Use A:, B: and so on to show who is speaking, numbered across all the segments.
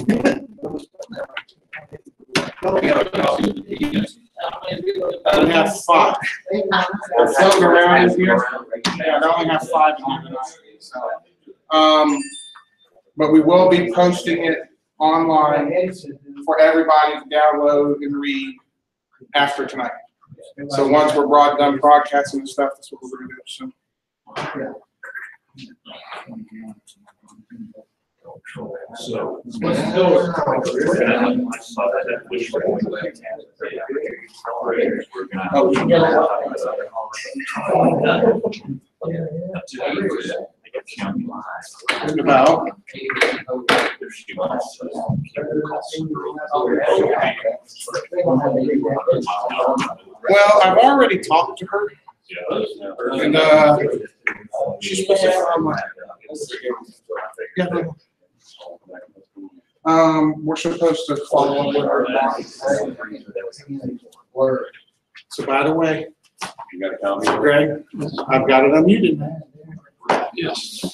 A: We have 5. They're floating around in here. Yeah, they only have 5 in here tonight. So, but we will be posting it online for everybody to download and read after tonight. So once we're done broadcasting and stuff, that's what we're going to do. So.
B: So,
A: About. Well, I've already talked to her, and she's supposed to come. Yeah. We're supposed to follow up with her. So by the way,
B: you got a copy?
A: Greg, I've got it unmuted.
B: Yes.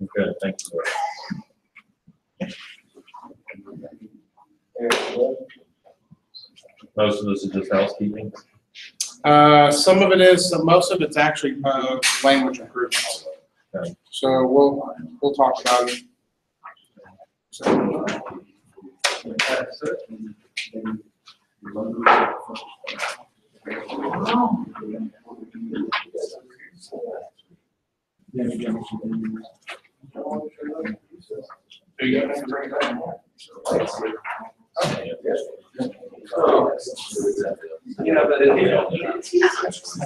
B: Okay, thank you. Most of this is just housekeeping?
A: Some of it is, most of it's actually language improvements.
B: Okay.
A: So we'll talk about it. So. I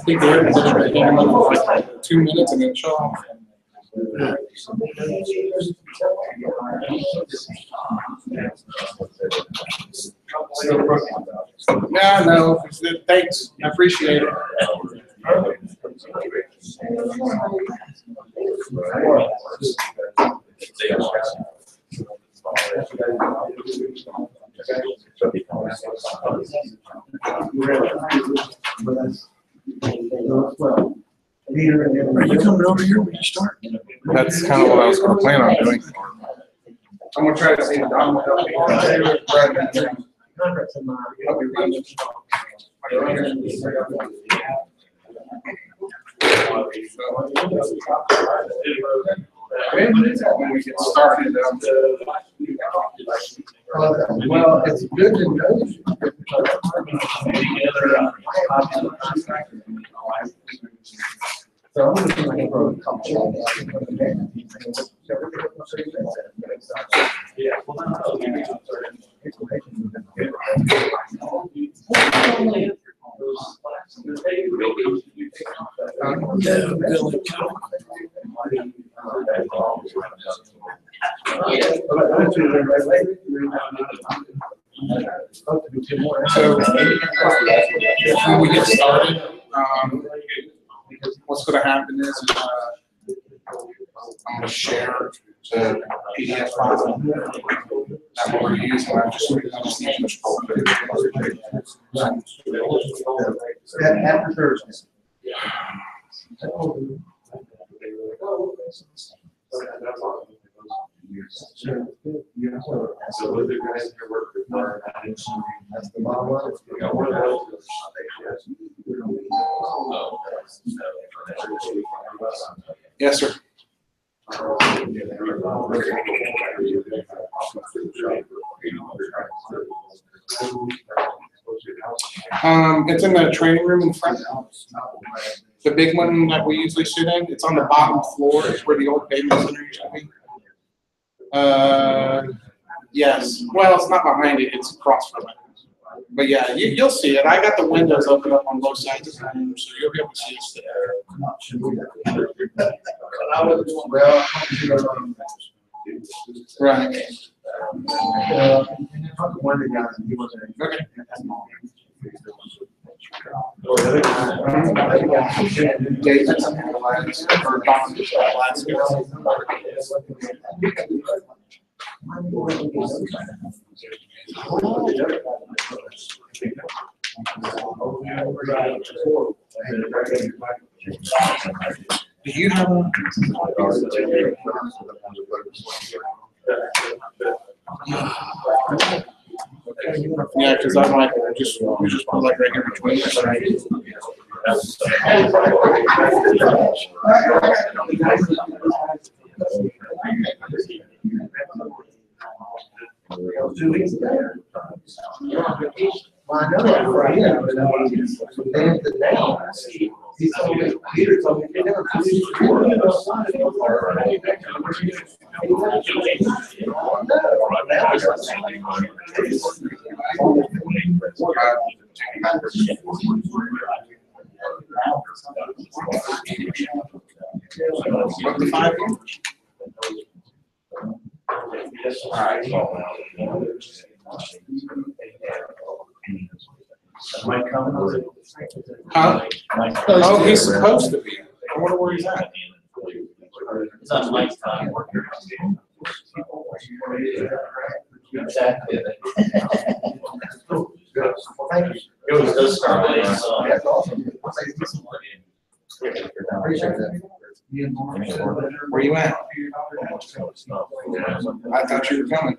A: think we're going to like 2 minutes and then show off. Yeah, no, thanks. I appreciate it.
C: Are you coming over here when you start?
A: That's kind of what I was going to plan on doing. I'm going to try to see if Don will help me. When we get started,
C: Well, it's good to know. So I'm going to see if I can grow a couple.
A: So when we get started, what's going to happen is I'm going to share the PDF file that we're using. I just need to control
C: After Thursday.
B: So with the guys that work with our
C: That's the bottom line.
A: Yes, sir. It's in the training room in front. The big one that we usually sit in, it's on the bottom floor. It's where the old payment center used to be. Yes. Well, it's not behind it. It's across from it. But yeah, you'll see it. I got the windows open up on both sides of the room, so you'll be able to see us there. Right.
C: One of the guys, he was
A: Okay. David, or Dr. Do you have one? Yeah, because I might just put like right here between us, right?
D: Well, I know that, right? Yeah, but then the names, he told me, Peter told me, they never produced before.
A: What the 5 Huh? Oh, he's supposed to be. I wonder where he's at.
B: It's on Mike's time. Exactly.
D: Thank you.
B: It was those Starbucks.
D: That's awesome. Appreciate that.
A: Where you at? I thought you were coming.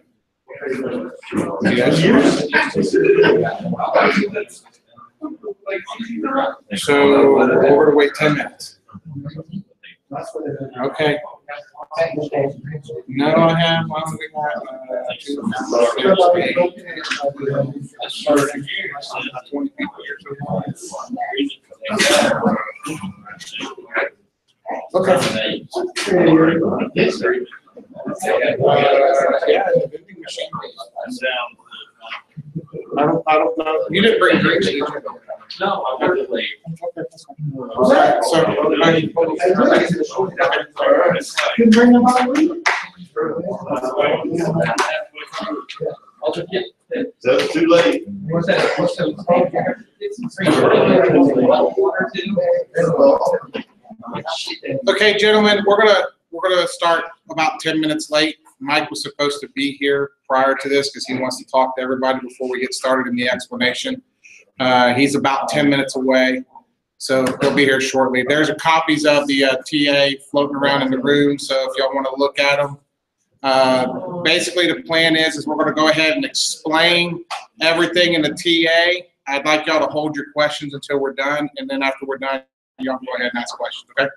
A: Yes. So we're going to wait 10 minutes. Okay. No, I have. Why don't we have 20 people here. Okay. Yeah, the vending machine. I don't know. You didn't bring drinks, did you?
B: No, I'm really late.
A: So,
D: Can bring them on.
B: That's too late.
D: What's that? What's that?
A: okay, gentlemen, we're gonna start about 10 minutes late. Mike was supposed to be here prior to this because he wants to talk to everybody before we get started in the explanation. He's about 10 minutes away, so he'll be here shortly. There's copies of the TA floating around in the room, so if y'all want to look at them. Basically, the plan is we're going to go ahead and explain everything in the TA. I'd like y'all to hold your questions until we're done, and then after we're done, y'all go ahead and ask questions, okay?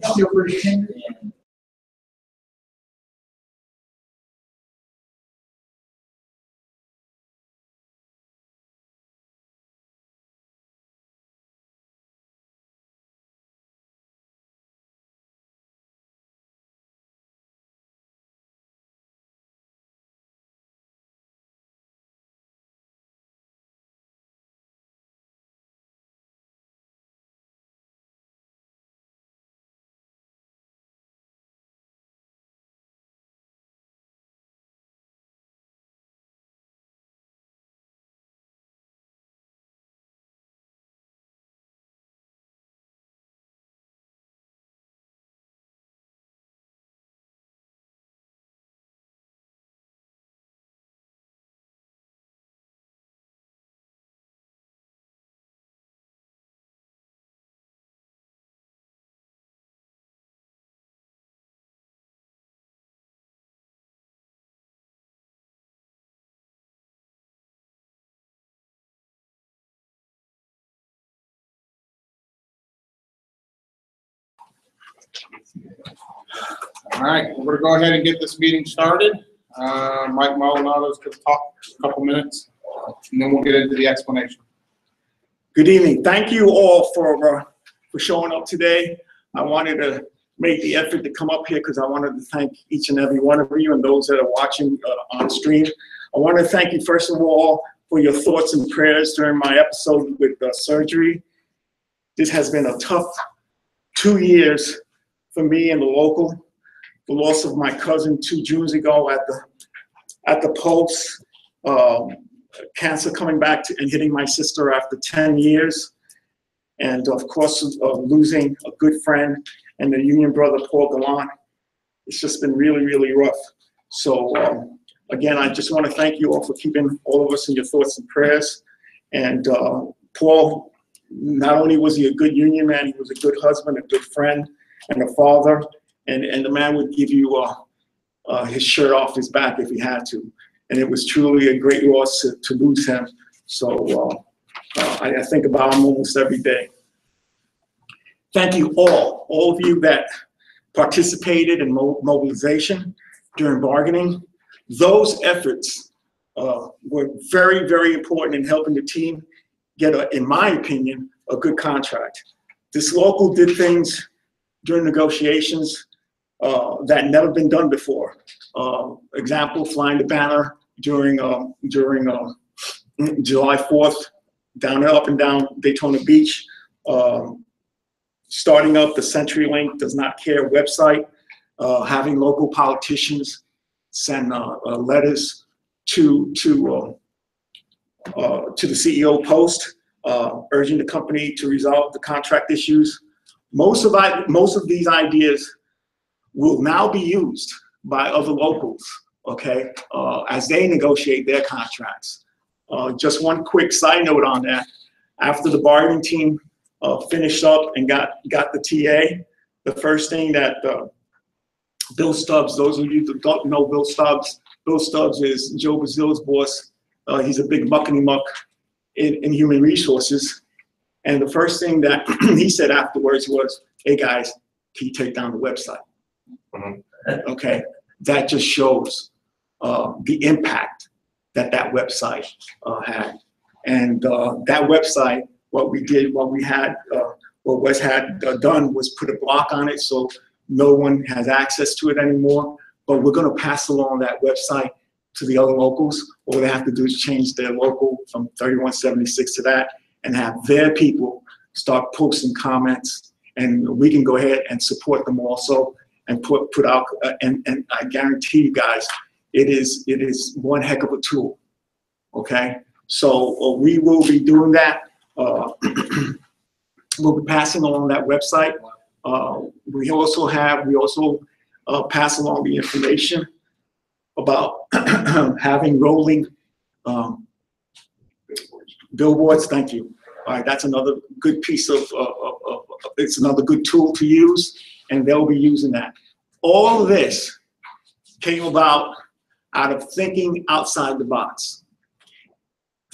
C: Still pretty tender.
A: All right, we're gonna go ahead and get this meeting started. Mike Maldonado's gonna talk a couple minutes, and then we'll get into the explanation.
C: Good evening. Thank you all for showing up today. I wanted to make the effort to come up here because I wanted to thank each and every one of you and those that are watching on stream. I want to thank you first of all for your thoughts and prayers during my episode with surgery. This has been a tough 2 years for me and the local. The loss of my cousin 2 Junes ago at the Pulse, cancer coming back and hitting my sister after 10 years. And of course, losing a good friend and the union brother, Paul Gallant. It's just been really, really rough. So again, I just want to thank you all for keeping all of us in your thoughts and prayers. And Paul, not only was he a good union man, he was a good husband, a good friend, and a father. And the man would give you his shirt off his back if he had to. And it was truly a great loss to lose him. So I think about him almost every day. Thank you all of you that participated in mobilization during bargaining. Those efforts were very, very important in helping the team get, in my opinion, a good contract. This local did things during negotiations that never been done before. Example, flying the banner during July 4th, up and down Daytona Beach, starting up the Centurylink Does Not Care website, having local politicians send letters to the CEO post, urging the company to resolve the contract issues. Most of these ideas will now be used by other locals, okay, as they negotiate their contracts. Just one quick side note on that. After the bargaining team finished up and got the TA, the first thing that Bill Stubbs, those of you that don't know Bill Stubbs is Joe Brazil's boss. He's a big muckety muck in human resources. And the first thing that he said afterwards was, "Hey guys, can you take down the website?" Okay, that just shows the impact that website had. And that website, what Wes had done was put a block on it so no one has access to it anymore. But we're going to pass along that website to the other locals. All they have to do is change their local from 3176 to that and have their people start posting comments, and we can go ahead and support them also and put out, and I guarantee you guys, it is one heck of a tool, okay? So we will be doing that. We'll be passing along that website. We also pass along the information about having rolling billboards. Thank you. All right, that's another good piece of it's another good tool to use, and they'll be using that. All of this came about out of thinking outside the box.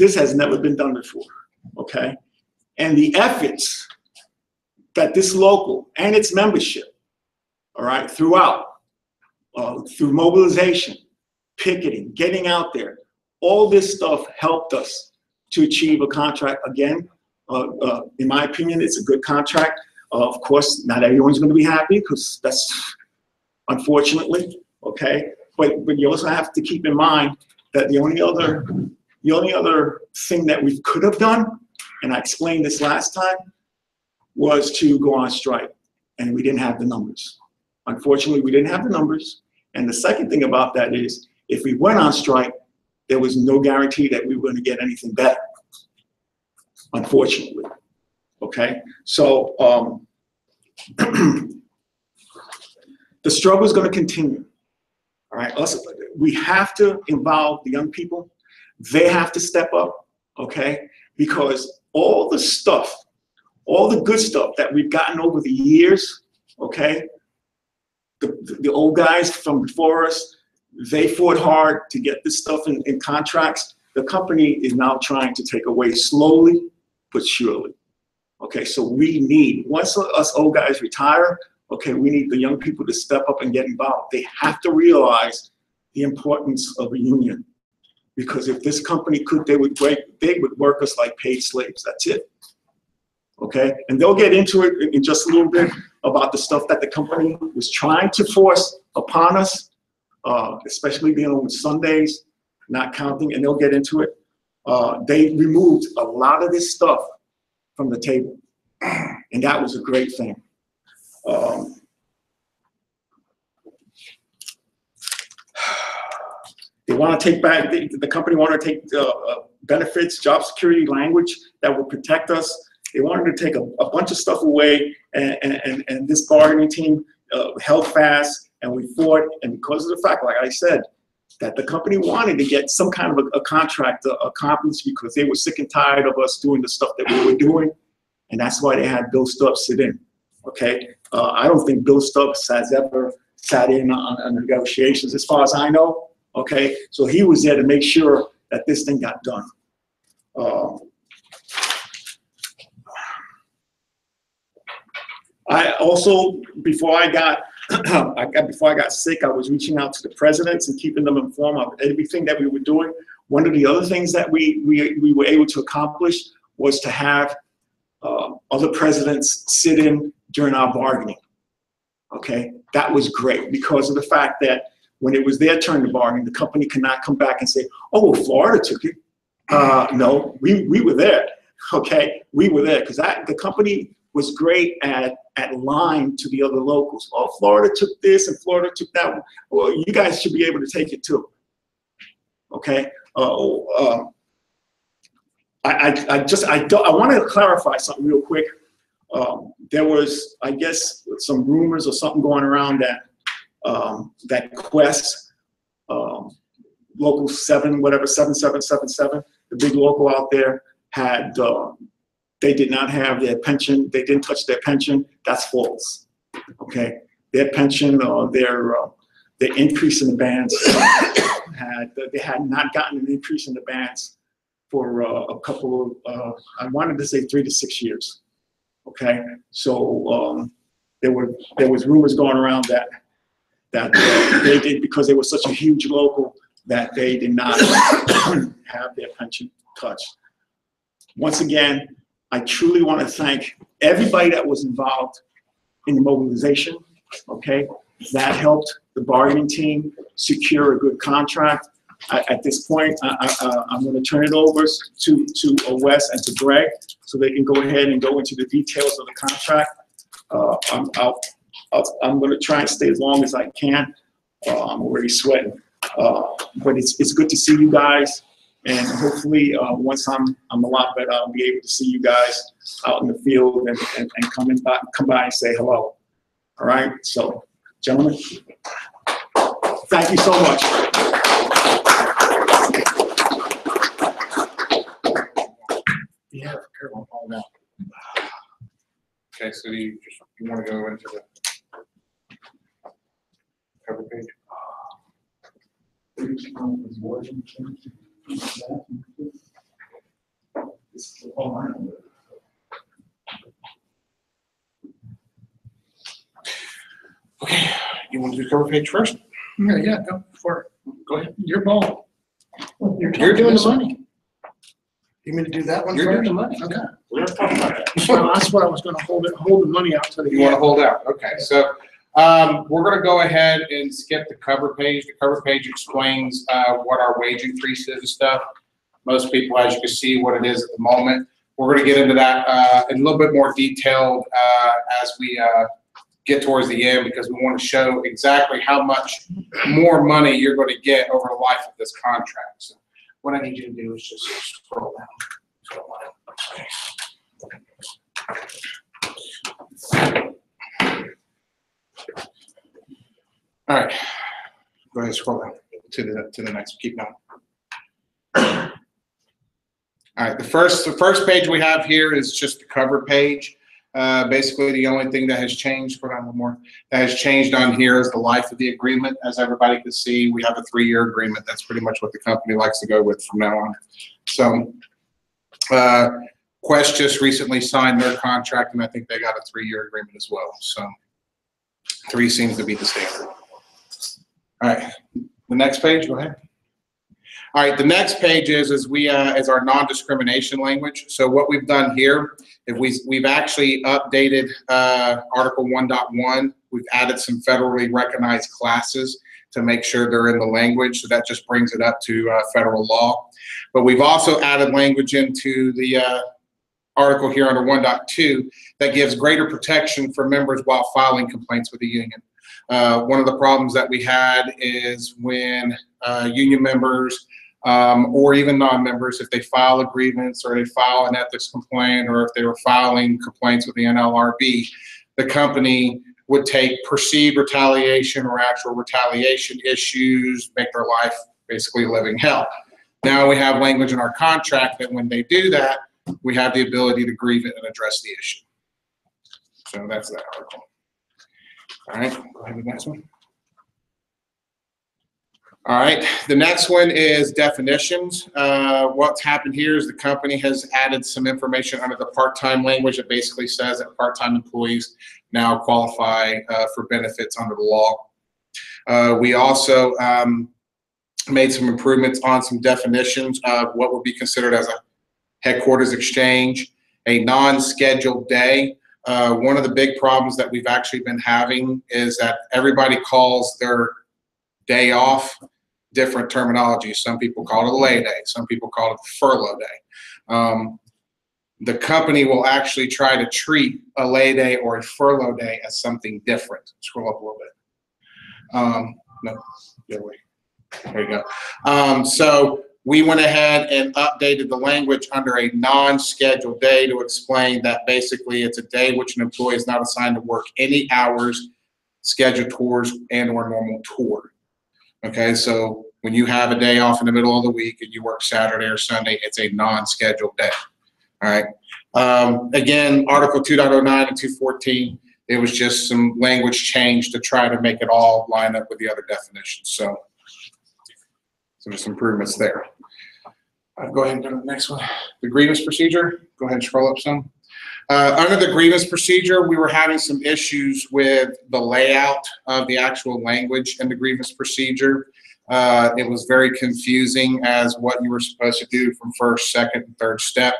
C: This has never been done before, okay? And the efforts that this local and its membership, all right, throughout, through mobilization, picketing, getting out there, all this stuff helped us to achieve a contract. Again, in my opinion, it's a good contract. Of course, not everyone's going to be happy because that's unfortunately, okay? But you also have to keep in mind that the only other thing that we could have done, and I explained this last time, was to go on strike, and we didn't have the numbers. Unfortunately, we didn't have the numbers. And the second thing about that is, if we went on strike, there was no guarantee that we were going to get anything better, unfortunately, okay? So the struggle is going to continue, all right? We have to involve the young people. They have to step up, okay? Because all the stuff, all the good stuff that we've gotten over the years, okay? The old guys from before us, they fought hard to get this stuff in contracts. The company is now trying to take away slowly but surely. Okay, so we need, once us old guys retire, okay, we need the young people to step up and get involved. They have to realize the importance of a union. Because if this company could, they would work us like paid slaves. That's it. Okay, and they'll get into it in just a little bit about the stuff that the company was trying to force upon us, especially dealing with Sundays, not counting, and they'll get into it. They removed a lot of this stuff from the table, and that was a great thing. They want to take back, the company wanted to take benefits, job security language that would protect us. They wanted to take a bunch of stuff away, and this bargaining team held fast, and we fought. And because of the fact, like I said, that the company wanted to get some kind of a contract accomplished because they were sick and tired of us doing the stuff that we were doing, and that's why they had Bill Stubbs sit in. Okay, I don't think Bill Stubbs has ever sat in on negotiations, as far as I know. Okay, so he was there to make sure that this thing got done. I also, before I got sick, I was reaching out to the presidents and keeping them informed of everything that we were doing. One of the other things that we were able to accomplish was to have other presidents sit in during our bargaining. Okay, that was great because of the fact that when it was their turn to bargain, the company could not come back and say, "Oh, well, Florida took it." No, we were there. Okay, we were there because the company was great at lying to the other locals. Oh, Florida took this and Florida took that one. Well, you guys should be able to take it too. Okay. I want to clarify something real quick. There was, I guess, some rumors or something going around that that Quest, local 7777, the big local out there, had, they did not have their pension. They didn't touch their pension. That's false. Okay, their pension, their increase in the bands, they had not gotten an increase in the bands for a couple of, I wanted to say 3 to 6 years. Okay, so there was rumors going around that they did, because they were such a huge local, that they did not have their pension touched. Once again, I truly want to thank everybody that was involved in the mobilization, okay? That helped the bargaining team secure a good contract. At this point, I'm going to turn it over to Wes and to Greg so they can go ahead and go into the details of the contract. I'm going to try and stay as long as I can. I'm already sweating. But it's good to see you guys. And hopefully, once I'm a lot better, I'll be able to see you guys out in the field and come by and say hello. All right. So, gentlemen, thank you so much.
A: Yeah, careful, fall down. Okay, so you want to go into the cover page? Okay, you want to do cover page first?
E: Yeah, go for it.
A: Go ahead.
E: Your ball.
A: You're doing the money.
E: You mean to do that one
A: You're doing
E: first?
A: the money.
E: Okay.
B: We're gonna talk about that.
E: Well, that's what I was gonna hold the money out to the
A: You want to
E: end.
A: hold out? Okay, so we're going to go ahead and skip the cover page. The cover page explains what our wage increase is and stuff. Most people, as you can see, what it is at the moment. We're going to get into that in a little bit more detail as we get towards the end, because we want to show exactly how much more money you're going to get over the life of this contract. So what I need you to do is just scroll down. Scroll down. All right, go ahead and scroll down to the next. Keep going. All right, the first page we have here is just the cover page. Basically, the only thing that has changed, put on one more, that has changed on here is the life of the agreement. As everybody can see, we have a 3-year agreement. That's pretty much what the company likes to go with from now on. So, Quest just recently signed their contract, and I think they got a 3-year agreement as well. So, 3 seems to be the standard. All right, the next page, go ahead. All right, the next page is our non-discrimination language. So what we've done here, we've actually updated Article 1.1. We've added some federally recognized classes to make sure they're in the language. So that just brings it up to federal law. But we've also added language into the article here under 1.2 that gives greater protection for members while filing complaints with the union. One of the problems that we had is when union members or even non-members, if they file a grievance or they file an ethics complaint, or if they were filing complaints with the NLRB, the company would take perceived retaliation or actual retaliation issues, make their life basically living hell. Now we have language in our contract that when they do that, we have the ability to grieve it and address the issue. So that's that article. All right, go ahead to the next one. All right, the next one is definitions. What's happened here is the company has added some information under the part-time language that basically says that part-time employees now qualify for benefits under the law. We also made some improvements on some definitions of what would be considered as a headquarters exchange, a non-scheduled day. One of the big problems that we've actually been having is that everybody calls their day off different terminology. Some people call it a lay day. Some people call it a furlough day. The company will actually try to treat a lay day or a furlough day as something different. Scroll up a little bit. No, the other way. There you go. So we went ahead and updated the language under a non-scheduled day to explain that basically it's a day which an employee is not assigned to work any hours, scheduled tours, and or normal tour. Okay, so when you have a day off in the middle of the week and you work Saturday or Sunday, it's a non-scheduled day. All right. Again, Article 2.09 and 214, it was just some language change to try to make it all line up with the other definitions. So there's some improvements there. Go ahead and go to the next one. The grievance procedure. Go ahead and scroll up some. Under the grievance procedure, we were having some issues with the layout of the actual language in the grievance procedure. It was very confusing as what you were supposed to do from first, second, and third step.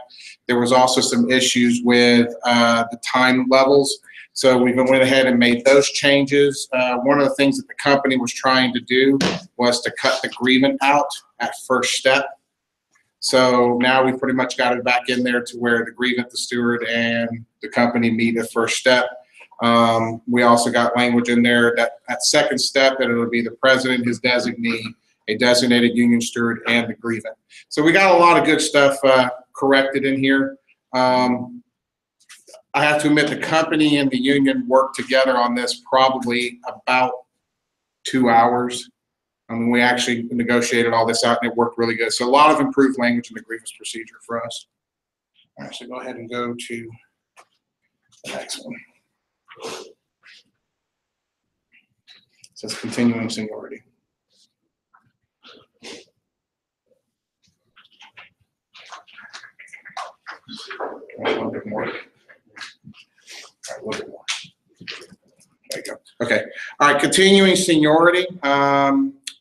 A: There was also some issues with the time levels. So we went ahead and made those changes. One of the things that the company was trying to do was to cut the grievance out at first step. So now we've pretty much got it back in there to where the grievance, the steward, and the company meet at first step. We also got language in there that at second step that it'll be the president, his designee, a designated union steward, and the grievance. So we got a lot of good stuff corrected in here. I have to admit the company and the union worked together on this probably about 2 hours. We actually negotiated all this out and it worked really good. So a lot of improved language in the grievance procedure for us. All right, so go ahead and go to the next one. It says continuing seniority. A little bit more. All right, a little bit more. There you go. Okay. All right, continuing seniority.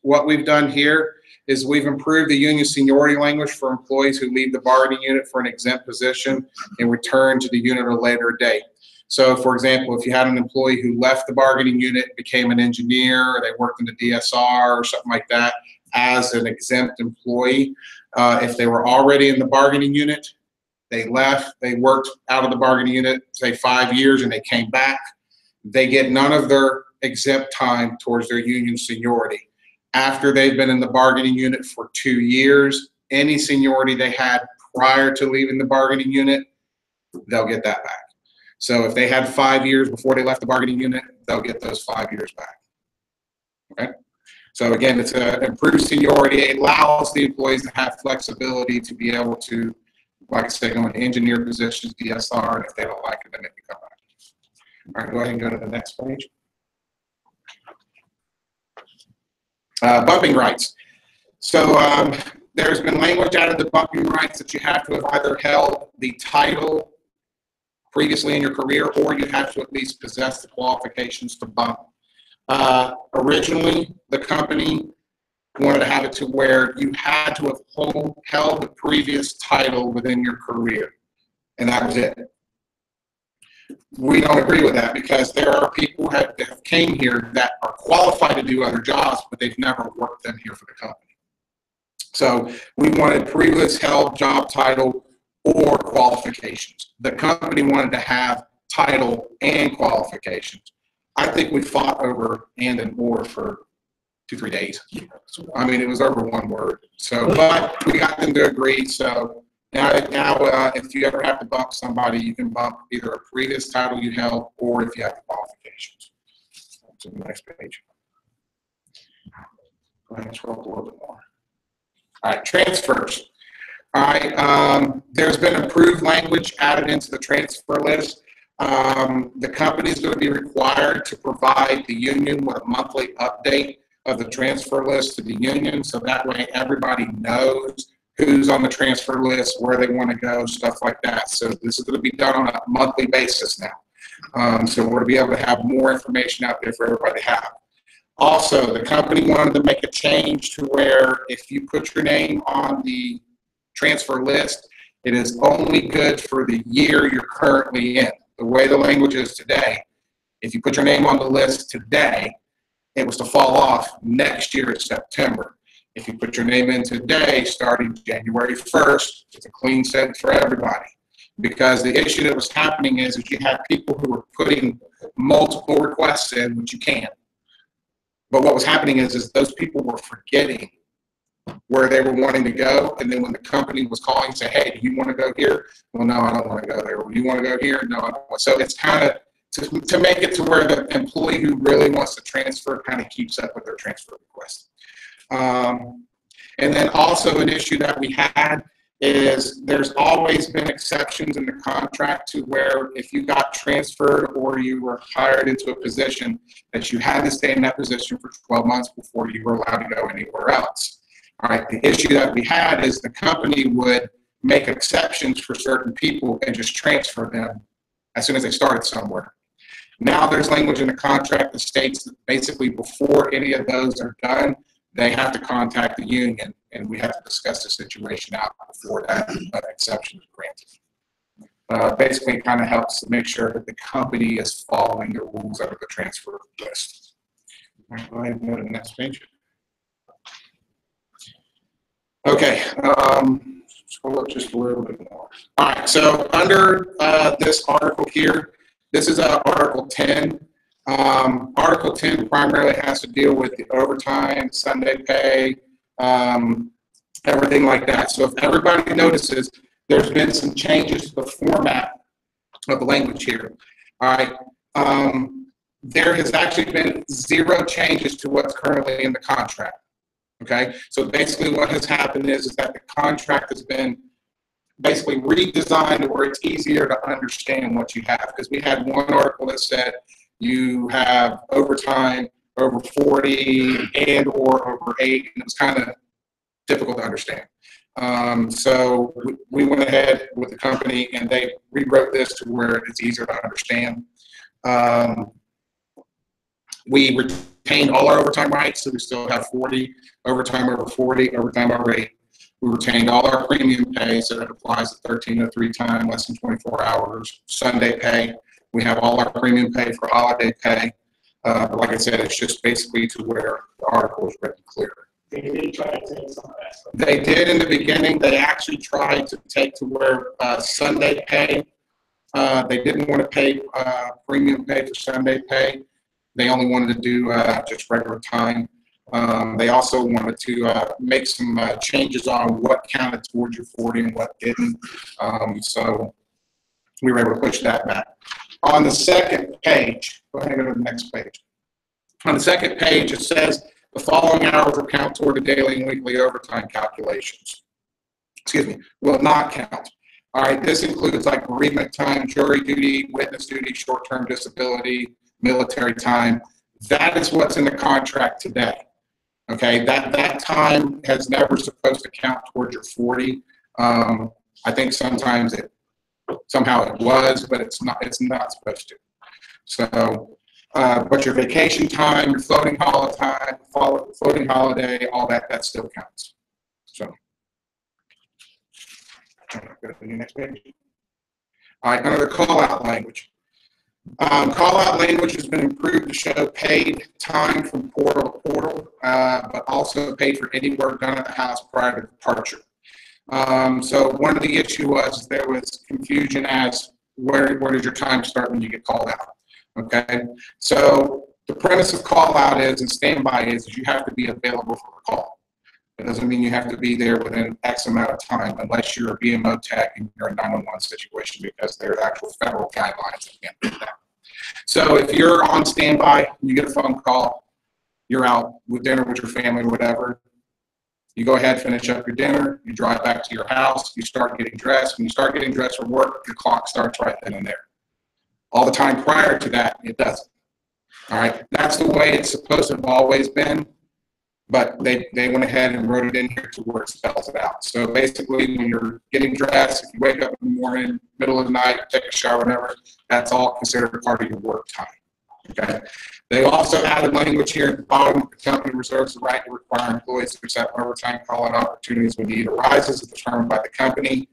A: What we've done here is we've improved the union seniority language for employees who leave the bargaining unit for an exempt position and return to the unit at a later date. So, for example, if you had an employee who left the bargaining unit, became an engineer, or they worked in the DSR or something like that as an exempt employee, if they were already in the bargaining unit, they left, they worked out of the bargaining unit, say 5 years, and they came back, they get none of their exempt time towards their union seniority. After they've been in the bargaining unit for 2 years, any seniority they had prior to leaving the bargaining unit, they'll get that back. So if they had 5 years before they left the bargaining unit, they'll get those 5 years back. Okay? So again, it's an improved seniority. It allows the employees to have flexibility to be able to, like I said, go into engineer positions, DSR, and if they don't like it, then they can come back. All right, go ahead and go to the next page. Bumping rights. So there's been language out of the bumping rights that you have to have either held the title previously in your career, or you have to at least possess the qualifications to bump. Originally, the company wanted to have it to where you had to have held the previous title within your career, and that was it. We don't agree with that because there are people that have came here that are qualified to do other jobs, but they've never worked them here for the company. So we wanted previous held job title or qualifications. The company wanted to have title and qualifications. I think we fought over and or for 2-3 days. I mean, it was over one word. So, but we got them to agree. So now if you ever have to bump somebody, you can bump either a previous title you held or if you have the qualifications. To the next page. Go ahead and scroll up a little bit more. All right, transfers. All right, there's been improved language added into the transfer list. The company is going to be required to provide the union with a monthly update of the transfer list to the union, so that way everybody knows who's on the transfer list, where they want to go, stuff like that. So this is going to be done on a monthly basis now. So we're going to be able to have more information out there for everybody to have. Also, the company wanted to make a change to where if you put your name on the transfer list, it is only good for the year you're currently in. The way the language is today, if you put your name on the list today, it was to fall off next year in September. If you put your name in today, starting January 1st, it's a clean sentence for everybody. Because the issue that was happening is you had people who were putting multiple requests in, which you can't. But what was happening is those people were forgetting where they were wanting to go, and then when the company was calling, say, hey, do you want to go here? Well, no, I don't want to go there. Well, you want to go here? No, I don't want. So it's kind of to make it to where the employee who really wants to transfer kind of keeps up with their transfer request. And then also an issue that we had is there's always been exceptions in the contract to where if you got transferred or you were hired into a position that you had to stay in that position for 12 months before you were allowed to go anywhere else. All right, the issue that we had is the company would make exceptions for certain people and just transfer them as soon as they started somewhere. Now there's language in the contract that states that basically before any of those are done, they have to contact the union, and we have to discuss the situation out before that exception is granted. Basically, it kind of helps to make sure that the company is following the rules under the transfer list. All right, go ahead and go to the next page. Okay, scroll up just a little bit more. All right, so under this article here, this is Article 10. Article 10 primarily has to deal with the overtime, Sunday pay, everything like that. So if everybody notices, there's been some changes to the format of the language here. All right, there has actually been 0 changes to what's currently in the contract. Okay, so basically what has happened is that the contract has been basically redesigned where it's easier to understand what you have. Because we had one article that said you have overtime over 40 and or over 8, and it was kind of difficult to understand. So we went ahead with the company and they rewrote this to where it's easier to understand. We retained all our overtime rights, so we still have 40, overtime over 40, overtime over 8. We retained all our premium pay, so that applies to 1303 time, less than 24 hours. Sunday pay, we have all our premium pay for holiday pay. But like I said, it's just basically to where the article is written clear.
C: They did try to take some of that stuff.
A: They did in the beginning. They actually tried to take to where Sunday pay. They didn't want to pay premium pay for Sunday pay. They only wanted to do just regular time. They also wanted to make some changes on what counted towards your 40 and what didn't. So we were able to push that back. On the second page, go ahead and go to the next page. On the second page, it says the following hours will count toward the daily and weekly overtime calculations. Excuse me, will not count. All right, this includes like bereavement time, jury duty, witness duty, short-term disability, military time. That is what's in the contract today. Okay, that time has never supposed to count towards your 40. I think sometimes somehow it was, but it's not supposed to. So, but your vacation time, your floating holiday, all that still counts. So, go to the next page. All right, under the call-out language. Call-out language has been improved to show paid time from portal to portal, but also paid for any work done at the house prior to departure. So one of the issues was there was confusion as where does your time start when you get called out? Okay, so the premise of call-out is and standby is you have to be available for a call. It doesn't mean you have to be there within X amount of time unless you're a BMO tech and you're in a 911 situation because there's actual federal guidelines that can't do that. So if you're on standby, you get a phone call, you're out with dinner with your family or whatever, you go ahead, finish up your dinner, you drive back to your house, you start getting dressed. When you start getting dressed for work, your clock starts right then and there. All the time prior to that, it doesn't. All right, that's the way it's supposed to have always been. But they went ahead and wrote it in here to where it spells it out. So basically, when you're getting dressed, if you wake up in the morning, middle of the night, take a shower, whatever, that's all considered a part of your work time. Okay. They also added language here at the bottom. The company reserves the right to require employees to accept overtime call-out opportunities when need arises, as determined by the company.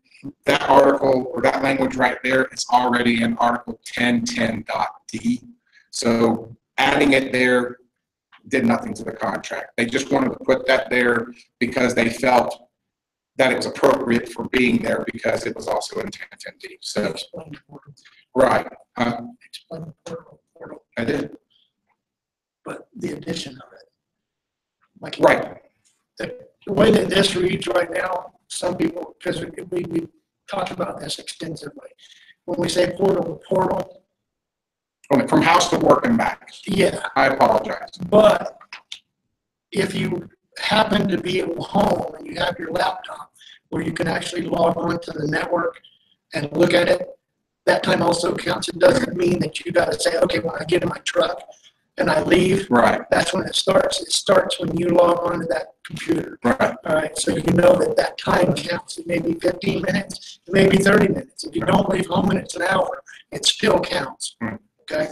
A: That article or that language right there is already in Article 1010.d. So adding it there did nothing to the contract. They just wanted to put that there because they felt that it was appropriate for being there because it was also in 1010D. So,
E: Explain the portal.
A: right.
E: Explain the portal,
A: I did.
E: but the addition of it. Like
A: Right.
E: The way that this reads right now, some people, because we talked about this extensively. When we say portal to portal,
A: From house to work and back.
E: yeah,
A: I apologize.
E: but if you happen to be at home and you have your laptop where you can actually log on to the network and look at it, that time also counts. It doesn't mean that you got to say, okay, when I get in my truck and I leave,
A: Right.
E: that's when it starts. It starts when you log on to that computer.
A: Right.
E: All right, so you know that time counts. It may be 15 minutes, it may be 30 minutes. If you don't leave home and it's an hour, it still counts. Okay.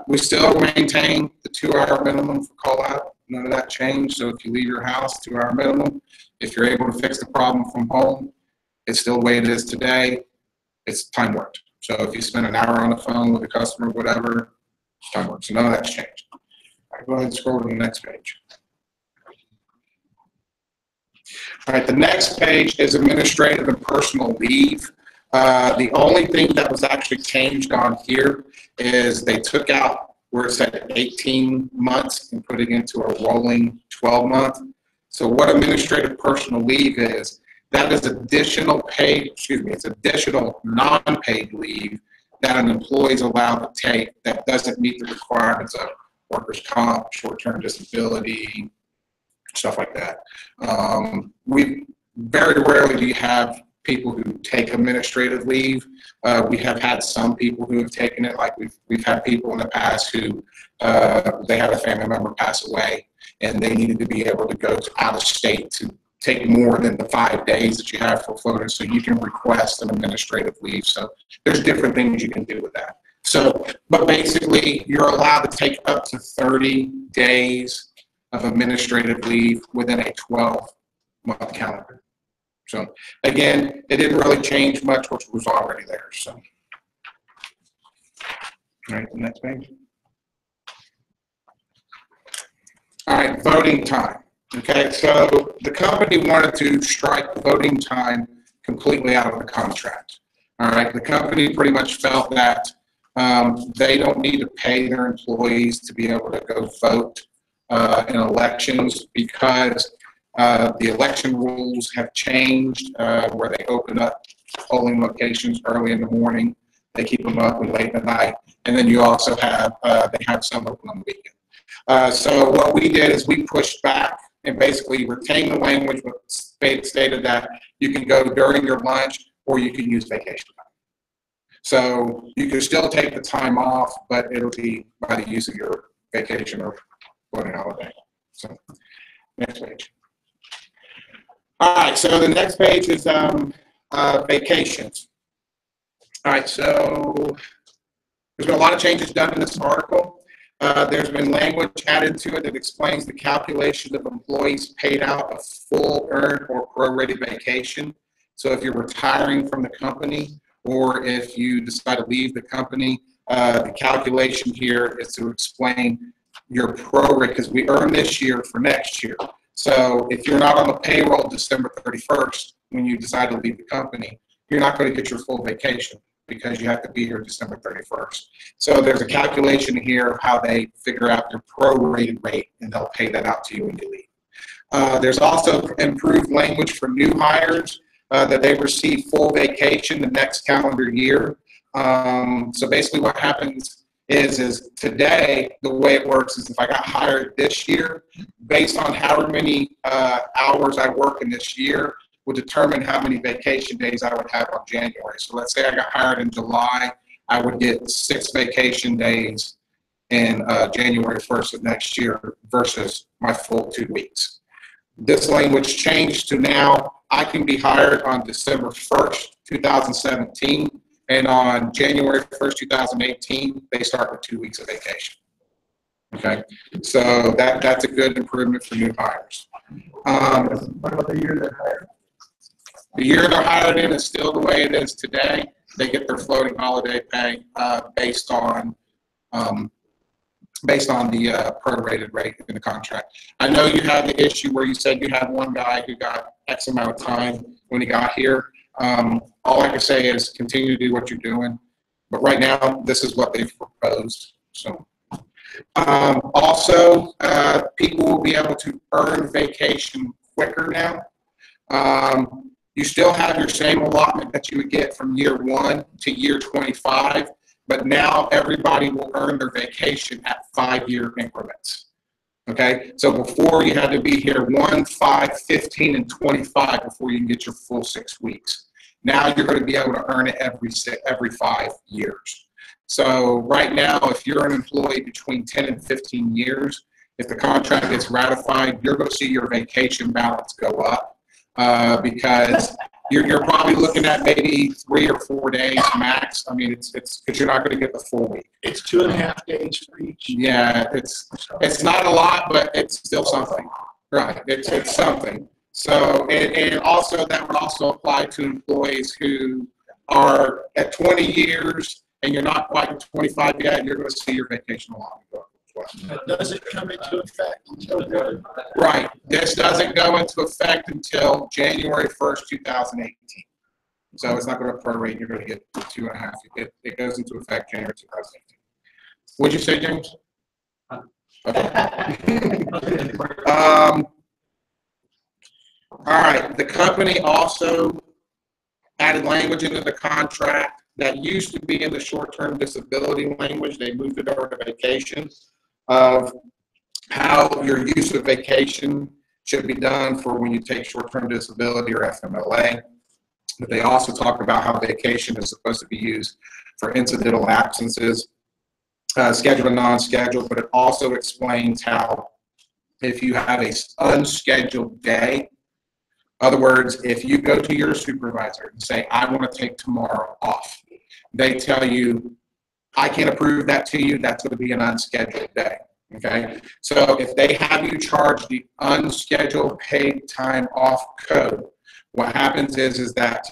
A: We still maintain the 2-hour minimum for call out. None of that changed. So if you leave your house, 2-hour minimum. If you're able to fix the problem from home, it's still the way it is today. It's time worked. So if you spend an hour on the phone with a customer, whatever, it's time worked. So none of that's changed. All right, go ahead and scroll to the next page. All right, the next page is administrative and personal leave. The only thing that was actually changed on here is they took out where it said 18 months and put it into a rolling 12-month. So what administrative personal leave is, that is additional paid, it's additional non-paid leave that an employee is allowed to take that doesn't meet the requirements of workers' comp, short-term disability, stuff like that. We very rarely do you have people who take administrative leave. We have had some people who have taken it, like we've had people in the past who they had a family member pass away and they needed to be able to go out of state to take more than the 5 days that you have for floating, so you can request an administrative leave. So there's different things you can do with that. So, but basically, you're allowed to take up to 30 days of administrative leave within a 12-month calendar. So again, it didn't really change much, which was already there. So, all right, the next page. All right, voting time. Okay, so the company wanted to strike the voting time completely out of the contract. All right, the company pretty much felt that they don't need to pay their employees to be able to go vote in elections, because the election rules have changed, where they open up polling locations early in the morning, they keep them open late at night, and then you also have, they have some open on the weekend. So what we did is we pushed back and basically retained the language, but stated that you can go during your lunch or you can use vacation time. So you can still take the time off, but it'll be by the use of your vacation or voting holiday. So next page. All right, so the next page is vacations. All right, so there's been a lot of changes done in this article. There's been language added to it that explains the calculation of employees paid out of full earned or prorated vacation. So if you're retiring from the company, or if you decide to leave the company, the calculation here is to explain your prorate, because we earn this year for next year. So if you're not on the payroll December 31st, when you decide to leave the company, you're not going to get your full vacation, because you have to be here December 31st. So there's a calculation here of how they figure out your prorated rate, and they'll pay that out to you when you leave. There's also improved language for new hires, that they receive full vacation the next calendar year. So basically what happens is today, the way it works is if I got hired this year, based on how many hours I work in this year, would determine how many vacation days I would have on January. So let's say I got hired in July, I would get 6 vacation days in January 1st of next year versus my full 2 weeks. This language changed to now I can be hired on December 1st, 2017, and on January 1st, 2018, they start with 2 weeks of vacation. Okay, so that's a good improvement for new hires.
D: What about the year they're hired?
A: The year they're hired in is still the way it is today. They get their floating holiday pay based on the prorated rate in the contract. I know you had the issue where you said you had one guy who got X amount of time when he got here. All I can say is continue to do what you're doing. But right now, this is what they've proposed. So also, people will be able to earn vacation quicker now. You still have your same allotment that you would get from year 1 to year 25, but now everybody will earn their vacation at 5-year increments. Okay, so before you had to be here 1, 5, 15, and 25 before you can get your full 6 weeks. Now you're going to be able to earn it every 5 years. So right now, if you're an employee between 10 and 15 years, if the contract gets ratified, you're going to see your vacation balance go up. Because you're probably looking at maybe 3 or 4 days max. I mean, it's because you're not going to get the full week.
E: It's 2.5 days for each.
A: Yeah, it's not a lot, but it's still something. Right, it's something. So, and also that would also apply to employees who are at 20 years and you're not quite at 25 yet. You're going to see your vacation along the way.
E: Does it come into effect until then?
A: Right. This doesn't go into effect until January 1st, 2018. So it's not going to prorate. You're going to get 2.5. It goes into effect January 2018. What'd you say, James? Okay. All right. The company also added language into the contract that used to be in the short-term disability language. They moved it over to vacation, of how your use of vacation should be done for when you take short-term disability or FMLA. But they also talk about how vacation is supposed to be used for incidental absences, scheduled and non-scheduled, but it also explains how if you have an unscheduled day, Other words, if you go to your supervisor and say, I want to take tomorrow off, they tell you, I can't approve that to you, that's going to be an unscheduled day, okay? So if they have you charge the unscheduled paid time off code, what happens is that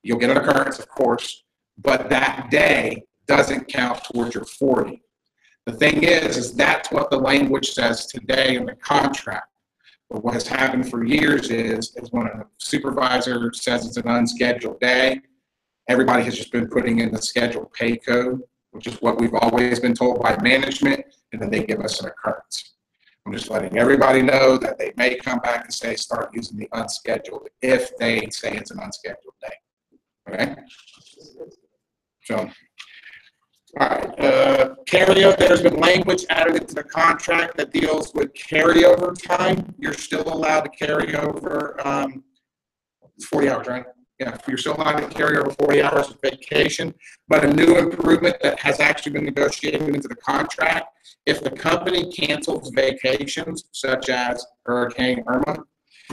A: you'll get an occurrence, of course, but that day doesn't count towards your 40. The thing is that's what the language says today in the contract. But what has happened for years is when a supervisor says it's an unscheduled day, everybody has just been putting in the scheduled pay code, which is what we've always been told by management, and then they give us an occurrence. I'm just letting everybody know that they may come back and say start using the unscheduled if they say it's an unscheduled day. Okay? So, all right, carryover, there's been language added into the contract that deals with carryover time. You're still allowed to carry over, it's 40 hours, right? Yeah, you're still allowed to carry over 40 hours of vacation, but a new improvement that has actually been negotiated into the contract, if the company cancels vacations, such as Hurricane Irma,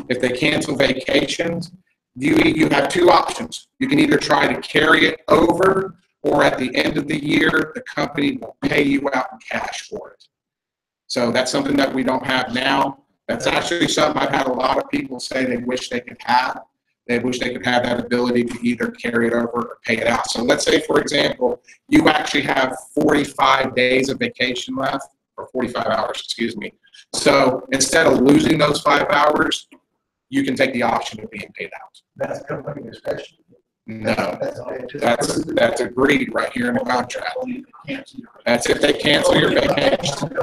A: if they cancel vacations, you have two options. You can either try to carry it over, or at the end of the year, the company will pay you out in cash for it. So that's something that we don't have now. That's actually something I've had a lot of people say they wish they could have. They wish they could have that ability to either carry it over or pay it out. So let's say, for example, you actually have 45 days of vacation left, or 45 hours, excuse me. So instead of losing those 5 hours, you can take the option of being paid out.
D: That's company discretion.
A: No, that's agreed right here in the contract. That's if they cancel your vacation.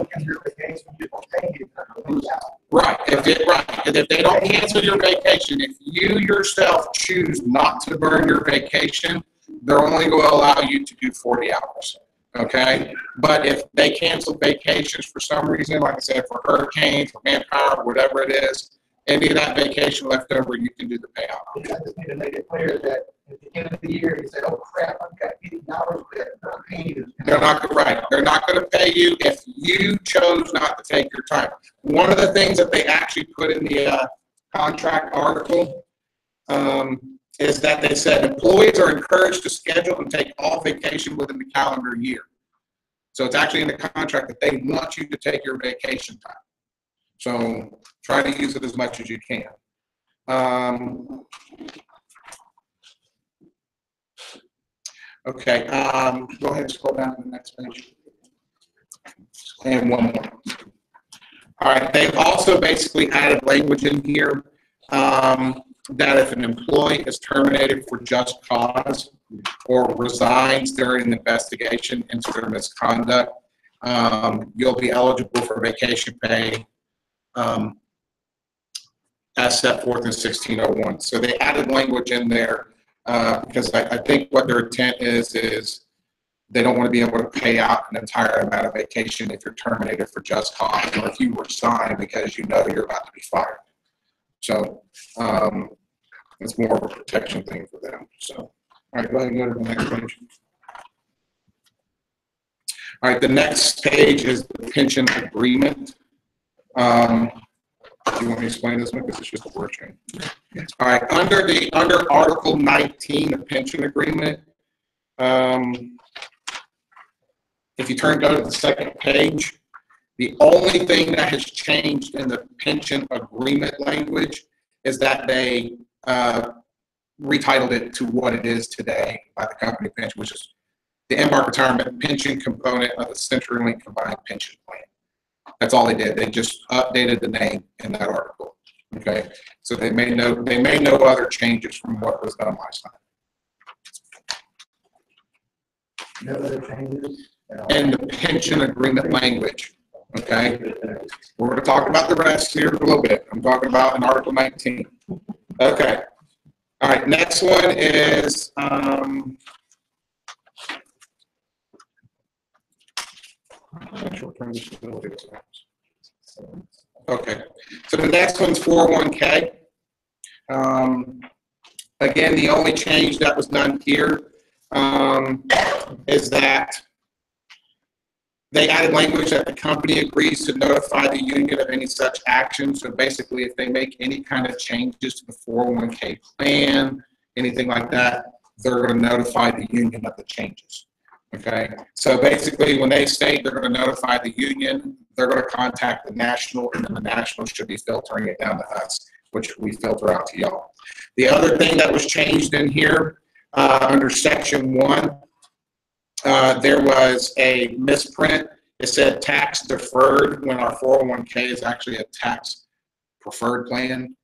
A: Right. If they don't cancel your vacation, if you yourself choose not to burn your vacation, they're only going to allow you to do 40 hours. Okay. But if they cancel vacations for some reason, like I said, for hurricanes, for manpower, whatever it is, any of that vacation left over, you can do the payout.
D: I just need to make it clear that at the end of the year, you say, oh crap, I've got $80 left, not paying you.
A: They're not right. They're not going to pay you if you chose not to take your time. One of the things that they actually put in the contract article is that they said employees are encouraged to schedule and take all vacation within the calendar year. So it's actually in the contract that they want you to take your vacation time. So try to use it as much as you can. Okay, go ahead and scroll down to the next page. And one more. All right, they've also basically added language in here that if an employee is terminated for just cause or resigns during an investigation into their misconduct, you'll be eligible for vacation pay as set forth in 1601. So they added language in there because I think what their intent is they don't want to be able to pay out an entire amount of vacation if you're terminated for just cause, or if you resign because you know you're about to be fired. So it's more of a protection thing for them. So, all right, go ahead and go to the next page. All right, the next page is the pension agreement. Do you want me to explain this one? Because it's just a word change. All right, under Article 19, the pension agreement, if you go to the second page, the only thing that has changed in the pension agreement language is that they retitled it to what it is today by the company pension, which is the Embark Retirement Pension component of the Centurylink Combined Pension Plan. That's all they did. They just updated the name in that article. Okay, so they made no other changes from what was done last time.
D: No other changes?
A: And the pension agreement language. Okay, we're going to talk about the rest here in a little bit. I'm talking about in Article 19. Okay, all right. Next one is okay, so the next one's 401k. Again, the only change that was done here is that They added language that the company agrees to notify the union of any such action. So basically, if they make any kind of changes to the 401k plan, anything like that, they're going to notify the union of the changes. Okay, so basically, when they state they're going to notify the union, they're going to contact the national, and then the national should be filtering it down to us, which we filter out to y'all. The other thing that was changed in here, under section 1, there was a misprint. It said tax deferred when our 401k is actually a tax preferred plan.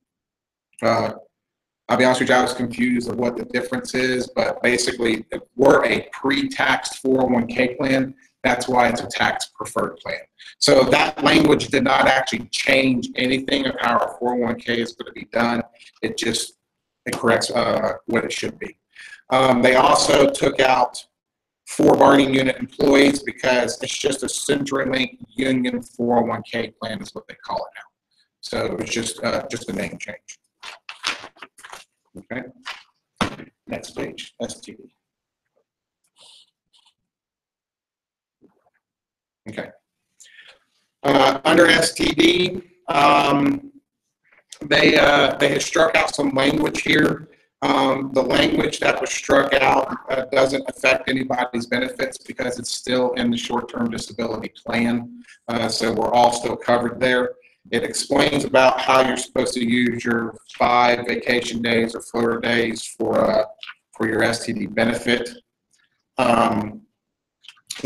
A: I'll be honest with you, I was confused of what the difference is, but basically, if we're a pre-taxed 401k plan, that's why it's a tax preferred plan. So that language did not actually change anything of how our 401k is going to be done. It corrects what it should be. They also took out 4 bargaining unit employees because it's just a Centurylink union 401k plan is what they call it now. So it's just a name change. Okay. Next page, STD. Okay. Under STD, they had struck out some language here. The language that was struck out doesn't affect anybody's benefits because it's still in the short-term disability plan. So we're all still covered there. It explains about how you're supposed to use your 5 vacation days or floater days for your STD benefit. One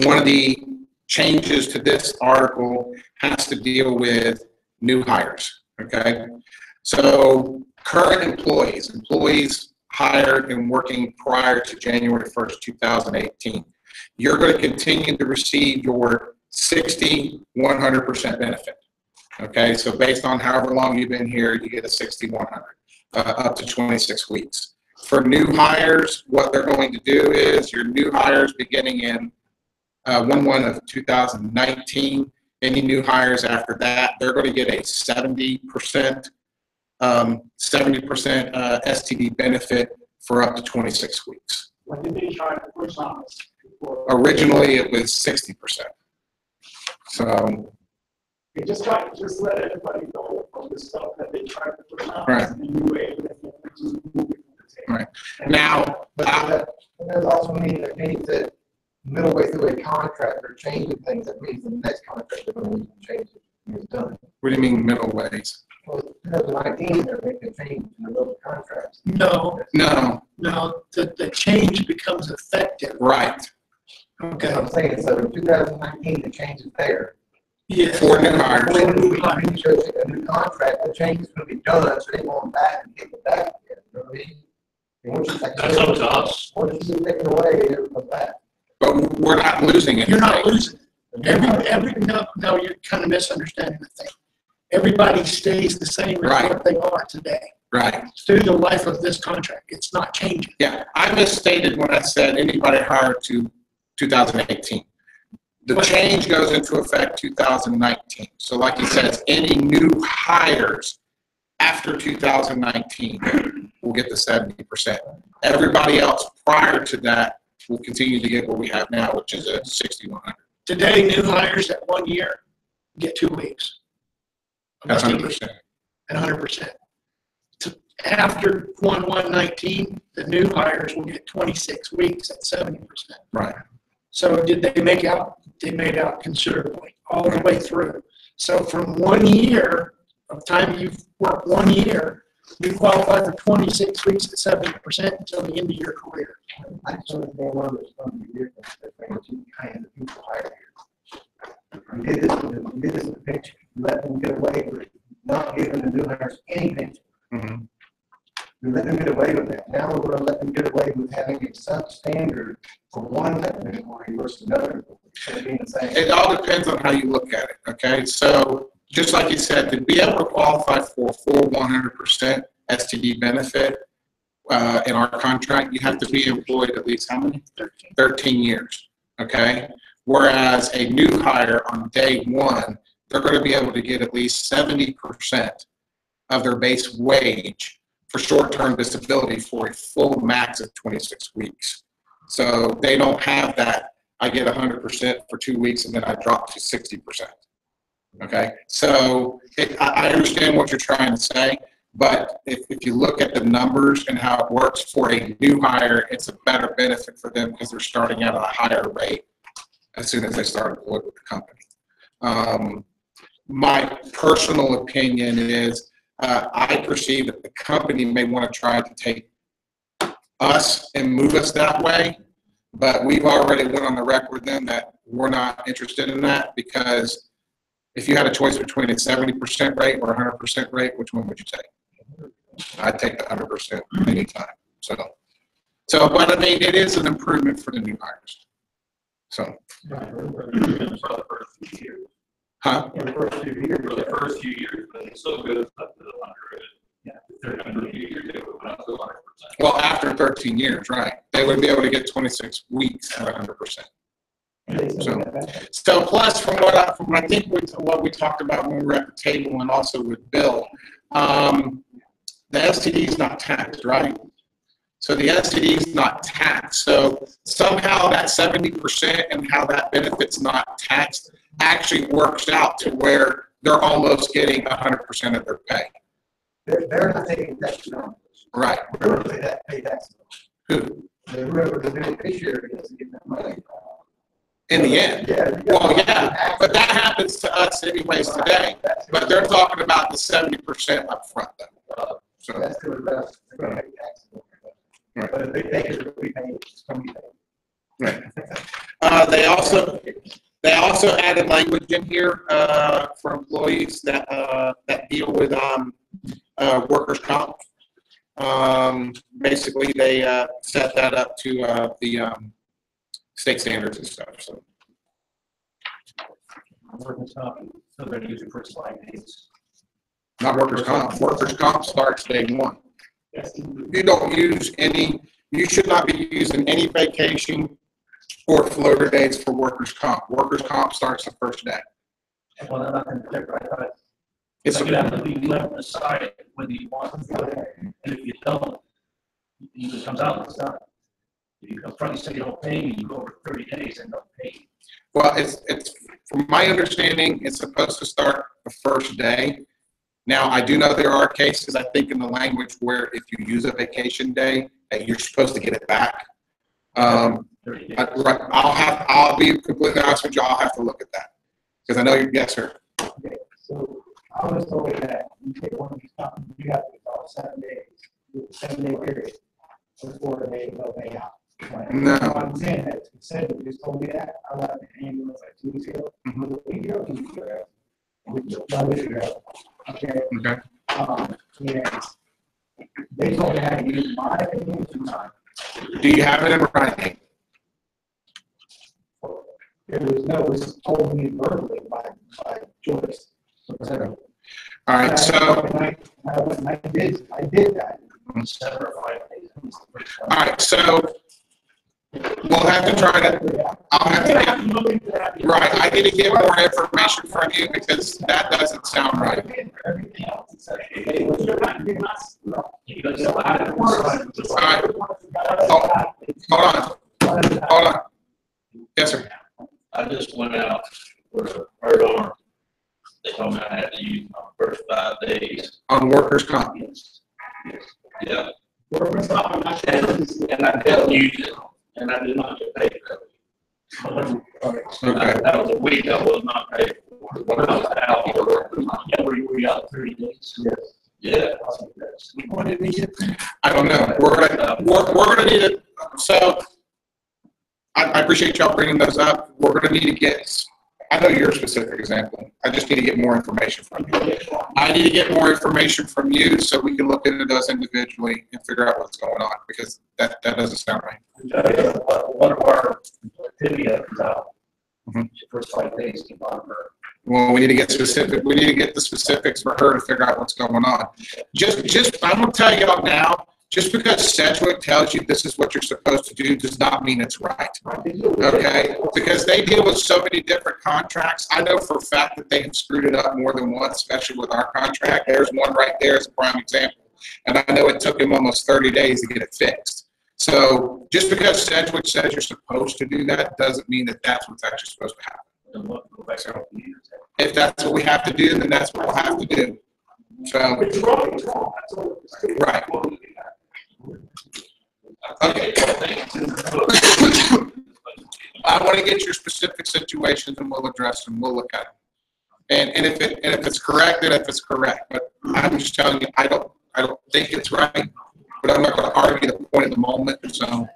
A: of the changes to this article has to deal with new hires, okay? So current employees hired and working prior to January 1st, 2018, you're going to continue to receive your 60-100% benefit. Okay, so based on however long you've been here, you get a 60-100 up to 26 weeks. For new hires, what they're going to do is your new hires beginning in 1/1 of 2019, any new hires after that, they're going to get a 70% STD benefit for up to 26 weeks.
C: When did they try to push on us?
A: Originally, it was 60%. So.
C: They just let everybody know from the stuff that they tried to push on
A: Right.
C: us. And you were able to just move it from the table.
A: Right. Now,
D: But that does also mean that middle way through a contract or changing things, that means the next contract they're going to need to change it when it's done.
A: what do you mean middle ways?
D: Well, 2019, they're making a change in the middle contracts.
E: No,
A: No,
E: the change becomes effective.
A: right.
D: That's
E: Okay.
D: what I'm saying, so in 2019, the change is there.
E: Yes.
A: For new hires.
D: When we renegotiate a new contract, the change is going to be done, so they going back and kick it back again, you know what I mean? And once you take
B: That's up to us.
D: once you take it away, it'll come back.
A: But we're not losing it.
E: You're not losing. No, you're kind of misunderstanding the thing. Everybody stays the same as
A: Right.
E: what they are today.
A: Right.
E: Through the life of this contract, it's not changing.
A: Yeah, I misstated when I said anybody hired to 2018. The change goes into effect 2019. So like you said, any new hires after 2019 will get the 70%. Everybody else prior to that will continue to get what we have now, which is a 60-100.
E: Today, new hires at 1 year get 2 weeks.
A: At 100%.
E: At 100%. After 1/1/19, the new hires will get 26 weeks at 70%.
A: Right.
E: So did they make out? They made out considerably all the way through. So from 1 year of time you've worked 1 year, you qualify for 26 weeks at 70% until the end of your career.
D: I just understand why there's going to be difference between you and the people hired here. You did this with the pension, you let them get away with not giving the new hires any pension.
A: Mm-hmm.
D: We let them get away with that. Now we're going to let them get away with having a substandard for one employee versus another.
A: It all depends on how you look at it, okay? So just like you said, to be able to qualify for full 100% STD benefit in our contract, you have to be employed at least how many? 13 years, okay? Whereas a new hire on day one, they're going to be able to get at least 70% of their base wage for short-term disability for a full max of 26 weeks. So they don't have that I get 100% for 2 weeks, and then I drop to 60%. Okay, so I understand what you're trying to say, but if you look at the numbers and how it works for a new hire, it's a better benefit for them because they're starting at a higher rate as soon as they start employed with the company. My personal opinion is I perceive that the company may want to try to take us and move us that way, but we've already went on the record with them that we're not interested in that, because if you had a choice between a 70% rate or 100% rate, which one would you take? I'd take the 100% anytime. So, but I mean, it is an improvement for the new hires. So, huh?
D: In the first 2 years.
B: For the first few years, but it's so good up to the 100.
D: Yeah.
B: After a few years, they would not go 100%.
A: Well, after 13 years, right? They would be able to get 26 weeks at 100%. So plus from what we talked about when we were at the table and also with Bill, the STD is not taxed, right? So the STD is not taxed. So somehow that 70% and how that benefit's not taxed actually works out to where they're almost getting 100% of their pay.
D: They're not taking tax on.
A: Right.
D: They're going to pay tax.
A: Who?
D: Whoever the beneficiary is getting that money.
A: In the end.
D: Yeah.
A: Well, yeah, but that happens to us anyways today. But they're talking about the 70% up front though. So
D: That's the rest. They're going to pay tax.
A: Right.
D: But if they take it, we pay it. It's going to be paid.
A: right. They also added language in here for employees that deal with workers' comp. Basically, they set that up to the state standards and stuff. So.
B: Workers' comp, so they're using for 5 days.
A: Not workers' comp. Workers' comp starts day one. You don't use any. You should not be using any vacation or floater days for workers' comp. Workers' comp starts the first day.
B: Well, I'm not going to check right now.
A: It's
B: You have to be left aside whether you want to go there, and if you don't, it just comes out, it's done. If you come front and say you don't pay me, you go over 30 days and don't pay.
A: well, it's from my understanding, it's supposed to start the first day. Now, I do know there are cases, I think, in the language where if you use a vacation day, that you're supposed to get it back.
B: 30 days.
A: Right, I'll be completely honest with you, I'll have to look at that. Because I know you, yes, sir.
D: Okay, so I was told that you take one of these companies, you have to call 7 days, 7-day period. Before the day they'll pay out. Right?
A: No.
D: I'm saying that, said you just told me that, I left the ambulance like 2 weeks ago.
A: Mhm.
D: A week ago, 2 weeks ago. One week ago. Okay.
A: Okay.
D: And they told me I had to use my opinion to mine.
A: Do you have it in writing?
D: It was told me verbally by Joyce.
A: All right, so,
D: I did that.
A: all right, so we'll have to try to, I'll have to get, right, I need to get more information from you because that doesn't sound right.
D: Everything else is
A: All right. Hold on. Yes, sir.
B: I just went out for a hurt arm. They told me I had to use my first 5 days.
A: On workers' comp.
B: Yeah. And I didn't use it, and I did not get paid for it.
A: Okay.
B: That was a week I was not paid for. When I was out, yeah, we got 30 days.
D: Yes.
B: Yeah.
E: What did we get?
A: I don't know. We're gonna need it. So I appreciate y'all bringing those up. We're gonna need to get, I know your specific example. I just need to get more information from you. I need to get more information from you so we can look into those individually and figure out what's going on, because that doesn't sound right.
B: One of our activity is out.
A: Mhm.
B: First 5 days came on her.
A: Well, we need to get specific. We need to get the specifics for her to figure out what's going on. I'm gonna tell y'all now, just because Sedgwick tells you this is what you're supposed to do does not mean it's right. Okay? Because they deal with so many different contracts. I know for a fact that they have screwed it up more than once, especially with our contract. There's one right there as a prime example. And I know it took him almost 30 days to get it fixed. So just because Sedgwick says you're supposed to do that doesn't mean that that's what's actually supposed to happen.
B: And what, go back to the years.
A: If that's what we have to do, then that's what we'll have to do. So,
B: It's wrong, it's wrong. That's all.
A: right. Okay. I want to get your specific situations and we'll address them. We'll look at them. And if it's correct, then if it's correct. But I'm just telling you, I don't think it's right. But I'm not going to argue the point of the moment. So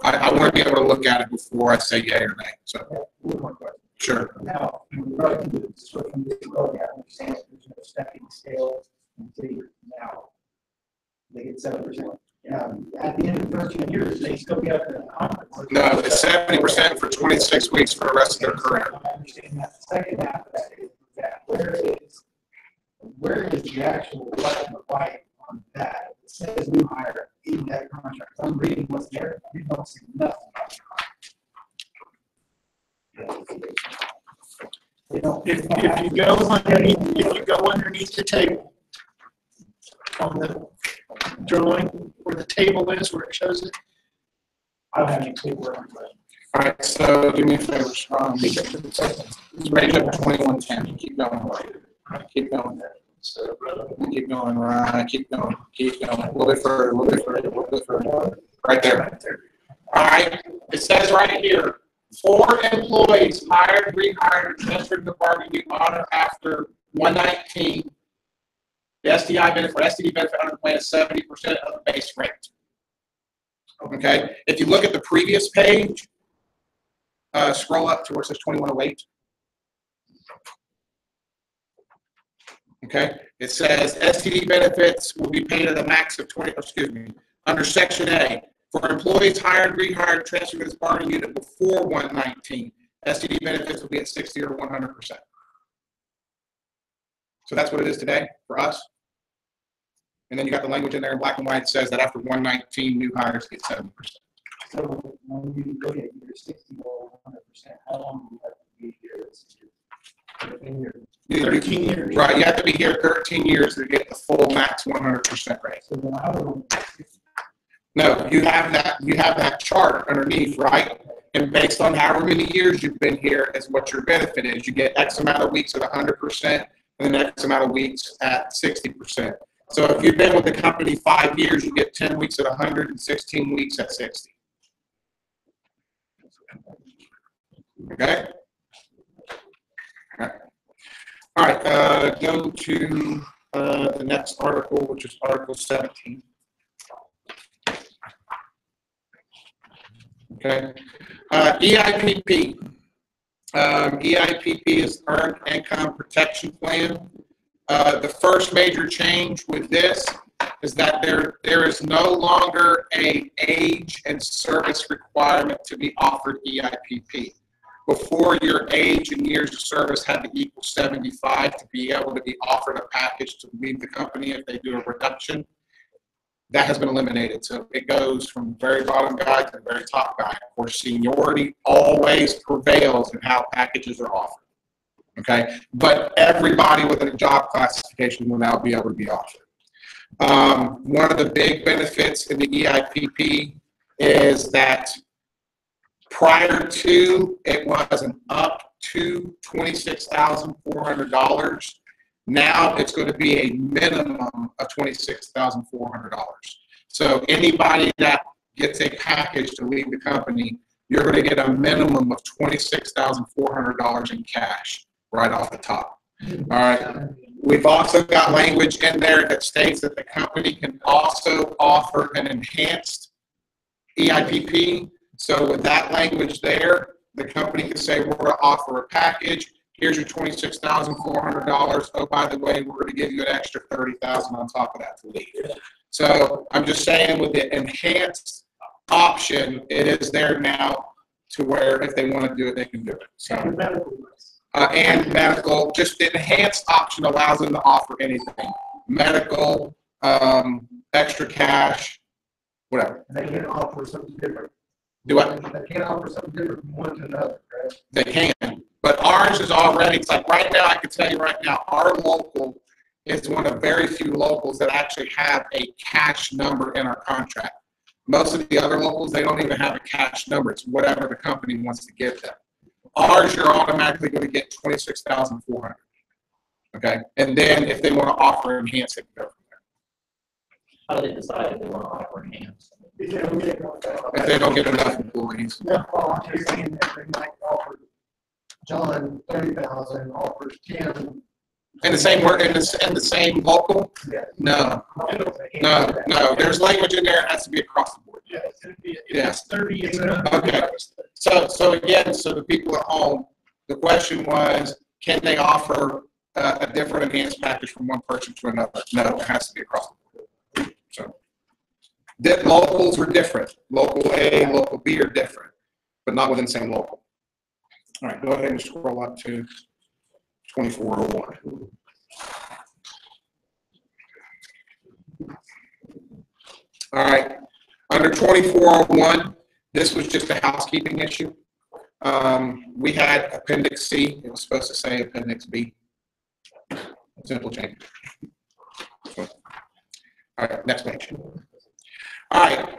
A: I want to be able to look at it before I say yay or nay. So
D: One more question.
A: sure.
D: Now, in regard to the sort of disability, I understand there's no stepping scale until now. They get 7%. At the end of the first 10 years, they still get the conference.
A: No, it's 70% for 26 weeks for the rest of their career.
D: I understand that. The second half of that is that where is the actual black and white on that? It says new hire in that contract. I'm reading what's there. You don't see nothing about the contract. They don't.
E: If you go underneath the table on the drawing where the table is, where it shows it.
D: I don't have any paper on it.
A: All right, so do me a favor. It's raised up to 2110. Keep going. Keep going. Keep going. Right. Keep going. Keep going. A little bit further. A little bit further. A little bit further. Right there. All right. It says right here, 4 employees hired, rehired, transferred to bargaining on or after 119. The STI benefit or STD benefit under the plan is 70% of the base rate. Okay. If you look at the previous page, scroll up to where it says 2108. Okay. It says STD benefits will be paid at a max of 20. Excuse me. Under Section A, for employees hired, rehired, transferred to this bargaining unit before 119, STD benefits will be at 60 or 100%. So that's what it is today for us. And then you got the language in there in black and white that says that after 119, new hires get 7%.
D: So when you go to year 60 or 100%, how long do you have to be here?
E: 13 years.
A: Right, you have to be here 13 years to get the full max 100% rate.
D: So then how long?
A: No, you have that chart underneath, right? And based on however many years you've been here is what your benefit is. You get X amount of weeks at 100% and then X amount of weeks at 60%. So if you've been with the company 5 years, you get 10 weeks at 100 and 16 weeks at 60. Okay? All right, go to the next article, which is Article 17. Okay. EIPP. EIPP is Earned Income Protection Plan. The first major change with this is that there is no longer an age and service requirement to be offered EIPP. Before, your age and years of service had to equal 75 to be able to be offered a package to leave the company if they do a reduction. That has been eliminated. So it goes from the very bottom guy to the very top guy. Of course, seniority always prevails in how packages are offered. Okay, but everybody within a job classification will now be able to be offered. One of the big benefits in the EIPP is that prior to, it was an up to $26,400. Now it's going to be a minimum of $26,400. So anybody that gets a package to leave the company, you're going to get a minimum of $26,400 in cash right off the top. All right. We've also got language in there that states that the company can also offer an enhanced EIPP. So with that language there, the company can say, we're going to offer a package. Here's your $26,400. Oh, by the way, we're going to give you an extra $30,000 on top of that to leave. So I'm just saying, with the enhanced option, it is there now to where if they want to do it, they can do it. So and medical, just the enhanced option allows them to offer anything: medical, extra cash, whatever.
D: They can offer something different.
A: Do what?
D: They can't offer something different from one to another, right?
A: They can, but ours is already, it's like right now, I can tell you right now, our local is one of very few locals that actually have a cash number in our contract. Most of the other locals, they don't even have a cash number. It's whatever the company wants to give them. Ours, you're automatically going to get 26,400. Okay, and then if they want to offer enhanced, it can go from there.
B: How do they decide if they want to offer enhanced?
A: If they don't get enough employees.
E: Yeah, well, I'm just saying that they might offer John 30,000, offers 10.
A: And the same word in the same local? No. No. There's language in there. It has to be across the board.
E: Yeah, it's gonna be, if
A: Yeah.
E: it's 30, it's gonna.
A: Okay. So again, so the people at home, the question was, can they offer a different enhanced package from one person to another? No, it has to be across the board. So locals are different. Local A, local B are different, but not within the same local. All right, go ahead and scroll up to 2401. All right, under 2401, this was just a housekeeping issue. We had Appendix C. It was supposed to say Appendix B. Simple change. All right, next page. All right,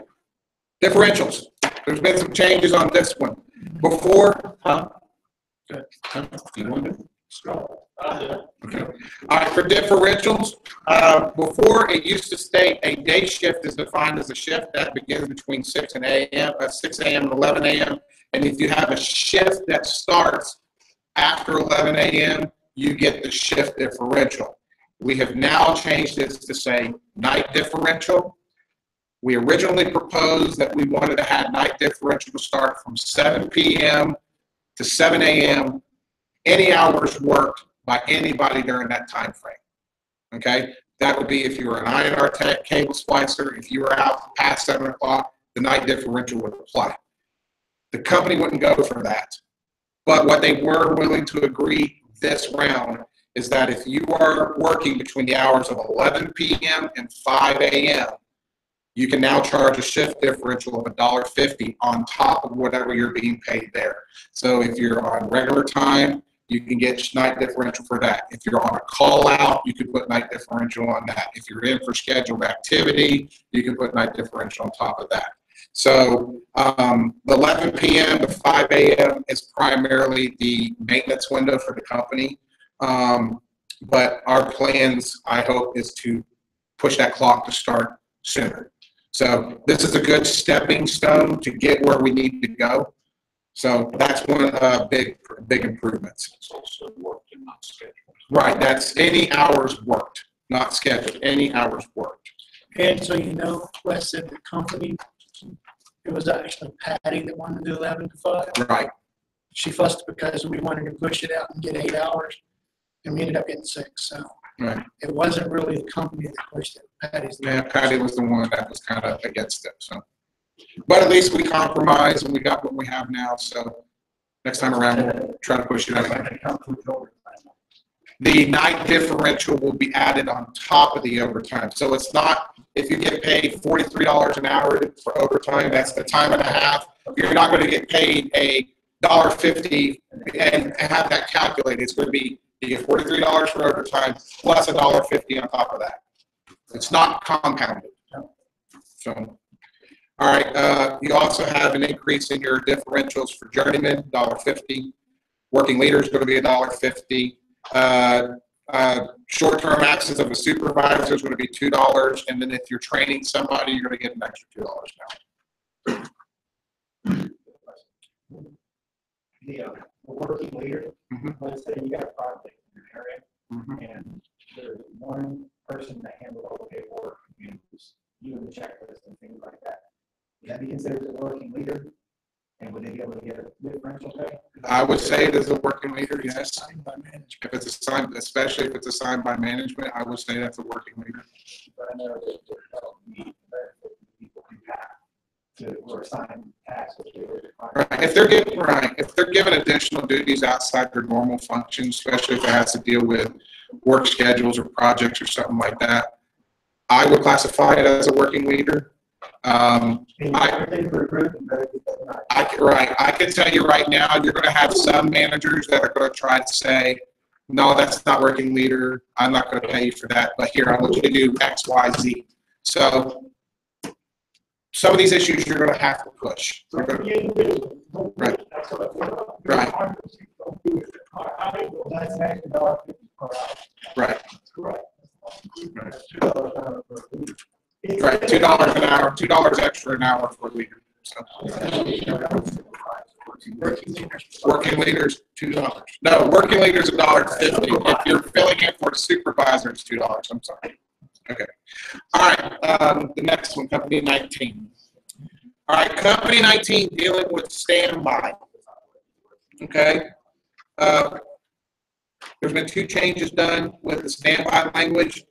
A: differentials. There's been some changes on this one. Before, Good. You want to scroll? Okay. All right, for differentials, before it used to state a day shift is defined as a shift that begins between 6 and 6 a.m. and 11 a.m. And if you have a shift that starts after 11 a.m., you get the shift differential. We have now changed this to say night differential. We originally proposed that we wanted to have night differential to start from 7 p.m. to 7 a.m., any hours worked by anybody during that time frame. Okay, that would be if you were an INR tech, cable splicer. If you were out past 7 o'clock, the night differential would apply. The company wouldn't go for that, but what they were willing to agree this round is that if you are working between the hours of 11 p.m. and 5 a.m., you can now charge a shift differential of $1.50 on top of whatever you're being paid there. So if you're on regular time, you can get night differential for that. If you're on a call out, you can put night differential on that. If you're in for scheduled activity, you can put night differential on top of that. So the 11 p.m. to 5 a.m. is primarily the maintenance window for the company. But our plans, I hope, is to push that clock to start sooner. So this is a good stepping stone to get where we need to go. So that's one of the big improvements.
B: It's also worked and not scheduled.
A: Right, that's any hours worked, not scheduled, any hours worked.
E: And so, you know, Wes said the company, it was actually Patty that wanted to do 11 to 5.
A: Right.
E: She fussed because we wanted to push it out and get 8 hours, and we ended up getting 6. So
A: Right.
E: it wasn't really the company that pushed it. Patty's the
A: Yeah, Patty was the one that was kind of against it. So, but at least we compromised and we got what we have now. So next time around, we'll try to push it out. The night differential will be added on top of the overtime. So it's not, if you get paid $43 an hour for overtime, that's the time and a half. You're not going to get paid a $1.50 and have that calculated. It's going to be, you get $43 for overtime plus $1.50 on top of that. It's not compounded. So, all right. You also have an increase in your differentials for journeyman, $1.50. Working leader is going to be $1.50. Short-term absence of a supervisor is going to be $2, and then if you're training somebody, you're going to get an extra $2 now.
D: The working leader, let's say you got a project in your area, and there's one person that handles all the paperwork, and you and the checklist and things like that. Would that be considered a working leader? And would they be able to get a differential pay?
A: I would say it is a working leader, yes. If it's assigned, especially if it's assigned by management, I would say that's a working leader.
D: But I know that that'll meet the benefit that people can have to, or assign tasks.
A: Right. If they're given additional duties outside their normal functions, especially if it has to deal with work schedules or projects or something like that, I would classify it as a working leader. I can tell you right now, you're going to have some managers that are going to try to say, no, that's not working leader. I'm not going to pay you for that. But here, I want you to do X, Y, Z. So some of these issues you're gonna have to push.
D: So
A: You're
D: for
A: gonna-
D: the individual, don't do
A: Right.
D: it. That's what I-
A: Right.
D: Don't do it. That's actually $1.50 per hour.
A: Right,
D: That's correct.
A: Right.
D: That's $2 an hour per week.
A: right, $2 an hour, $2 extra an hour for a leader. So, working leaders, $2. No, working leaders $1.50. If you're filling in for a supervisor, it's $2. I'm sorry. Okay. All right, the next one, company 19. All right, company 19 dealing with standby. Okay. There's been 2 changes done with the standby language.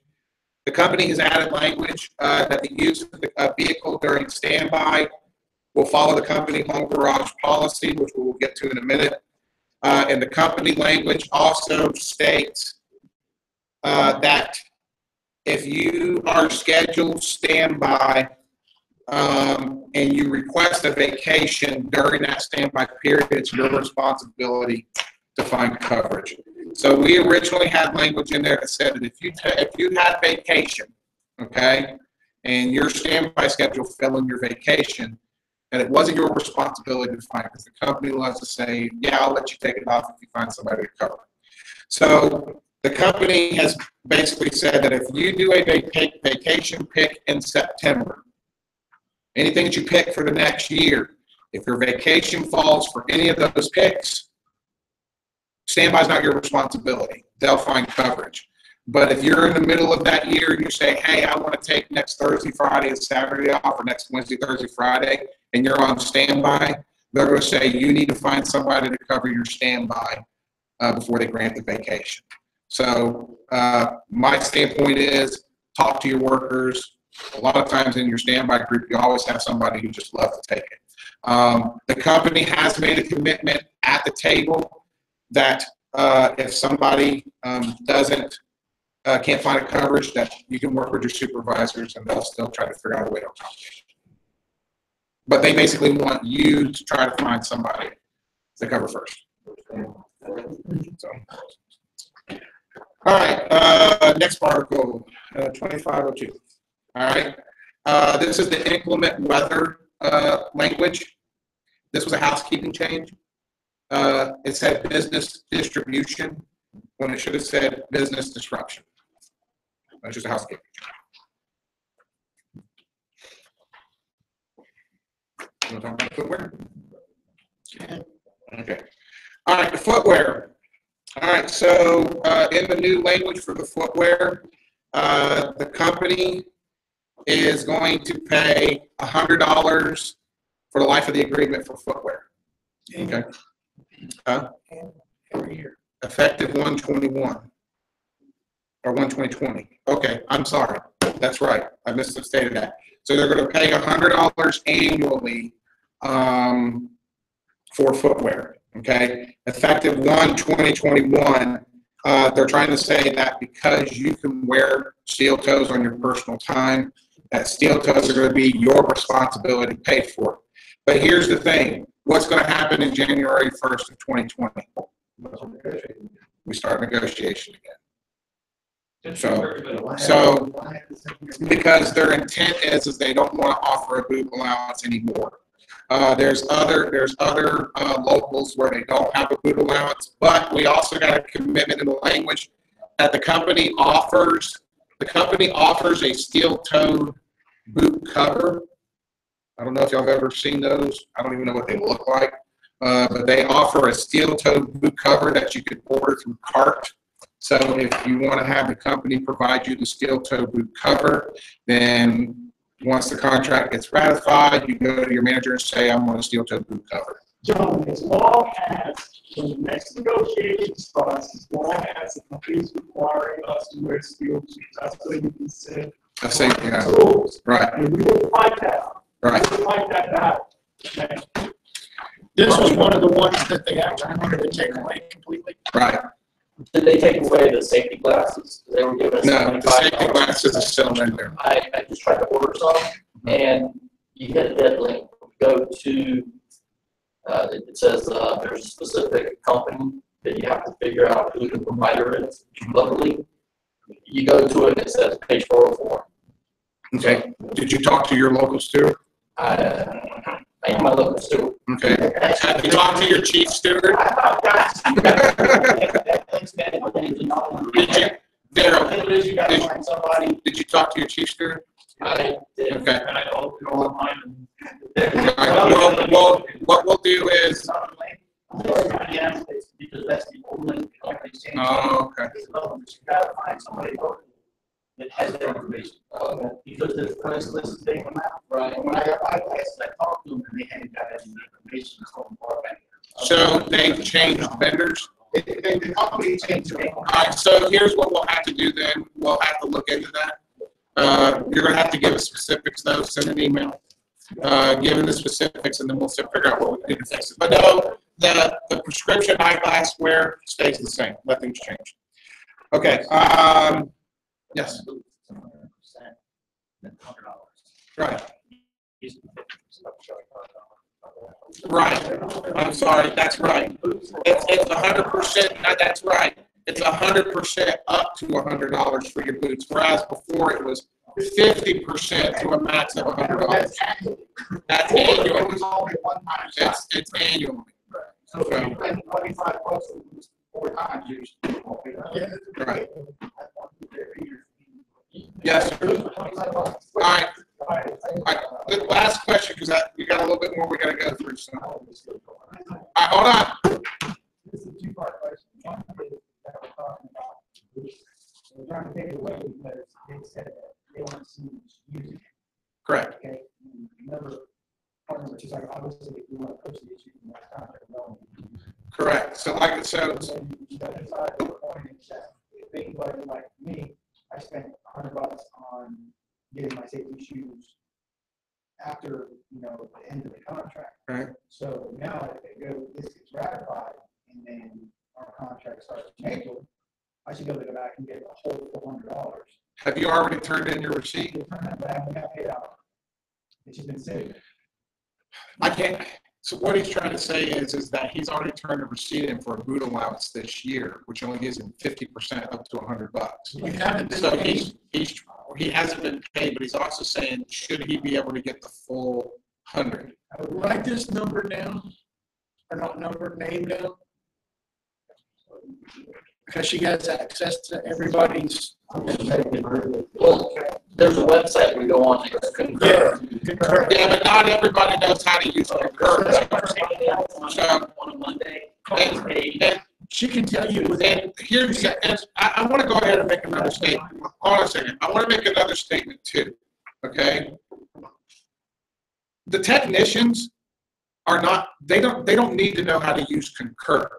A: The company has added language that the use of the vehicle during standby will follow the company home garage policy, which we will get to in a minute. And the company language also states that if you are scheduled standby and you request a vacation during that standby period, it's your responsibility to find coverage. So we originally had language in there that said that if you had vacation, okay, and your standby schedule fell in your vacation, and it wasn't your responsibility to find, because the company loves to say, yeah, I'll let you take it off if you find somebody to cover it. So the company has basically said that if you do a vacation pick in September, anything that you pick for the next year, if your vacation falls for any of those picks, standby is not your responsibility. They'll find coverage. But if you're in the middle of that year and you say, hey, I want to take next Thursday, Friday, and Saturday off, or next Wednesday, Thursday, Friday, and you're on standby, they're going to say you need to find somebody to cover your standby before they grant the vacation. So my standpoint is talk to your workers. A lot of times in your standby group, you always have somebody who just loves to take it. The company has made a commitment at the table that if somebody can't find a coverage, that you can work with your supervisors and they'll still try to figure out a way to accommodate. But they basically want you to try to find somebody to cover first. So. All right, next article, 2502. All right, this is the inclement weather language. This was a housekeeping change. It said business distribution when it should have said business disruption. That's just a housekeeping change. You want to talk about footwear? Okay. All right, the footwear. All right, so in the new language for the footwear, the company is going to pay $100 for the life of the agreement for footwear. Okay.
E: Every year.
A: Effective 1/21 or 1/2020. Okay, I'm sorry. That's right. I misstated that. So they're going to pay $100 annually for footwear. Okay, effective 1/2021. They're trying to say that because you can wear steel toes on your personal time, that steel toes are going to be your responsibility to pay for it. But here's the thing. What's going to happen in January 1st of 2020? We start negotiation again. So because their intent is they don't want to offer a boot allowance anymore. There's other locals where they don't have a boot allowance, but we also got a commitment in the language that the company offers a steel-toed boot cover. I don't know if y'all have ever seen those. I don't even know what they look like, but they offer a steel-toed boot cover that you could order through CART. So if you want to have the company provide you the steel-toed boot cover, then once the contract gets ratified, you go to your manager and say, I want a steel-toed boot cover.
D: John, as long as when the next negotiation starts, as long as the company's requiring us to wear steel shoes, that's what you can say.
A: I say, yeah,
D: Rules.
A: right,
D: And we will fight that.
A: right.
D: We will fight that out. Okay?
E: This was one of the ones that they actually wanted to take away completely.
A: Right.
F: Did they take away the safety glasses? They were giving us
A: No, the safety
F: $25.
A: glasses are still in there.
F: I just tried to order some, and you hit a dead link. Go to, it says there's a specific company that you have to figure out who the provider is. Luckily, you go to it and it says page 404.
A: Okay. Did you talk to your local steward?
F: I am my local steward.
A: Okay. Have you talked to your chief steward? Did you, Daryl, did you talk to your chief steward?
F: I did.
A: Okay.
B: And I go online
A: All right. Well, what we'll do is,
B: because that's the only company's changed.
A: oh, okay.
B: You gotta find somebody local that has that information. Because the price list is taken out.
F: Right.
B: When I got my license, I talked to them and they hadn't got any information from broadband.
A: So they've changed vendors?
B: The company changed their name.
A: All right, so here's what we'll have to do then. We'll have to look into that. You're gonna have to give us specifics though, send an email, given the specifics, and then we'll figure out what we can do to fix it. But no, the prescription eyeglass wear stays the same, nothing's changed. Okay, yes, right. Right, I'm sorry, that's right. It's 100%, that's right. It's 100% up to $100 for your boots, whereas before it was 50% to a max of $100. That's annual. It's annual.
B: So if you spend $25 4 times, usually.
A: Right. Yes, sir. All right. All right. The last question, because we got a little bit more we got to go through. So. All right, hold on.
D: This is a two-part question. One is that we're talking about, we're trying to take it away because they said that they want to see using it.
A: Correct.
D: Okay. And another part of which is like, obviously, if you want to push the issue from that contract, no.
A: Correct. So, like, so.
D: You got to decide the point is that if anybody like me, I spent $100 on getting my safety shoes after, the end of the contract.
A: Right.
D: So now if they go, this gets ratified, and then our contract starts in April, I should be able to go back and get the whole $400.
A: Have you already turned in your receipt?
D: But I haven't got paid out. It's just been sitting.
A: I can't. So what he's trying to say is that he's already turned a receipt in for a boot allowance this year, which only gives him 50% up to $100.
E: You haven't been
A: So
E: paid.
A: he hasn't been paid, but he's also saying, should he be able to get the full 100?
E: I would write this number down, or not number, name down. Because she has access to everybody's.
F: Well, there's a website we go on, it's Concur.
A: Yeah, but not everybody knows how to use Concur.
B: On a Monday,
A: And
E: She can tell you
A: and here's, and I want to go ahead and make another statement. Hold on a second. I want to make another statement too. Okay. The technicians are not, they don't need to know how to use Concur.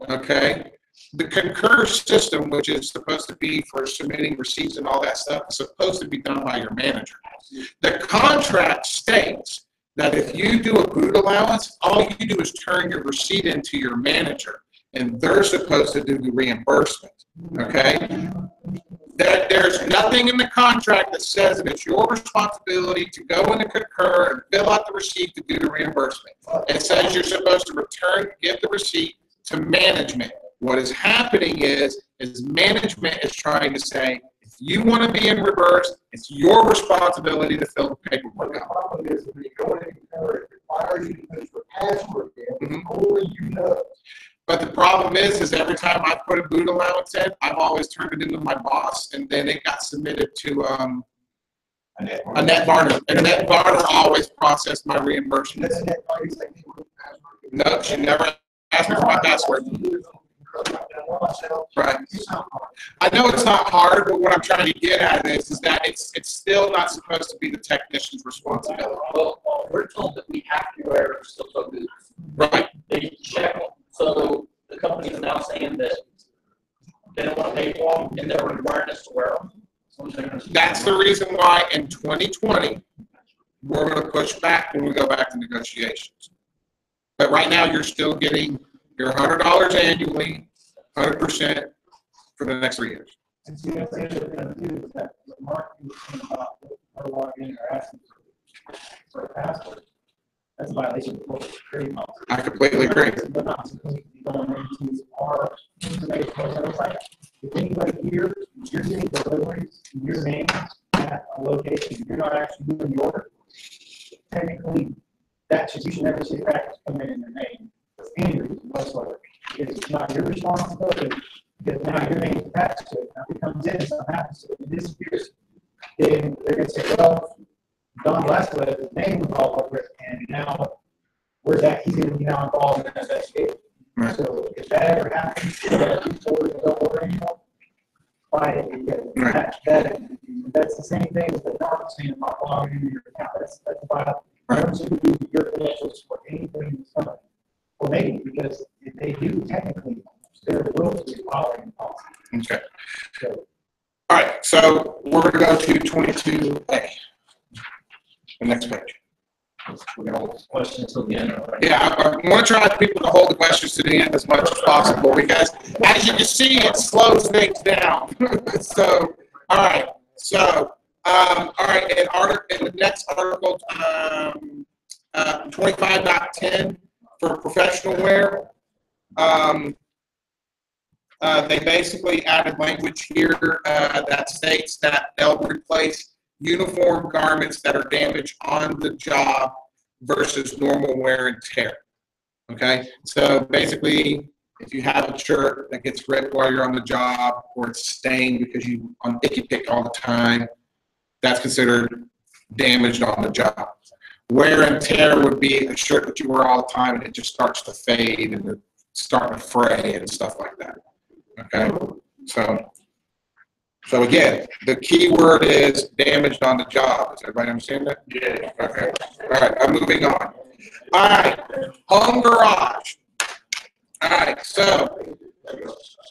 A: Okay. The Concur system, which is supposed to be for submitting receipts and all that stuff, is supposed to be done by your manager. The contract states that if you do a boot allowance, all you do is turn your receipt into your manager, and they're supposed to do the reimbursement. Okay? There's nothing in the contract that says that it's your responsibility to go into Concur and fill out the receipt to do the reimbursement. It says you're supposed to give the receipt to management. What is happening is management is trying to say, if you want to be in reverse, it's your responsibility to fill the paperwork
D: The
A: out.
D: problem is when you go in and it requires you to put your password in,
A: Mhm.
D: only you know.
A: But the problem is every time I put a boot allowance in, I've always turned it into my boss, and then it got submitted to Annette Varner. And Annette Varner always processed my reimbursement.
D: Doesn't that party say you put password in?
A: No, she never asked me for my password. Right. I know it's not hard, but what I'm trying to get at is that it's still not supposed to be the technician's responsibility.
F: Well, we're told that we have to wear steel-toe boots.
A: Right.
F: They check, so the company's now saying that they don't want to pay for them, and they're requiring us to wear them.
A: That's the reason why in 2020, we're going to push back when we go back to negotiations. But right now, you're still getting your $100 annually, 100% for the next 3 years.
D: And see, that's the other thing too, is that the marketing was saying about her logging or asking for a password. That's a violation of local security laws.
A: I completely agree.
D: They're not supposed to be going into our information on the website. If anybody here, you're getting deliveries, your name at a location, you're not actually doing the order, technically, that you should never see a practice come in your name for any reason whatsoever. It's not your responsibility, because now your name is attached to it. Now if it comes in, something happens to it, it disappears. Then they're gonna say, well, Don Velasquez, his name was all over it, and now where's that? He's gonna be now involved in that investigation.
A: Right.
D: So if that ever happens, before we go over anymore, fine, that's the same thing as the North saying about logging into your account. That's about your credentials for anything that's coming. Well, maybe because if they do technically, they're willfully following policy.
A: Okay.
D: So,
A: All right, so we're gonna go to 22A. The next page.
B: We're gonna hold questions till the end, right?
A: Yeah, I want to try people to hold the questions to the end as much as possible because, as you can see, it slows things down. So, all right. So, all right. In the next article, 25.10 for professional wear. They basically added language here that states that they'll replace uniform garments that are damaged on the job versus normal wear and tear. Okay, so basically, if you have a shirt that gets ripped while you're on the job, or it's stained because you on icky pick all the time, that's considered damaged on the job. Wear and tear would be a shirt that you wear all the time and it just starts to fade and start to fray and stuff like that. Okay, so again, the key word is damaged on the job. Does everybody understand that?
B: Yeah.
A: Okay. All right, I'm moving on. All right, home garage. All right, so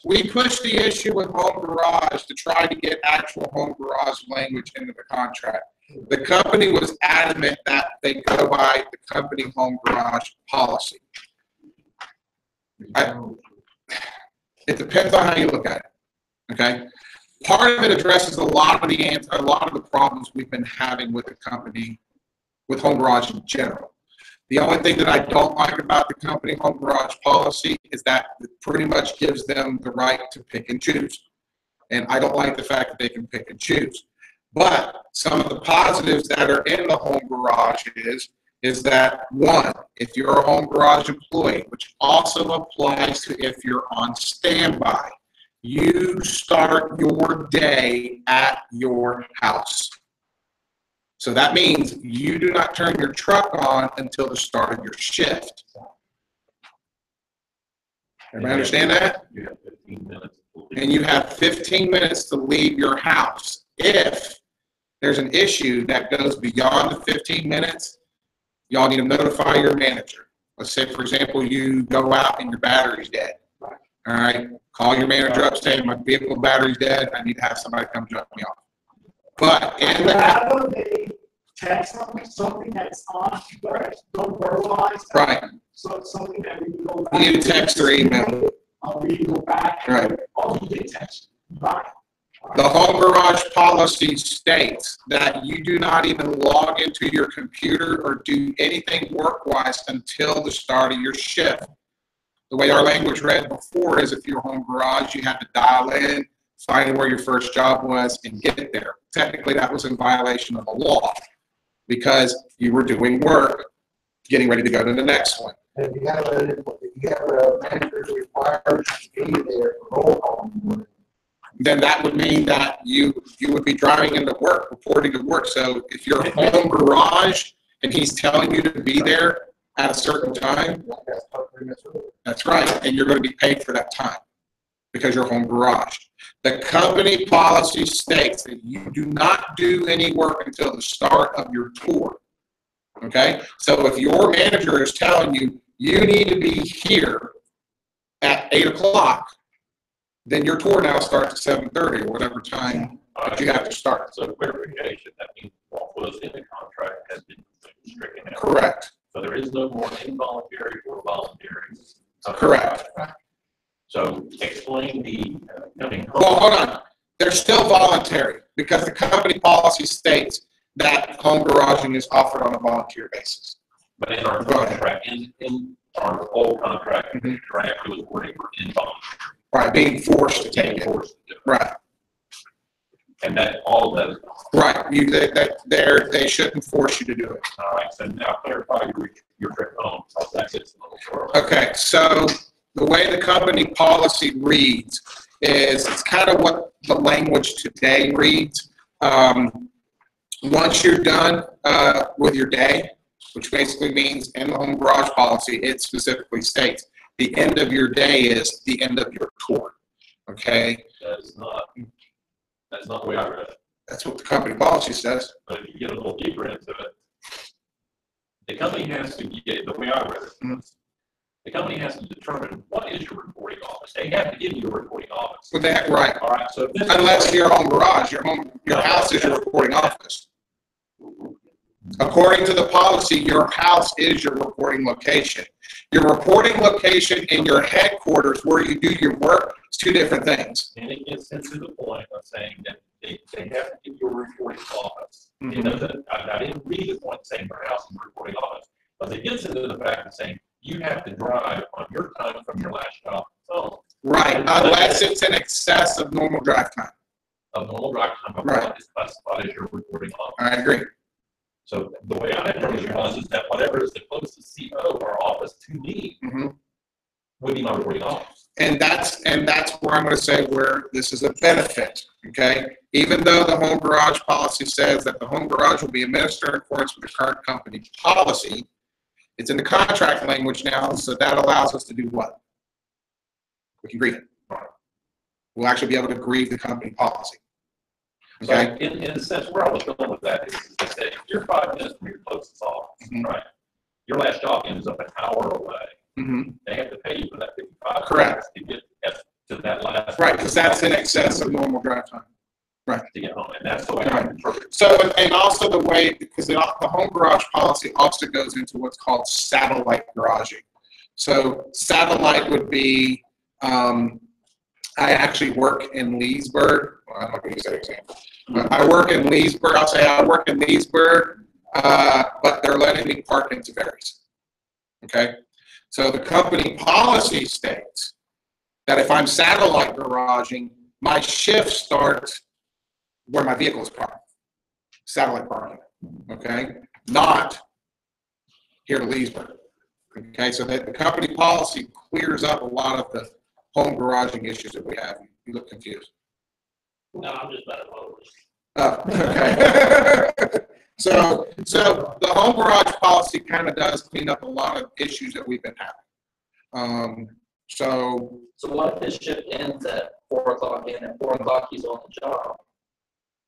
A: we pushed the issue with home garage to try to get actual home garage language into the contract. The company was adamant that they go by the company home garage policy. It depends on how you look at it. Okay. Part of it addresses a lot of the problems we've been having with the company, with home garage in general. The only thing that I don't like about the company home garage policy is that it pretty much gives them the right to pick and choose. And I don't like the fact that they can pick and choose. But some of the positives that are in the home garage is that, one, if you're a home garage employee, which also applies to if you're on standby, you start your day at your house. So that means you do not turn your truck on until the start of your shift. Everybody understand that?
B: You have 15 minutes.
A: And you have 15 minutes to leave your house. If there's an issue that goes beyond the 15 minutes, y'all need to notify your manager. Let's say, for example, you go out and your battery's dead. All right, call your manager up, say my vehicle battery's dead. I need to have somebody come drop me off. But in the
D: text something that's on, don't verbalize.
A: Right.
D: So it's something that we can go back.
A: You need to text or email.
D: We can go back.
A: Right.
D: Oh, you did text. Right.
A: The home garage policy states that you do not even log into your computer or do anything work-wise until the start of your shift. The way our language read before is if you're home garage, you had to dial in, find where your first job was, and get there. Technically, that was in violation of the law because you were doing work, getting ready to go to the next one.
D: If you have a manager who requires you to be there for roll call,
A: then that would mean that you would be driving into work, reporting to work. So if you're home garage and he's telling you to be there at a certain time, that's right, and you're going to be paid for that time because you're home garage. The company policy states that you do not do any work until the start of your tour. Okay, so if your manager is telling you you need to be here at 8 o'clock, then your tour now starts at 7:30 or whatever time that you have to start.
B: So clarification, that means what was in the contract has been stricken out.
A: Correct.
B: So there is no more involuntary or voluntary.
A: Correct.
B: So explain the
A: Well, hold on. They're still voluntary because the company policy states that home garaging is offered on a volunteer basis.
B: But in our contract, in our old contract, the draft was wording for involuntary.
A: Right, being forced to take it.
B: Forced to do it.
A: Right.
B: And that all of that is
A: Right, they shouldn't force you to do it.
G: All right, so now clarify your trip home, so that gets a little short.
A: Okay, so the way the company policy reads is, it's kind of what the language today reads. Once you're done with your day, which basically means in the home garage policy, it specifically states the end of your day is the end of your tour. Okay,
G: That's not the way I read it.
A: that's what the company policy says.
G: But if you get a little deeper into it, the company has to get, the way I read it,
A: Mhm.
G: the company has to determine what is your reporting office. They have to give you a reporting office.
A: With that, right?
G: All right, so if this
A: Unless your home garage, your house is your reporting office. According to the policy, your house is your reporting location. Your reporting location and your headquarters, where you do your work, is two different things.
G: and it gets into the point of saying that they have to give you a reporting office.
A: Mhm.
G: It doesn't, I didn't read the point saying your house is a reporting office, but it gets into the fact of saying you have to drive on your time from your last job home.
A: Right, unless it's in excess of normal drive time.
G: Of normal drive time, of
A: Right.
G: what is classified as your reporting office.
A: I agree.
G: So the way I interpret it was is that whatever is the closest CO or office to me
A: Mhm.
G: would be my reporting office.
A: And that's where I'm going to say where this is a benefit, okay? Even though the home garage policy says that the home garage will be administered in accordance with the current company policy, it's in the contract language now, so that allows us to do what? We can grieve it. We'll actually be able to grieve the company policy.
G: So
A: Okay?
G: in a sense, where I was going with that is to say, if you're 5 minutes from your closest office,
A: Mhm.
G: right? Your last job ends up an hour away.
A: Mhm.
G: They have to pay you for that 55
A: Correct.
G: minutes to get to that last.
A: Right, because that's in excess of normal drive time.
G: To get home, and that's the way I interpret it.
A: So, and also the way, because the home garage policy also goes into what's called satellite garaging. So satellite would be, I actually work in Leesburg. Well, I'm not going to use that example. I work in Leesburg. I'll say I work in Leesburg, but they're letting me park in Tavares. Okay? So the company policy states that if I'm satellite garaging, my shift starts where my vehicle is parked. Satellite parking. Okay? Not here to Leesburg. Okay? So that the company policy clears up a lot of the home garaging issues that we have. You look confused.
B: No, I'm just about over.
A: Oh, okay. So the home garage policy kind of does clean up a lot of issues that we've been having. So
F: So what if his shift ends at 4 o'clock and at 4 o'clock he's on the job,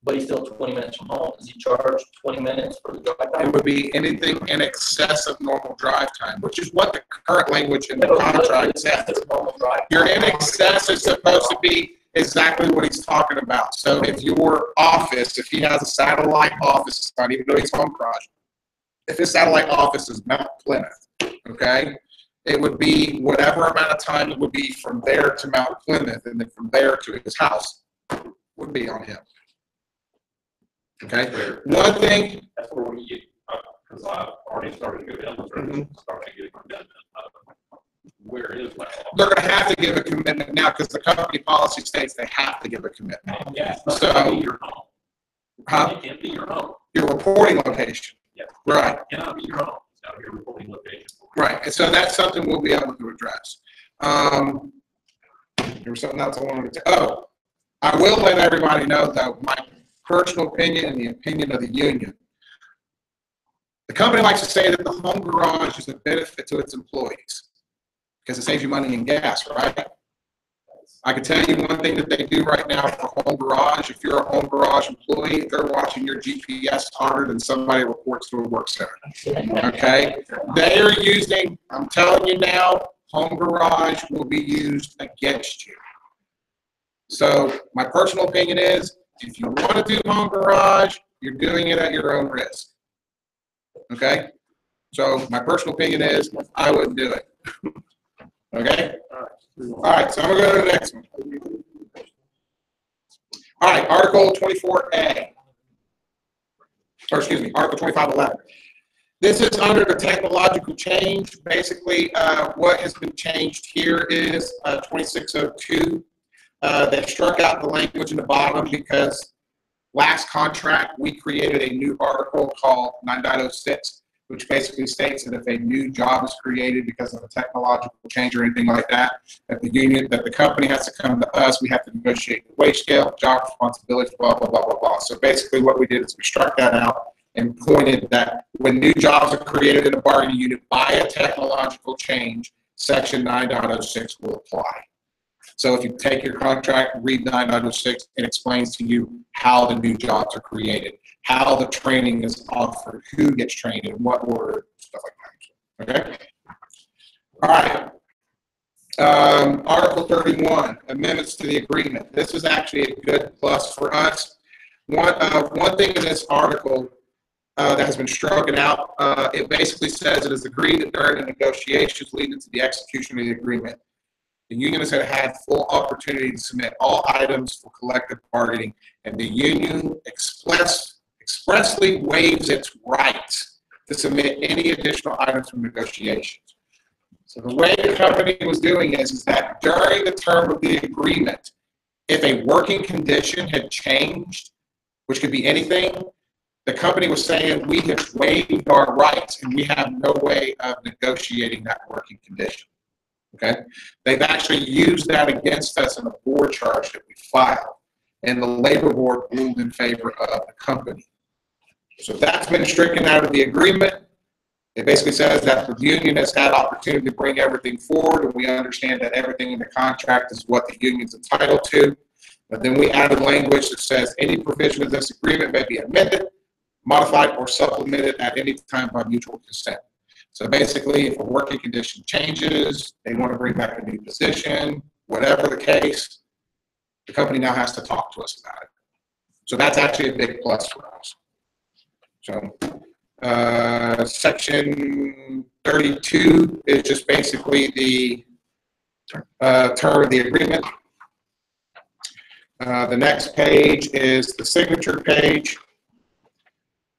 F: but he's still 20 minutes from home? Is he charged 20 minutes for the drive
A: it
F: time?
A: would be anything in excess of normal drive time, which is what the current language in the contract says.
F: It's normal drive.
A: Your in excess is supposed to be exactly what he's talking about. So if your office, if he has a satellite office, it's not even though he's home garage. If his satellite office is Mount Plymouth, okay, it would be whatever amount of time it would be from there to Mount Plymouth, and then from there to his house would be on him. Okay. One thing.
G: That's where we get, because I've already started to go down this road, starting to get a commitment. Where is my office?
A: They're going to have to give a commitment now because the company policy states they have to give a commitment.
G: Yeah,
A: So-
G: so it can't be your home.
A: Huh?
G: It can't be your home.
A: Your reporting location.
G: Yeah.
A: Right.
G: It cannot be your home. It's got to be your reporting location.
A: Right. And so that's something we'll be able to address. There was something else I wanted to. Oh, I will let everybody know though my personal opinion and the opinion of the union. The company likes to say that the home garage is a benefit to its employees because it saves you money in gas, right? I can tell you one thing that they do right now for home garage. If you're a home garage employee, they're watching your GPS harder than somebody reports to a work center. Okay? They are using, I'm telling you now, home garage will be used against you. So my personal opinion is, if you want to do home garage, you're doing it at your own risk. Okay? So my personal opinion is, I wouldn't do it. Okay? All right, so I'm going to go to the next one. All right, Article 24A. Or excuse me, Article 2511. This is under the technological change. Basically, what has been changed here is 2602. They struck out the language in the bottom because last contract, we created a new article called 9.06, which basically states that if a new job is created because of a technological change or anything like that, that the company has to come to us, we have to negotiate the wage scale, job responsibilities, blah, blah, blah, blah, blah. So basically what we did is we struck that out and pointed that when new jobs are created in a bargaining unit by a technological change, section 9.06 will apply. So if you take your contract, read 9.06, it explains to you how the new jobs are created, how the training is offered, who gets trained, in what order, stuff like that. Okay? All right. Article 31, amendments to the agreement. This is actually a good plus for us. One thing in this article that has been struck out, it basically says it is agreed that during the negotiations leading to the execution of the agreement, the union has had full opportunity to submit all items for collective bargaining, and the union expressly waives its rights to submit any additional items for negotiations. So the way the company was doing is that during the term of the agreement, if a working condition had changed, which could be anything, the company was saying we have waived our rights and we have no way of negotiating that working condition. Okay, they've actually used that against us in a board charge that we filed, and the labor board ruled in favor of the company. So that's been stricken out of the agreement. It basically says that the union has had opportunity to bring everything forward, and we understand that everything in the contract is what the union's entitled to. But then we added language that says any provision of this agreement may be amended, modified, or supplemented at any time by mutual consent. So basically, if a working condition changes, they want to bring back a new position, whatever the case, the company now has to talk to us about it. So that's actually a big plus for us. So section 32 is just basically the term of the agreement. The next page is the signature page.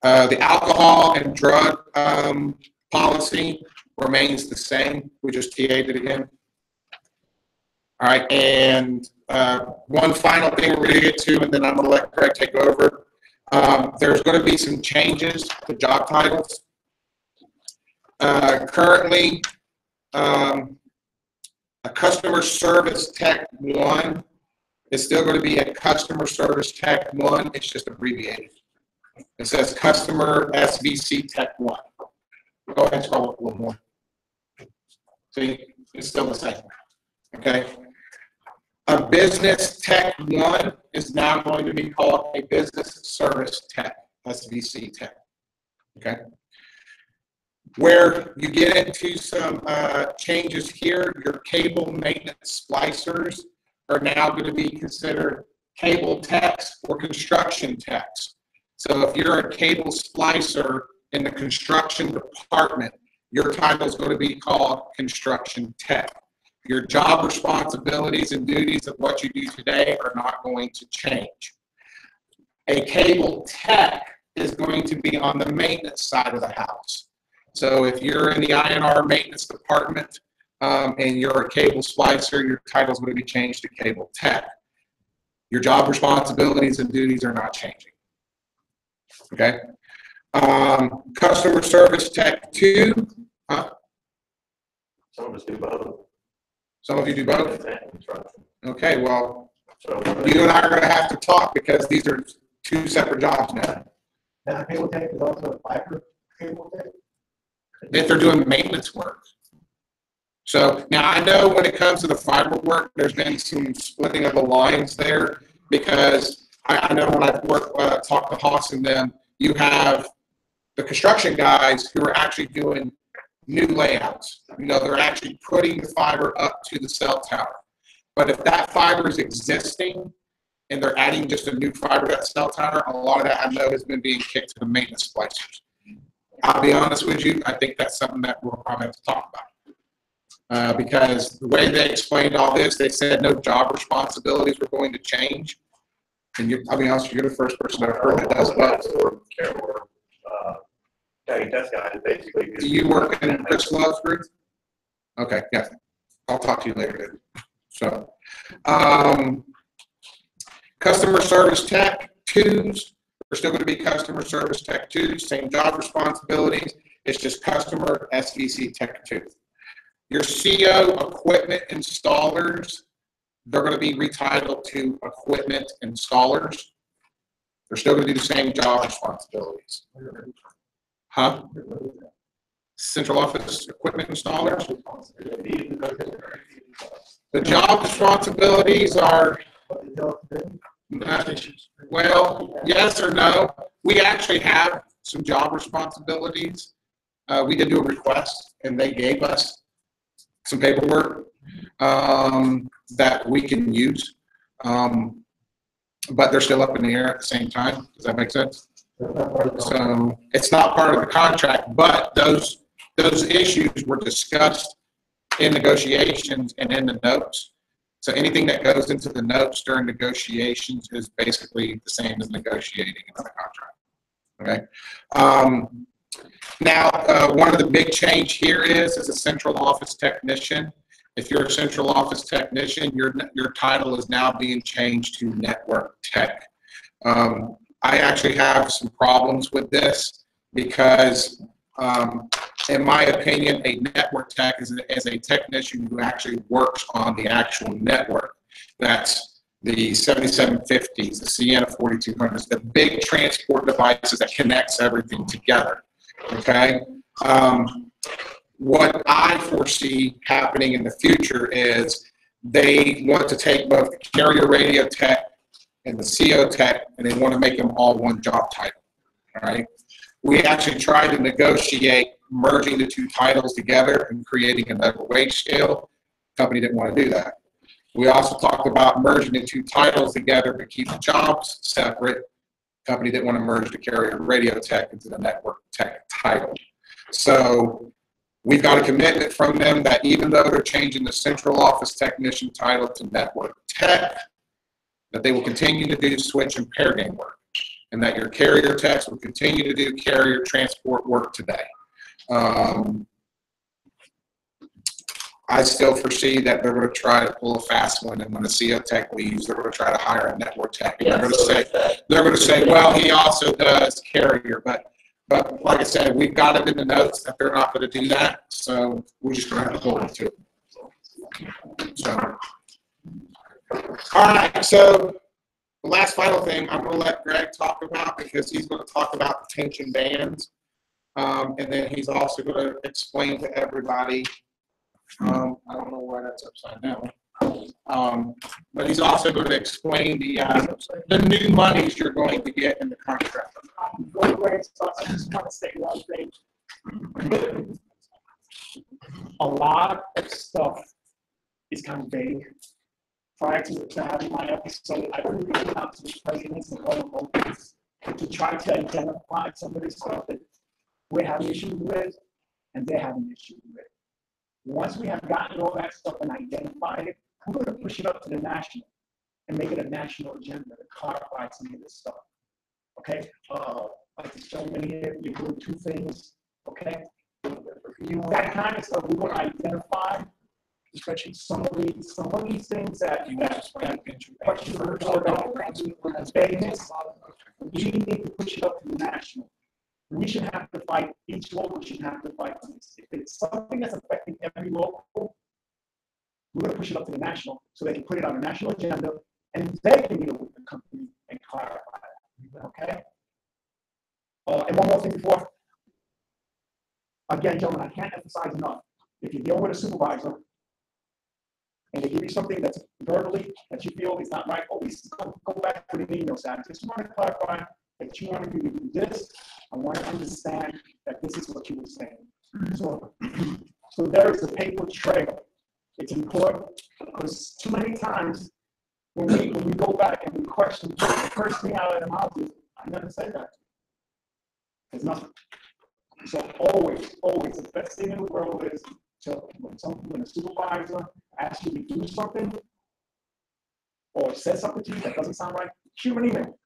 A: The alcohol and drug policy remains the same. We just TA'd it again. All right, and one final thing we're going to get to, and then I'm going to let Greg take over. There's going to be some changes to job titles. Currently, a customer service tech 1 is still going to be a customer service tech 1. It's just abbreviated. It says customer SVC tech 1. Go ahead and scroll up a little more. See, it's still the same. Okay. A business tech 1 is now going to be called a business service tech, SVC tech. Okay. Where you get into some changes here, your cable maintenance splicers are now going to be considered cable techs or construction techs. So if you're a cable splicer in the construction department, your title is going to be called construction tech. Your job responsibilities and duties of what you do today are not going to change. A cable tech is going to be on the maintenance side of the house. So if you're in the INR maintenance department and you're a cable splicer, your title is going to be changed to cable tech. Your job responsibilities and duties are not changing. Okay. Customer service tech 2.
F: Some of us do both.
A: Some of you do both? Okay, well, you and I are going to have to talk because these are 2 separate jobs now.
D: Now, cable tech is also a fiber cable tech?
A: If they're doing maintenance work. So now I know when it comes to the fiber work, there's been some splitting of the lines there because I know when I've talked to Haas and them, you have the construction guys who are actually doing new layouts. You know, they're actually putting the fiber up to the cell tower. But if that fiber is existing and they're adding just a new fiber to that cell tower, a lot of that I know has been being kicked to the maintenance splicers. I'll be honest with you, I think that's something that we'll probably have to talk about. Because the way they explained all this, they said no job responsibilities were going to change. And I'll be honest, you're the first person I've heard that does both.
F: Test guy basically.
A: Do you work in Chris Love's group? Okay, yeah. I'll talk to you later. So, customer service tech, twos are still gonna be customer service tech twos, same job responsibilities. It's just customer SVC tech two. Your CO equipment installers, they're gonna be retitled to equipment installers. They're still gonna do the same job responsibilities. Huh? Central office equipment installers. The job responsibilities are, well, yes or no. We actually have some job responsibilities. We did do a request and they gave us some paperwork that we can use. But they're still up in the air at the same time. Does that make sense? So it's not part of the contract, but those issues were discussed in negotiations and in the notes. So anything that goes into the notes during negotiations is basically the same as negotiating another contract. Okay. Now, one of the big change here is as a central office technician. If you're a central office technician, your title is now being changed to network tech. I actually have some problems with this because, in my opinion, a network tech is a technician who actually works on the actual network. That's the 7750s, the Sienna 4200s, the big transport devices that connects everything together. Okay. What I foresee happening in the future is they want to take both the carrier radio tech and the CO tech, and they want to make them all one job title. All right. We actually tried to negotiate merging the two titles together and creating another wage scale. The company didn't want to do that. We also talked about merging the two titles together but keep the jobs separate. The company didn't want to merge the carrier radio tech into the network tech title. So we've got a commitment from them that even though they're changing the central office technician title to network tech, that they will continue to do switch and pair game work, and that your carrier techs will continue to do carrier transport work today. I still foresee that they're going to try to pull a fast one, and when the CO tech leaves, they're going to try to hire a network tech. And they're going to say, well, he also does carrier, but like I said, we've got it in the notes that they're not going to do that, so we're just going to have to hold them to it. So, all right, so the last final thing I'm going to let Greg talk about because he's going to talk about the tension bands, and then he's also going to explain to everybody. I don't know why that's upside down, but he's also going to explain the new monies you're going to get in the contract.
H: Before Greg starts, I just want to say one thing. A lot of stuff is kind of vague. Prior to having my episode, I really reached out to the presidents and other locals to try to identify some of this stuff that we're having issues with and they're having issues with. Once we have gotten all that stuff and identified it, we're going to push it up to the national and make it a national agenda to clarify some of this stuff. Okay? Like this gentleman here, you're doing two things. Okay? That kind of stuff we want to identify, especially some of these things that question about vagueness. We need to push it up to the national. We should have to fight, each local should have to fight on this. If it's something that's affecting every local, we're going to push it up to the national so they can put it on the national agenda and they can deal with the company and clarify that. Okay? And one more thing before. Again, gentlemen, I can't emphasize enough. If you're dealing with a supervisor and they give you something that's verbally that you feel is not right, always go back to the email side. Just want to clarify that you want to do this. I want to understand that this is what you were saying. So there is a paper trail. It's important because too many times when we go back and we question, the first thing out of the mouth is, I never said that. There's nothing. So always, the best thing in the world is when a supervisor asks you to do something or says something to you that doesn't sound right, shoot an email.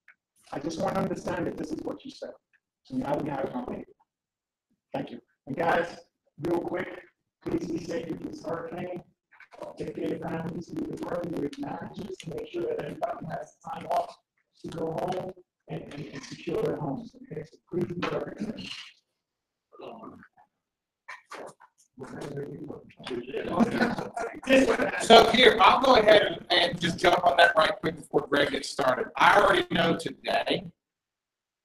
H: I just want to understand that this is what you said. So now we have it on paper. Thank you. And guys, real quick, please be safe with this hurricane. Take care of your families, be working with marriages to make sure that everybody has time off to go home and secure their homes. Okay, so please do everything.
A: So here, I'll go ahead and just jump on that right quick before Greg gets started. I already know today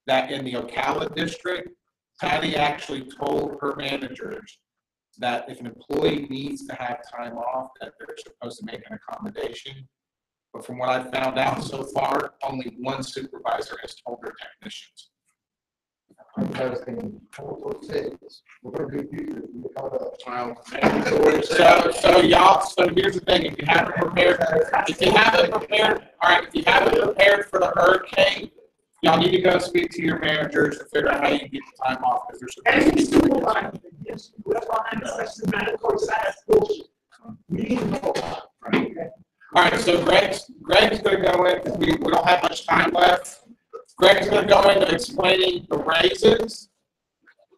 A: that in the Ocala district, Patty actually told her managers that if an employee needs to have time off, that they're supposed to make an accommodation. But from what I've found out so far, only one supervisor has told their technicians. So y'all, so here's the thing, if you haven't prepared, all right, if you haven't prepared for the hurricane, y'all need to go speak to your managers to figure out how you can get the time off, because there's
H: And it's super fine. Yes, we're behind us, the medical side, bullshit. We need to know.
A: All right, so Greg's gonna go in, we don't have much time left. Greg's gonna go into explaining the raises,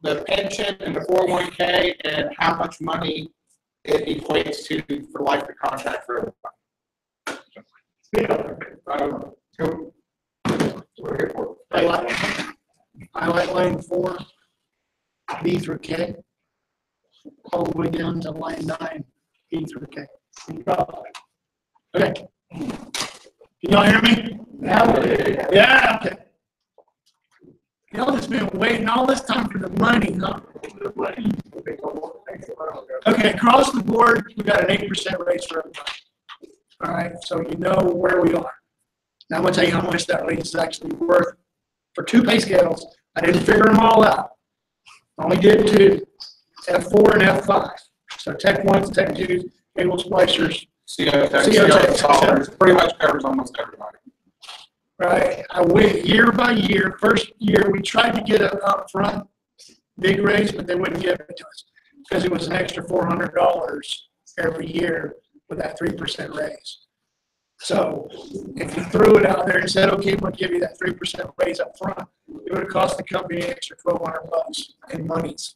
A: the pension and the 401k, and how much money it equates to for life of contract for everyone.
E: Highlight line 4, B through K, all the way down to line 9, E through K. Okay. Can y'all hear me? Yeah, okay. Y'all just been waiting all this time for the money, huh? Okay, across the board, we got an 8% raise for everybody. All right, so you know where we are. Now I'm gonna tell you how much that raise is actually worth for 2 pay scales. I didn't figure them all out. Only did 2, F4 and F5. So Tech 1s, Tech 2s, cable splicers.
A: CO pretty much covers almost everybody.
E: Right, I went year by year. First year, we tried to get an upfront big raise, but they wouldn't give it to us because it was an extra $400 every year with that 3% raise. So if you threw it out there and said, okay, we'll give you that 3% raise up front, it would have cost the company an extra $1,200 in monies.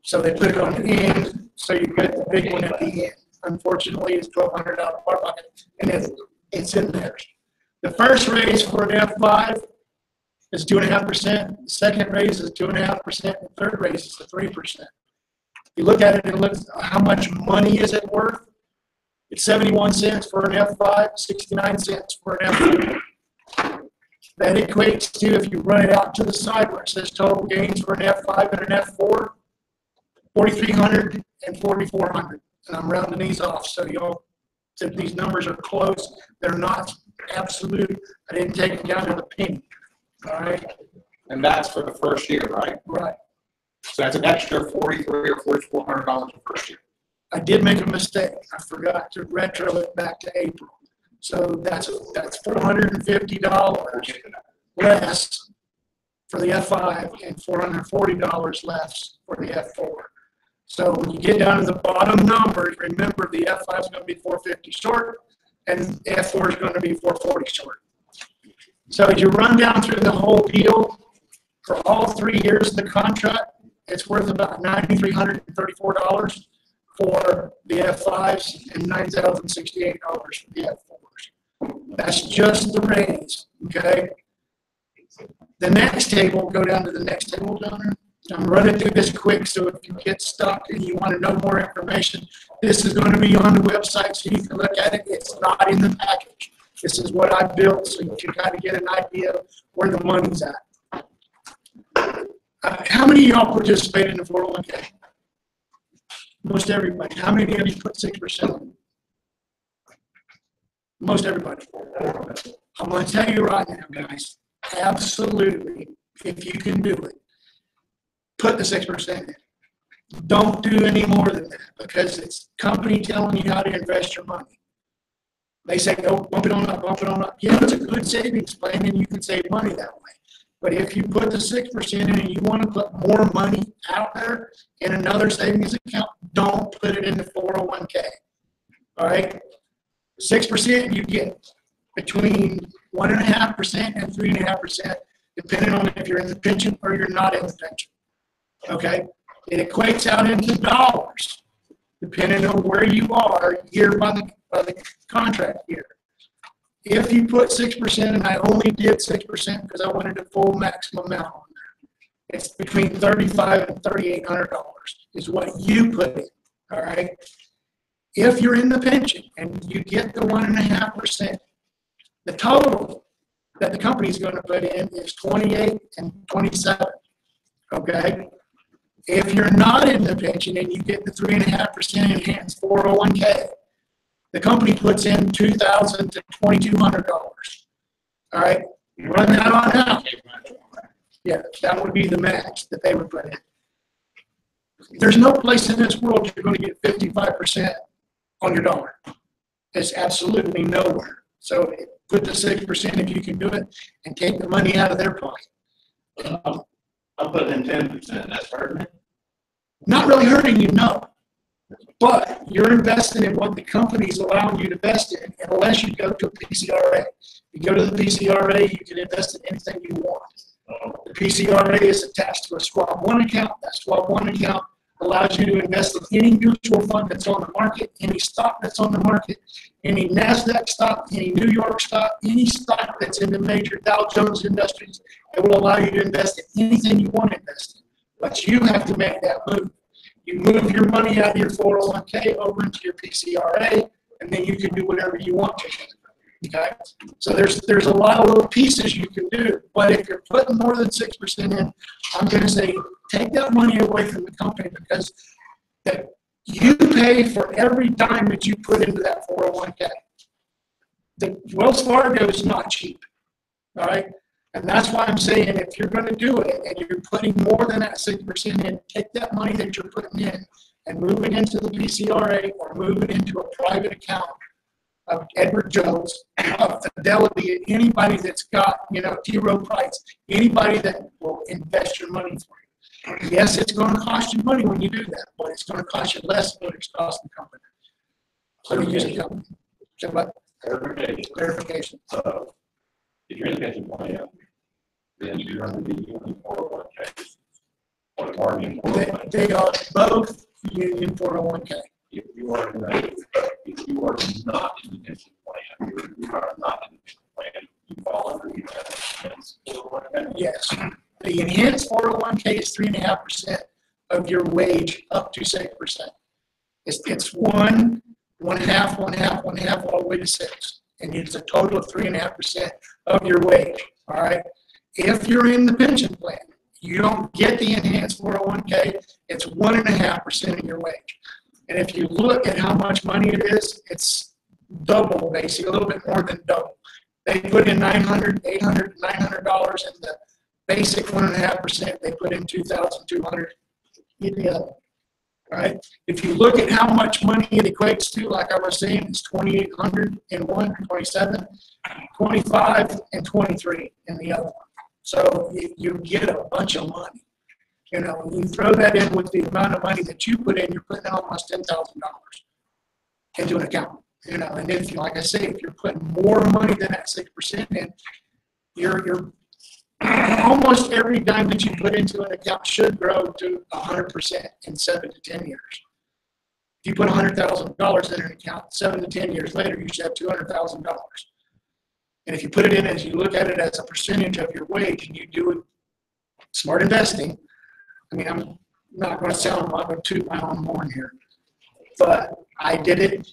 E: So they put it on the end, so you get the big one at the end. Unfortunately, it's $1,200 bucket, and it's in there. The first raise for an F5 is 2.5%. The second raise is 2.5%. The third raise is 3%. If you look at it and look how much money is it worth, it's 71 cents for an F5, 69 cents for an F4. That equates to, if you run it out to the side where it says total gains for an F5 and an F4, 4,300 and 4,400. And I'm rounding these off, so y'all, if these numbers are close, they're not absolute. I didn't take it down to the penny. All right.
A: And that's for the first year, right?
E: Right.
A: So that's an extra $4,300 or $4,400 the first year.
E: I did make a mistake. I forgot to retro it back to April. So that's $450 less for the F5 and $440 less for the F4. So when you get down to the bottom numbers, remember the F5 is going to be $450 short and F4 is going to be $440 short. So as you run down through the whole deal, for all 3 years of the contract, it's worth about $9,334 for the F5s and $9,068 for the F4s. That's just the raise, okay? The next table, go down to the next table down there. I'm running through this quick, so if you get stuck and you want to know more information, this is going to be on the website so you can look at it. It's not in the package. This is what I built, so you can kind of get an idea of where the money's at. How many of y'all participate in the 401k? Most everybody. How many of you put 6%? Most everybody. I'm going to tell you right now, guys, absolutely, if you can do it, put the 6% in. Don't do any more than that, because it's company telling you how to invest your money. They say, oh, bump it on up, bump it on up. Yeah, it's a good savings plan, and you can save money that way. But if you put the 6% in and you want to put more money out there in another savings account, don't put it in the 401k. All right? 6% you get between 1.5% and 3.5%, depending on if you're in the pension or you're not in the pension. Okay? It equates out into dollars, depending on where you are year by the contract year. If you put 6%, and I only did 6% because I wanted the full maximum amount on there, it's between $3,500 and $3,800 is what you put in, all right? If you're in the pension and you get the 1.5%, the total that the company's going to put in is 28 and 27, okay? If you're not in the pension and you get the 3.5% enhanced 401k, the company puts in $2,000 to $2,200. All right, run that on out. Yeah, that would be the max that they would put in. There's no place in this world you're going to get 55% on your dollar. It's absolutely nowhere. So put the 6% if you can do it, and take the money out of their pocket.
G: I'm putting in 10%, that's hurting me.
E: Not really hurting you, no. But you're investing in what the company's allowing you to invest in, unless you go to a PCRA. You go to the PCRA, you can invest in anything you want. The PCRA is attached to a Schwab One account. That Schwab One account allows you to invest in any mutual fund that's on the market, any stock that's on the market, any NASDAQ stock, any New York stock, any stock that's in the major Dow Jones Industries. It will allow you to invest in anything you want to invest in. But you have to make that move. You move your money out of your 401k over into your PCRA, and then you can do whatever you want to. Okay? So there's a lot of little pieces you can do. But if you're putting more than 6% in, I'm going to say take that money away from the company, because that you pay for every dime that you put into that 401k. The Wells Fargo is not cheap. All right? And that's why I'm saying if you're going to do it and you're putting more than that 6% in, take that money that you're putting in and move it into the PCRA or move it into a private account of Edward Jones, of Fidelity, anybody that's got, T. Rowe Price, anybody that will invest your money for you. Yes, it's going to cost you money when you do that, but it's going to cost you less than what it's costing the company. So you use a company. So what? Clarification.
G: So if you're in the pension plan, then you run the union 401k or the Guardian 401k.
E: They are both union 401k.
G: If you are not in the pension plan, you are not in the pension plan, you fall under the enhanced 401k.
E: Yes. The enhanced 401k is 3.5% of your wage up to 6%. It's one half, all the way to 6. And it's a total of 3.5% of your wage. All right. If you're in the pension plan, you don't get the enhanced 401k. It's 1.5% of your wage. And if you look at how much money it is, it's double, basically, a little bit more than double. They put in $900, $800, $900 in the basic 1.5%. They put in $2,200. All right. If you look at how much money it equates to, like I was saying, it's 2,800 in one, 27, 25, and 23 in the other one. So you get a bunch of money. You throw that in with the amount of money that you put in, you're putting almost $10,000 into an account. And if, like I say, if you're putting more money than that 6% in, you're almost every dime that you put into an account should grow to 100% in 7 to 10 years. If you put $100,000 in an account, 7 to 10 years later, you should have $200,000. And if you put it in as you look at it as a percentage of your wage and you do smart investing, I mean, I'm not going to sound like I'm toot my own horn here, but I did it.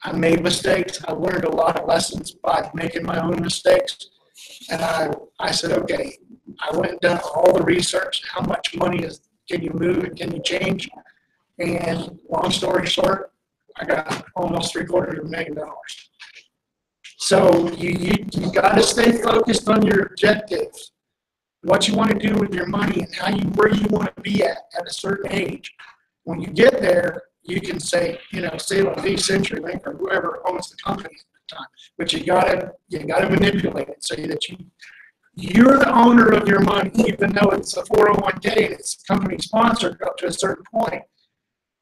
E: I made mistakes. I learned a lot of lessons by making my own mistakes. And I said, okay, I went and done all the research. How much money can you move and can you change? And long story short, I got almost $750,000. So you got to stay focused on your objectives, what you want to do with your money, and where you want to be at a certain age. When you get there, you can say, say like Centurylink or whoever owns the company at the time. But you gotta manipulate it so that you're the owner of your money, even though it's a 401k and it's company sponsored up to a certain point.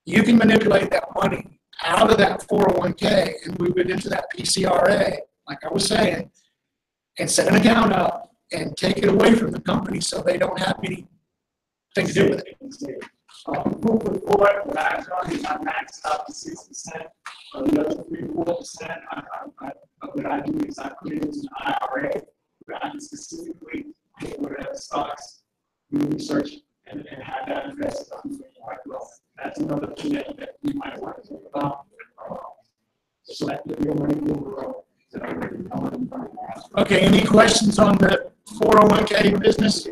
E: You can manipulate that money out of that 401k and move it into that PCRA, like I was saying, and set an account up and take it away from the company so they don't have anything to do with it.
H: Moving forward, what I've done is I maxed out the 6%. The other 3-4%, I what I do is I put it into an IRA, where I can specifically get whatever stocks, do research, and have that invested on quite well. That's another thing that you might want to think about. So that your money will grow.
E: Okay, any questions on the 401k business?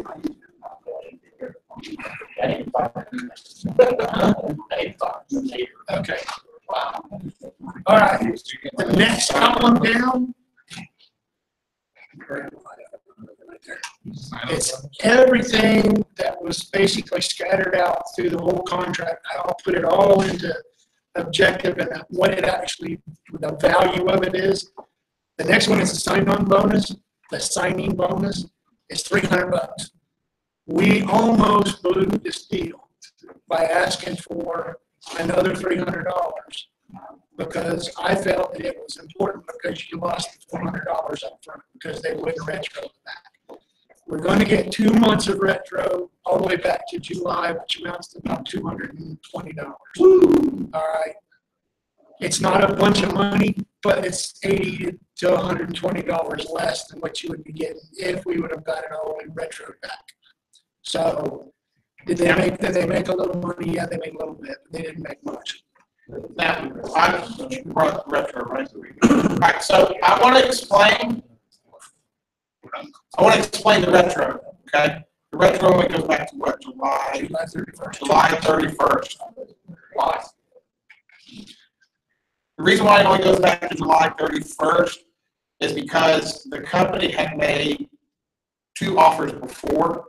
E: Okay. All right, the next column down. It's everything that was basically scattered out through the whole contract. I'll put it all into objective and what it actually, the value of it is. The next one is the sign-on bonus. The signing bonus is $300. We almost blew this deal by asking for another $300 because I felt that it was important because you lost $400 up front because they wouldn't retro it back. We're going to get 2 months of retro all the way back to July, which amounts to about $220. All right. It's not a bunch of money, but it's $80 to $120 less than what you would be getting if we would have got it all in retro back. So did they make a little money? Yeah, they made a little bit, but they didn't make much.
A: Now, I brought retro, right? All right, so I want to explain the retro, okay? The retro only goes back to what, July 31st. July 31st. Why? The reason why it only goes back to July 31st is because the company had made 2 offers before,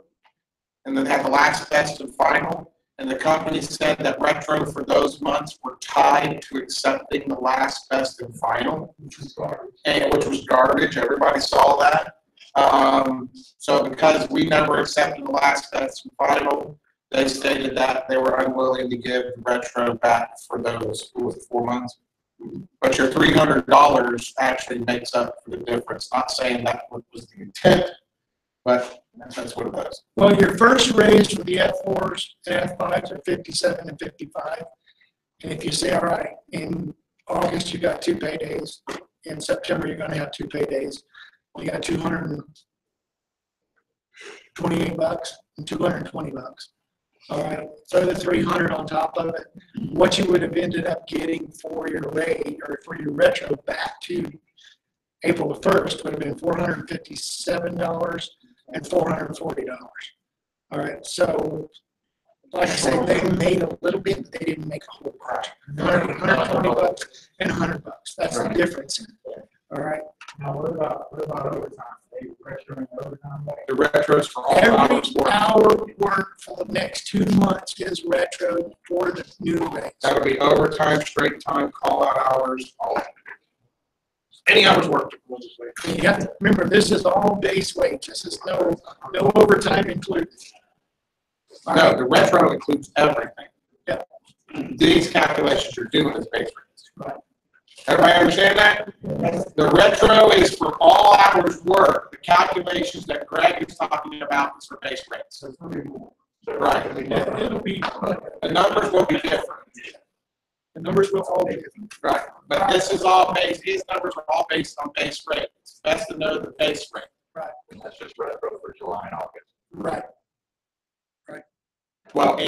A: and then had the last best and final, and the company said that retro for those months were tied to accepting the last best and final, which was garbage. Everybody saw that. So because we never accepted the last best and final, they stated that they were unwilling to give retro back for those 4 months. But your $300 actually makes up for the difference. Not saying that was the intent, but that's what it was.
E: Well, your first raise for the F4s and F5s are 57 and 55. And if you say, all right, in August you got 2 paydays, in September you're going to have 2 paydays. You got $228 and $220. All right, throw the 300 on top of it. What you would have ended up getting for your rate or for your retro back to April the 1st would have been $457 and $440. All right, so like I said, they made a little bit, but they didn't make a whole project. $120 and $100. That's the difference. All right.
D: Now, what about overtime? They retroing overtime?
A: The retros for all
E: Every
A: hours worked.
E: hour worked for the next 2 months is retro for the new rates.
A: That'll be overtime, straight time, call out hours, all that. Any hours worked.
E: You have to remember, this is all base wage. This is no overtime included.
A: No, the retro includes everything.
E: Yeah.
A: These calculations you're doing is base rates.
E: Right.
A: Everybody understand that? The retro is for all hours worked. The calculations that Greg is talking about is for base rates. Right.
E: It'll be,
A: The numbers will be different.
E: the numbers will all be different.
A: Right. But this is all based, these numbers are all based on base rate. It's best to know the base rate.
E: Right.
G: That's just retro for July and August.
E: Right.
A: Well,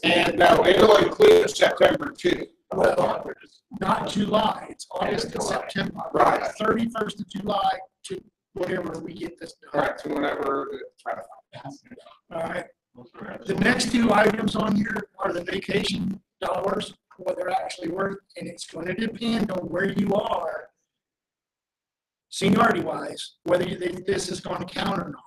A: and no, it'll include September too.
E: Well, not July, it's August and September.
A: Right.
E: 31st of July to whatever we get this done.
A: Right, so whenever it's ratified.
E: All right. The next 2 items on here are the vacation dollars, what they're actually worth, and it's going to depend on where you are, seniority wise, whether you think this is going to count or not.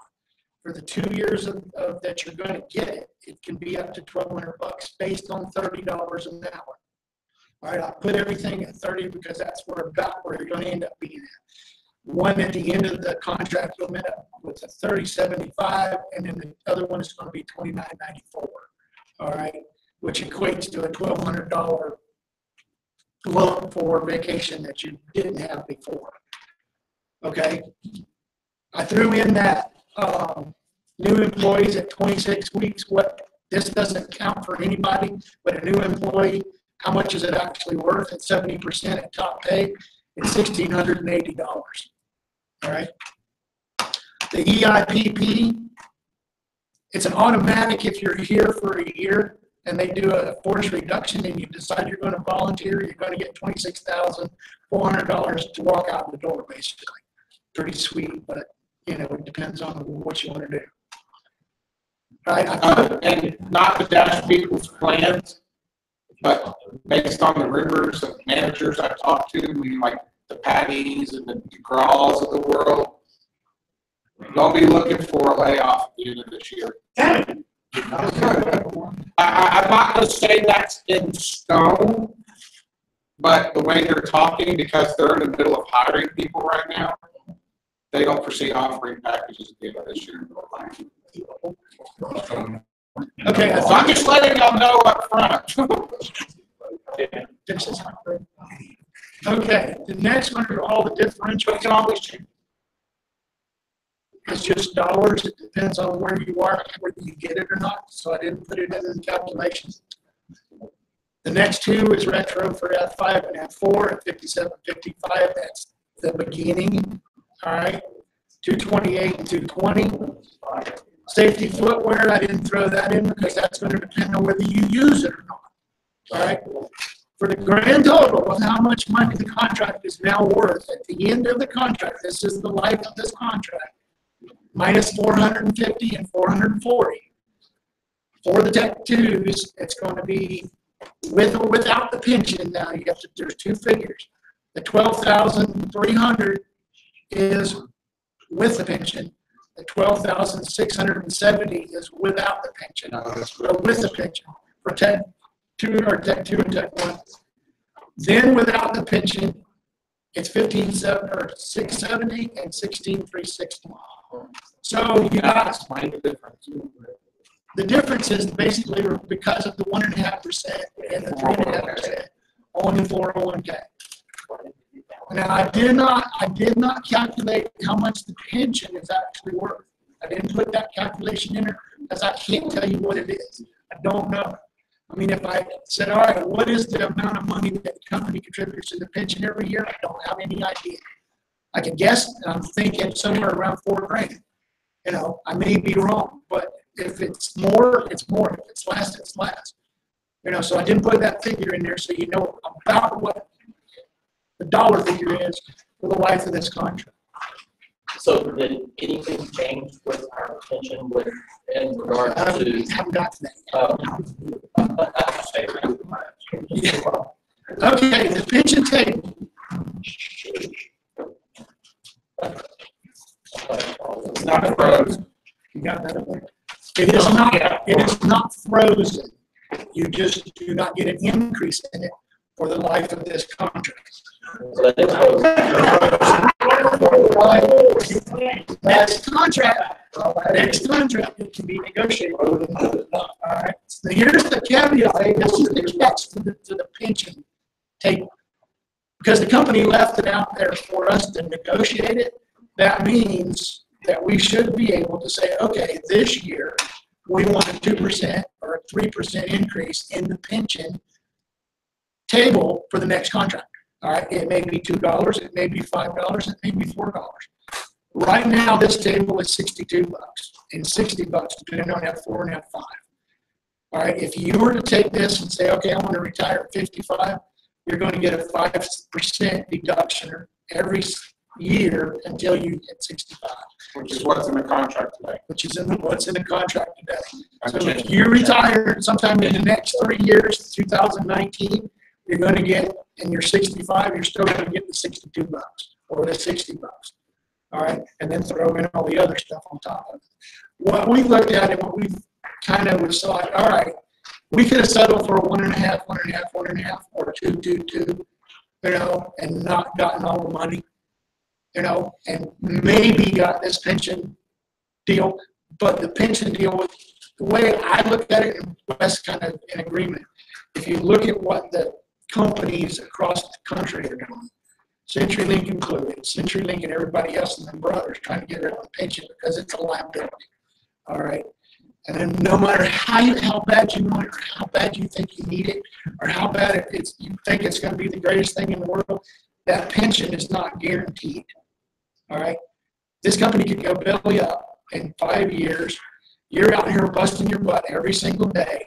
E: For the 2 years that you're going to get it, it can be up to $1,200 based on $30 an hour. All right, I put everything at 30 because that's about where you're going to end up being at. One at the end of the contract will end up with a $30.75, and then the other one is going to be $29.94. All right, which equates to a $1,200 lump for vacation that you didn't have before. Okay, I threw in that new employees at 26 weeks. What this doesn't count for anybody, but a new employee. How much is it actually worth at 70% at top pay? it's $1,680. All right. The EIPP, it's an automatic if you're here for a year and they do a force reduction and you decide you're going to volunteer, you're going to get $26,400 to walk out the door, basically. Pretty sweet, but you know, it depends on what you want to do. Right?
A: And not to dash people's plans, but based on the rumors of managers I've talked to, we like the Patties and the DeGraws of the world, don't be looking for a layoff at the end of this year. I'm not going to say that's in stone, but the way they're talking, because they're in the middle of hiring people right now, they don't foresee offering packages at the end of this year.
E: Okay,
A: So I'm just letting y'all know up front.
E: Okay, the next one are all the differentials. Can always change. It's just dollars. It depends on where you are, whether you get it or not. So I didn't put it in the calculations. The next two is retro for F5 and F4 at 57.55. That's the beginning. All right. 228 and 220. Safety footwear, I didn't throw that in because that's going to depend on whether you use it or not. All right. For the grand total of how much money the contract is now worth at the end of the contract, this is the life of this contract, minus 450 and 440. For the Tech 2s, it's going to be with or without the pension. Now you have to, there's two figures. The 12,300 is with the pension. The 12,670 is without the pension. So with the pension for Tech 2 or Tech 2 and Tech 1. Then without the pension, it's 15,670 and 16,360. So you got the difference is basically because of the 1.5% and the 3.5% on the 401k. Now I did not calculate how much the pension is actually worth. I didn't put that calculation in there because I can't tell you what it is. I don't know. I mean, if I said, all right, what is the amount of money that the company contributes to the pension every year? I don't have any idea. I can guess, and I'm thinking somewhere around $4,000. You know, I may be wrong, but if it's more, it's more. If it's less, it's less. You know, so I didn't put that figure in there so you know about what the dollar figure is for the life of this contract.
F: So did anything change with our pension with in regard to?
E: I haven't got to that yet. Okay, the pension table.
A: It's not frozen.
E: You got that up there? It is not frozen. You just do not get an increase in it for the life of this contract. Next contract, it can be negotiated. All right. So here's the caveat. This is the catch to the pension table. Because the company left it out there for us to negotiate it, that means that we should be able to say, okay, this year we want a 2% or a 3% increase in the pension table for the next contract. All right, it may be $2, it may be $5, it may be $4. Right now, this table is $62 and $60 depending on F4 and F5. All right, if you were to take this and say, okay, I want to retire at 55, you're going to get a 5% deduction every year until you hit 65.
A: Which is what's in the contract today.
E: Which is what's in the contract today. So if you retire sometime in the next 3 years, 2019, you're going to get, and you're 65, you're still going to get the $62 or the $60. All right, and then throw in all the other stuff on top of it. What we looked at and what we kind of was thought, all right, we could have settled for a 1.5, 1.5, 1.5, or 2, 2, 2, you know, and not gotten all the money, you know, and maybe got this pension deal. But the pension deal, the way I look at it, and Wes kind of in agreement. If you look at what the companies across the country are doing, Centurylink included, Centurylink and everybody else and their brothers trying to get rid of the pension because it's a liability. All right. And then no matter how bad you want it, or how bad you think you need it, or how bad you think it's going to be the greatest thing in the world, that pension is not guaranteed. All right. This company could go belly up in 5 years. You're out here busting your butt every single day,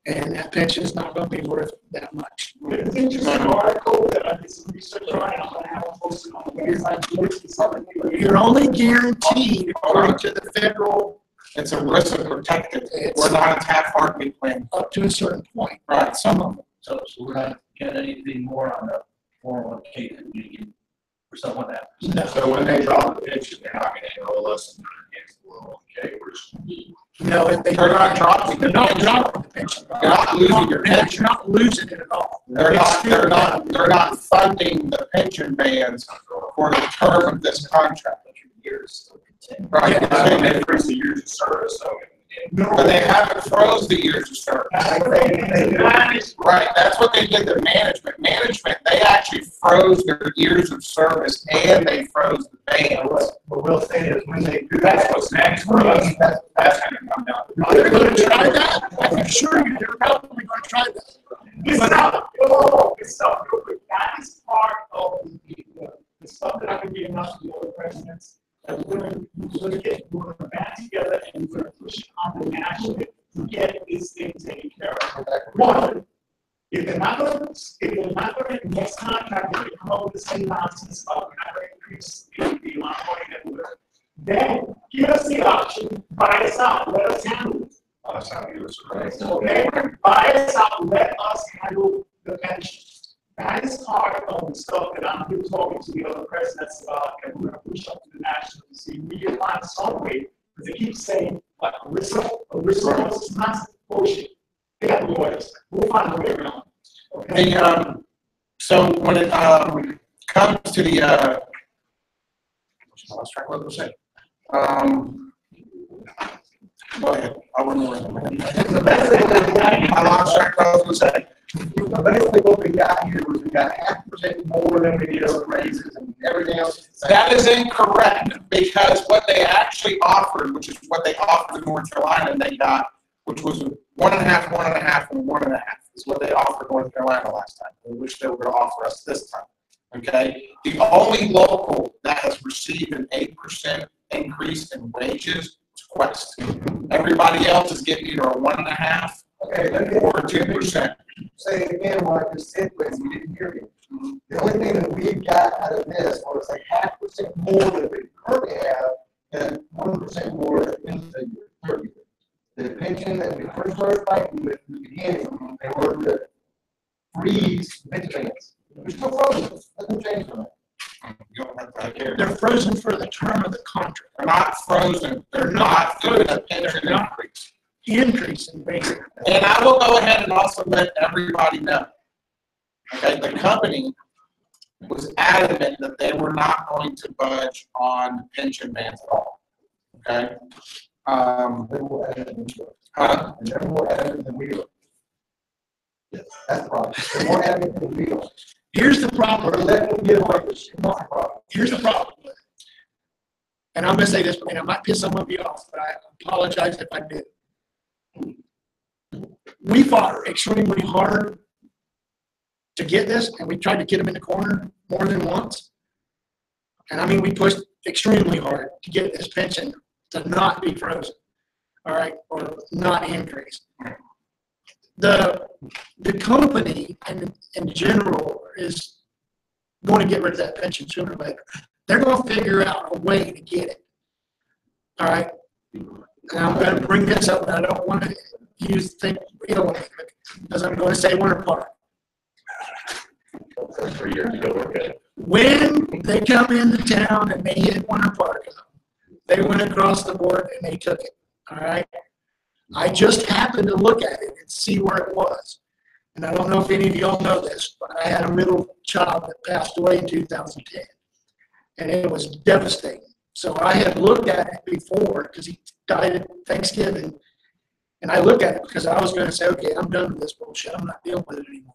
E: and that pension is not going to be worth that much.
H: It's an interesting article that I did some research on, and I'm gonna have it posted on the website.
E: You're only guaranteed according to the federal
A: It's a risk protected. We're not a Taft-Hartley plan.
E: up to a certain point.
A: Right.
E: Some of them.
B: So we're not getting anything more on the 401k that we get for someone that.
E: No.
G: So when they drop the pension, they're not gonna enroll us in against the 401k, we're just gonna be.
E: No, if
A: They're not dropping.
E: They're not dropping the pension.
A: You're not losing your pension.
E: You're not losing it at all.
A: They're not funding the pension bands for the term of this contract.
F: Years.
A: Right.
G: And they increase the years of service, so.
A: But they haven't froze the years of service. Right, that's what they did to management. Management, they actually froze their years of service and they froze the bands.
D: What we'll say is when they do
G: That's
D: that,
G: what's next for us, that's gonna come down.
E: They're going to try that. I can assure you, they're probably going to try that.
H: Listen up, real quick. That is part of the stuff that I've been getting up to the other presidents. And we're going to band together and we're going to push on the national to get this thing taken care of. One, if they're not going to, next contract, if they come up with the same nonsense about we're not going to increase the amount of money that we're, then give us the option, buy us out, let us handle it.
G: That's how you right.
H: Okay, buy us out, let us handle the pension. That is part of the stuff that I'm here talking to the other presidents about, and we're gonna push up to the national to see if we can find some way, because they keep saying, like, ERISA, it's not bullshit. They have lawyers, we'll find a way around it. Okay?
A: The, so when it comes to the, I lost track of what I was saying. Go ahead, I wouldn't worry. I lost track of what I was going to say.
D: basically what we got here was we got 0.5% more than we did on raises and everything else.
A: That is incorrect, because what they actually offered, which is what they offered in North Carolina, and they got, which was 1.5, 1.5, and 1.5, is what they offered North Carolina last time. I wish they were going to offer us this time. Okay, the only local that has received an 8% increase in wages is Quest. Everybody else is getting either a 1.5 or 2%.
D: Say it again what I just said, but we didn't hear you. The only thing that we got out of this was like 0.5% more than we currently have and 1% more in the 30. The pension that we first started fighting with in the beginning, they were to freeze pension payments. We're still frozen. Nothing changed from that.
A: You don't have to care.
E: They're frozen for the term of the contract.
A: They're not frozen. They're not doing a pension increase.
E: Increase in pay.
A: And I will go ahead and also let everybody know. Okay, the company was adamant that they were not going to budge on pension bans at all. Okay?
D: They're more adamant than we are. Yes, that's the problem. They're more adamant than we are.
E: Here's the problem.
D: We're letting them get away with it. That's the problem.
E: Here's the problem. And I'm going to say this, and I might piss some of you off, but I apologize if I did. We fought extremely hard to get this, and we tried to get them in the corner more than once. And I mean, we pushed extremely hard to get this pension to not be frozen, all right, or not increase. The company in general is going to get rid of that pension sooner or later. They're going to figure out a way to get it, all right? And I'm going to bring this up, and I don't want to think ill of it, because I'm going to say Winter Park.
G: 3 years ago, we're good.
E: When they come into town and they hit Winter Park, they went across the board and they took it, all right? I just happened to look at it and see where it was. And I don't know if any of y'all know this, but I had a middle child that passed away in 2010. And it was devastating. So I had looked at it before because he died at Thanksgiving. And I looked at it because I was going to say, okay, I'm done with this bullshit. I'm not dealing with it anymore.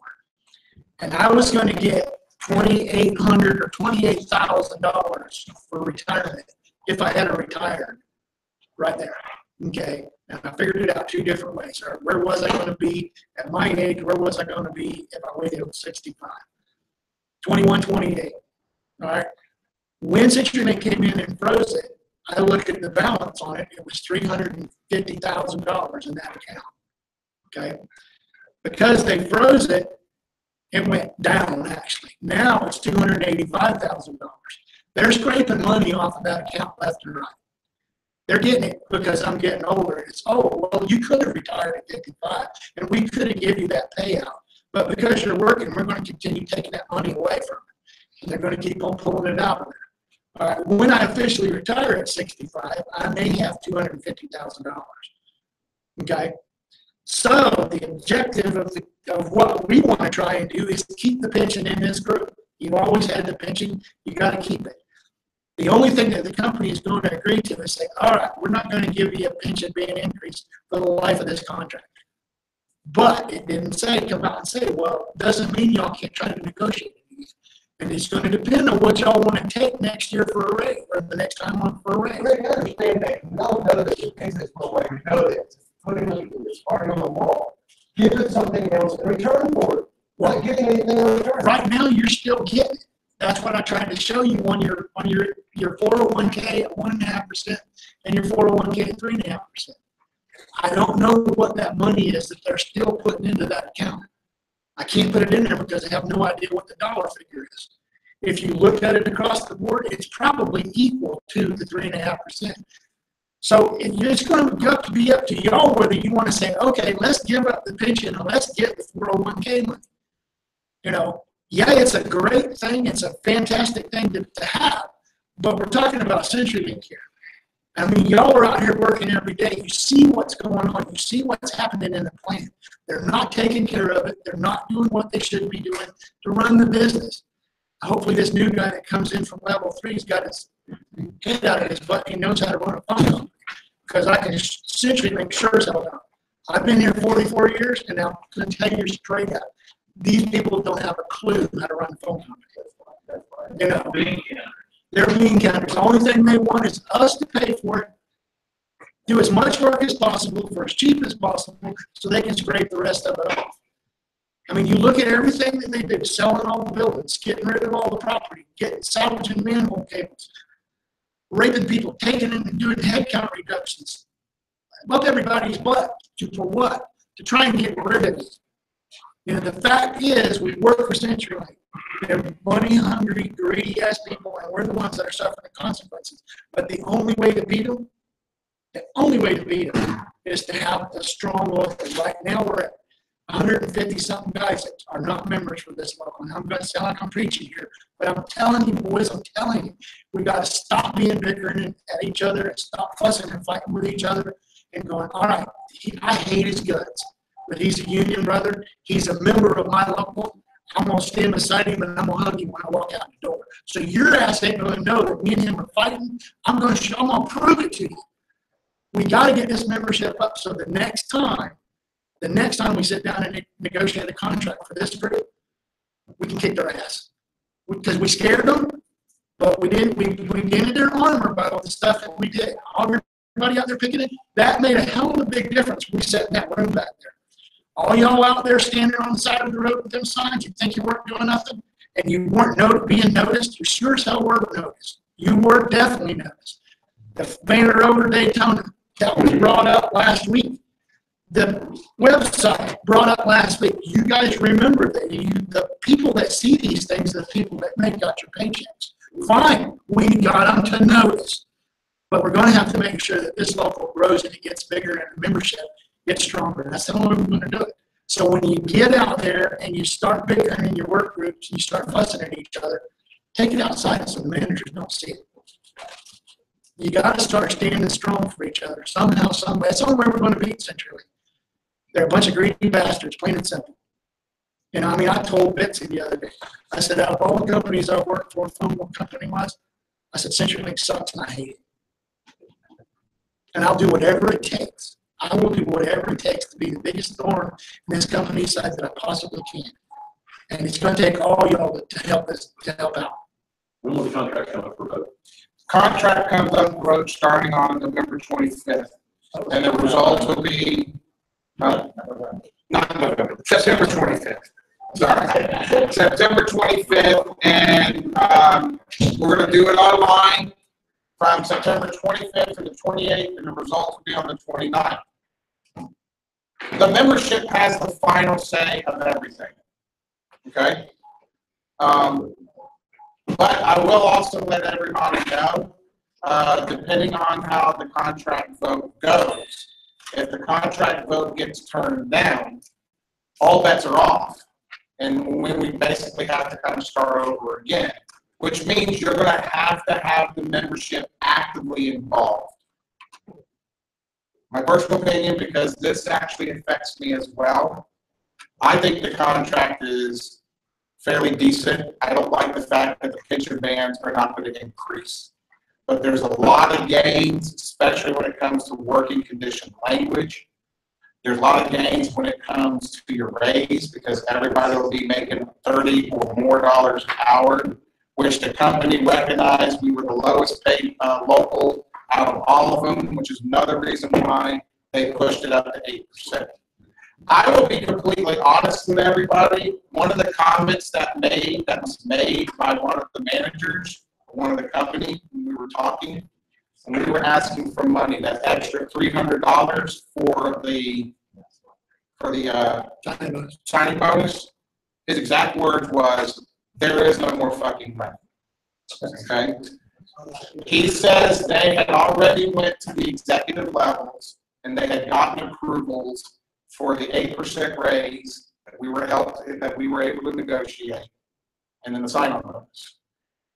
E: And I was going to get $2,800 or $28,000 for retirement if I had retired right there. Okay. And I figured it out 2 different ways. Or where was I going to be at my age? Where was I going to be if I waited till 65? 21, 28. All right. When Centurylink came in and froze it, I looked at the balance on it. It was $350,000 in that account. Okay. Because they froze it, it went down actually. Now it's $285,000. They're scraping money off of that account left and right. They're getting it because I'm getting older. It's, oh, well, you could have retired at 55 and we could have given you that payout. But because you're working, we're going to continue taking that money away from it. And they're going to keep on pulling it out. All right, when I officially retire at 65, I may have $250,000. Okay? So the objective of what we want to try and do is keep the pension in this group. You've always had the pension. You got to keep it. The only thing that the company is going to agree to is say, all right, we're not going to give you a pension being increased for the life of this contract. But it didn't say, come out and say, well, doesn't mean y'all can't try to negotiate it. And it's going to depend on what y'all want to take next year for a raise, or the next time on for a raise.
D: I understand that. We all know that it pays this way. We know this. Putting it starting on the wall. Give it something else in return for it. Not getting anything in return.
E: Right now, you're still getting it. That's what I tried to show you on your 401k at 1.5% and your 401k at 3.5%. I don't know what that money is that they're still putting into that account. I can't put it in there because I have no idea what the dollar figure is. If you look at it across the board, it's probably equal to the 3.5%. So it's going to be up to y'all whether you want to say, okay, let's give up the pension and let's get the 401k money. You know, yeah, it's a great thing. It's a fantastic thing to have, but we're talking about Centurylink here. I mean, y'all are out here working every day. You see what's going on. You see what's happening in the plant. They're not taking care of it. They're not doing what they should be doing to run the business. Hopefully this new guy that comes in from level 3 has got his head out of his butt. He knows how to run a phone company, because I can Centurylink sure as hell don't. I've been here 44 years, and now 10 years straight out. These people don't have a clue how to run a phone company. You know, they're bean counters. The only thing they want is us to pay for it, do as much work as possible for as cheap as possible so they can scrape the rest of it off. I mean, you look at everything that they do, selling all the buildings, getting rid of all the property, salvaging manhole cables, raping people, taking them and doing headcount reductions. Above everybody's butt. For what? To try and get rid of it. You know, the fact is, we work for Centurylink. They're money-hungry, greedy-ass people, and we're the ones that are suffering the consequences. But the only way to beat them, is to have a strong local. Right now, we're at 150-something guys that are not members for this local. And I'm going to sound like I'm preaching here, but I'm telling you, boys, I'm telling you, we got to stop being bickering at each other and stop fussing and fighting with each other and going, all right, I hate his guts, but he's a union brother. He's a member of my local. I'm going to stand beside him and I'm going to hug him when I walk out the door. So your ass ain't going to know that me and him are fighting. I'm going to prove it to you. We got to get this membership up so the next time we sit down and negotiate a contract for this group, we can kick their ass. Because we scared them, but we gained their armor by all the stuff that we did. Everybody out there picketing, that made a hell of a big difference when we sat in that room back there. All y'all out there standing on the side of the road with them signs, you think you weren't doing nothing, and you weren't being noticed, you sure as hell were noticed. You were definitely noticed. The banner over Daytona, that was brought up last week. The website brought up last week. You guys remember that the people that see these things are the people that make out your paychecks. Fine, we got them to notice. But we're going to have to make sure that this local grows and it gets bigger and the membership gets stronger. That's the only way we're going to do it. So when you get out there and you start bickering in your work groups and you start fussing at each other, take it outside so the managers don't see it. You got to start standing strong for each other. Somehow, some way. That's the only way we're going to beat Centurylink. They're a bunch of greedy bastards, plain and simple. You know, I mean, I told Betsy the other day, I said, out of all the companies I've worked for, phone company-wise, I said, Centurylink sucks and I hate it. And I'll do whatever it takes. I will do whatever it takes to be the biggest thorn in this company's side that I possibly can. And it's going to take all y'all to help us, to help out.
G: When will the contract come up for vote?
A: Contract comes up for vote starting on November 25th. And the result will be, not November, September 25th. Sorry, September 25th, and we're going to do it online from September 25th to the 28th, and the results will be on the 29th. The membership has the final say of everything. Okay? But I will also let everybody know, depending on how the contract vote goes, if the contract vote gets turned down, all bets are off. And when we basically have to kind of start over again, which means you're going to have the membership actively involved. My personal opinion, because this actually affects me as well, I think the contract is fairly decent. I don't like the fact that the pension bands are not going to increase. But there's a lot of gains, especially when it comes to working condition language. There's a lot of gains when it comes to your raise, because everybody will be making $30 or more an hour, which the company recognized we were the lowest paid local out of all of them, which is another reason why they pushed it up to 8%. I will be completely honest with everybody. One of the comments that was made by one of the managers, one of the company, when we were talking, and we were asking for money, that extra $300 for the signing bonus. His exact words was, "There is no more fucking money." Okay. He says they had already went to the executive levels and they had gotten approvals for the 8% raise that we were able to negotiate, and then the sign-on bonus.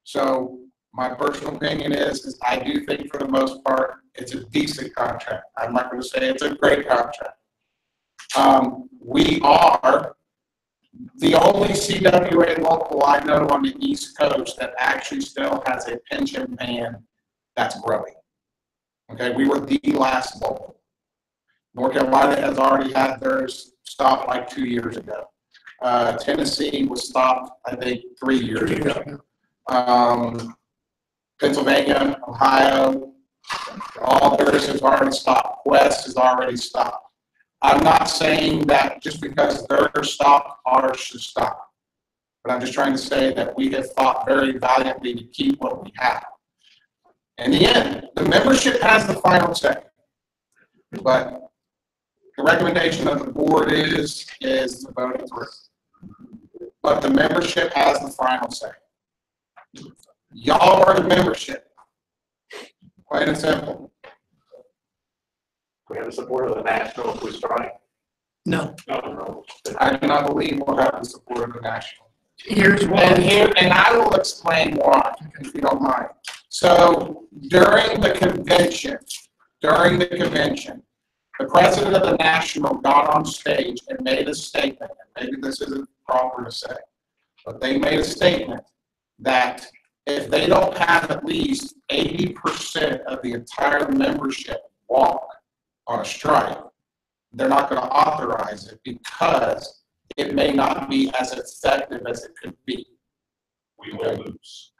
A: So my personal opinion is I do think for the most part it's a decent contract. I'm not going to say it's a great contract. We are the only CWA local I know on the East Coast that actually still has a pension plan that's growing. Okay, we were the last local. North Carolina has already had theirs stopped like 2 years ago. Tennessee was stopped, I think, 3 years ago. Pennsylvania, Ohio, all theirs has already stopped. West has already stopped. I'm not saying that just because theirs stopped, ours should stop. But I'm just trying to say that we have fought very valiantly to keep what we have. In the end, the membership has the final say. But the recommendation of the board is to vote it through. But the membership has the final say. Y'all are the membership. Plain and simple.
G: We have the support of the national if we strike.
E: No.
G: No.
A: I do not believe we'll have the support of the national.
E: Here's why.
A: And I will explain why, if you don't mind. So during the convention, the president of the national got on stage and made a statement. And maybe this isn't proper to say, but they made a statement that if they don't have at least 80% of the entire membership walk on a strike, they're not going to authorize it because it may not be as effective as it could be.
G: We will lose.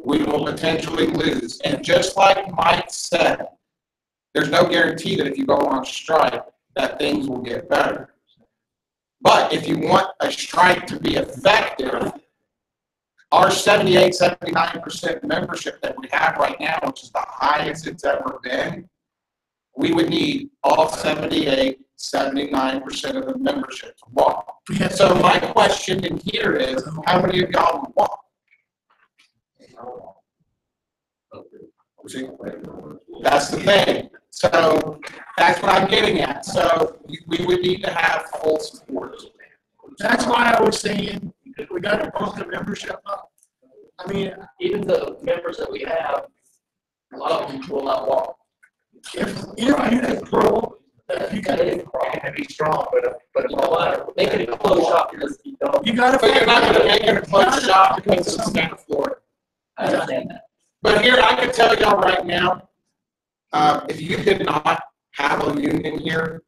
A: We will potentially lose. And just like Mike said, there's no guarantee that if you go on strike that things will get better. But if you want a strike to be effective, our 78, 79% membership that we have right now, which is the highest it's ever been, we would need all 78, 79% of the membership to walk. So my question in here is, how many of y'all would walk? That's the thing. So that's what I'm getting at. So we would need to have full support.
E: That's why I was saying we got to bump the membership up. I mean,
F: Even the members that we have, a lot of them will not walk.
E: if you can prove that you
F: That is
E: can,
F: a problem.
G: And be strong, but
F: You know what? Make it a closed shop because you don't.
E: you got to.
A: But you're not going to make it a closed shop because it's the state of Florida.
F: I understand that.
A: But here, I can tell y'all right now, if you did not have a union here,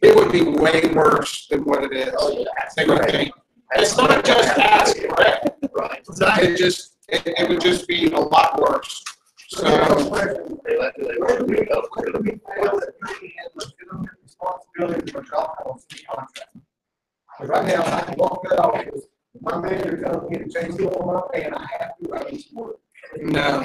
A: it would be way worse than what it is.
F: Oh, yeah.
A: They would think. It's not just asking, right?
F: Right.
A: It would just be a lot worse. So,
D: Cause right now, I can walk that office, my manager comes get a change on my pay, and I have to write this work.
A: No.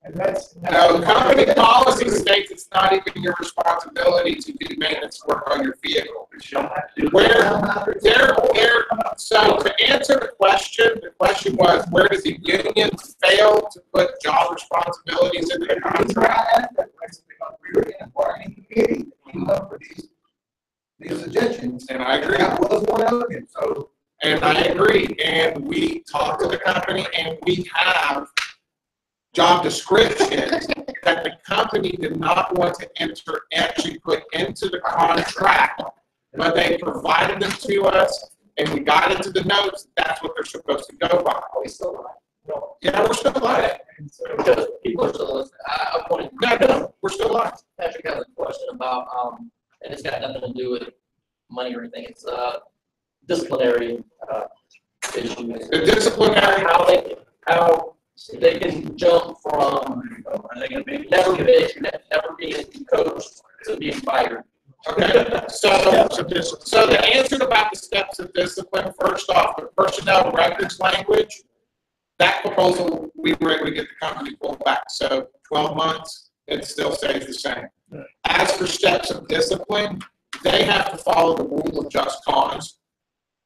D: And that's.
A: No, company policy states it's not even your responsibility to do maintenance work on your vehicle. So to answer the question was, where does the union fail to put job responsibilities in the contract?
D: These suggestions.
A: And I agree.
D: That was one of them, so.
A: And I agree. And we talked to the company and we have job descriptions that the company did not want to actually put into the contract, but they provided them to us and we got into the notes. That's what they're supposed to go by.
F: We still live.
A: Yeah, we're still live.
F: Because people are still listening. I wanted.
A: No, we're still live.
F: Patrick has a question about, and it's got nothing to do with money or anything. It's disciplinary issues.
A: The disciplinary.
F: How they can jump from never being coached to being fired.
A: Okay, so the answer about the steps of discipline, first off, the personnel records language, that proposal, we were able to get the company pulled back. So 12 months, it still stays the same. As for steps of discipline, they have to follow the rule of just cause,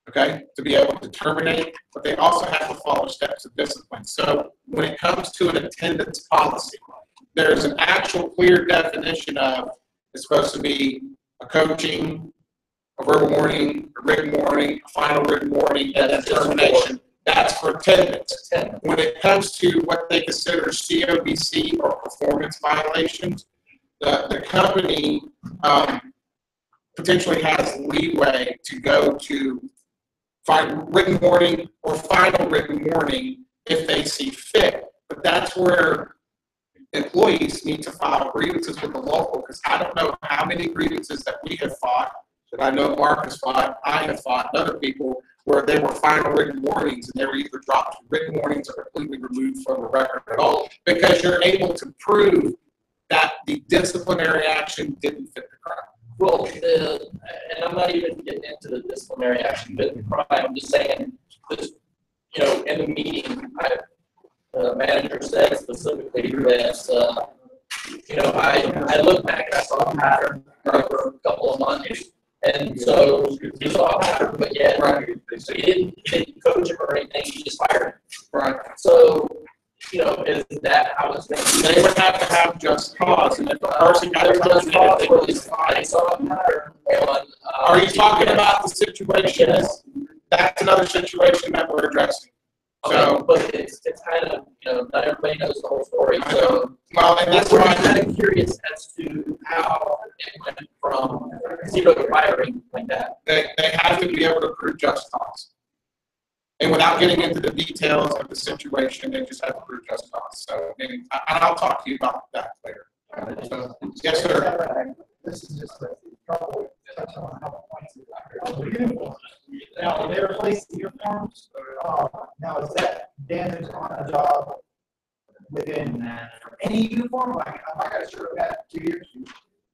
A: okay, to be able to terminate, but they also have to follow steps of discipline. So when it comes to an attendance policy, there's an actual clear definition of, it's supposed to be a coaching, a verbal warning, a written warning, a final written warning, and then termination. That's for attendance. When it comes to what they consider COBC or performance violations, the company potentially has leeway to go to written warning or final written warning if they see fit. But that's where employees need to file grievances with the local, because I don't know how many grievances that we have fought, that I know Mark has fought, I have fought, and other people, where there were final written warnings and they were either dropped written warnings or completely removed from the record at all, because you're able to prove that the disciplinary action didn't fit the crime.
F: Well, and I'm not even getting into the disciplinary action fitting the crime. I'm just saying, in the meeting, the manager said specifically that, I looked back and I saw a pattern for a couple of months. And so you saw a pattern, but yet, so you didn't coach him or anything, you just fired him.
A: Right.
F: So, is that how it's going to be?
A: They would have to have just cause, and if the person got just cause,
F: I saw a pattern on.
A: Are you talking about the situation? Yes. That's another situation that we're addressing.
F: Okay,
A: So,
F: but it's kind of, not everybody knows the whole story. So,
A: well, and that's
F: why
A: why
F: I'm kind of curious as to how it went from zero to firing like that.
A: they have to be able to prove just cause. And without getting into the details of the situation, they just have to prove just cause. So, and I'll talk to you about that later. So, yes, sir.
D: This is just a couple touch on how the uniforms. Now, they replace the uniforms. Now, is that damage on a job within any uniform? Like, I got a shirt that 2 years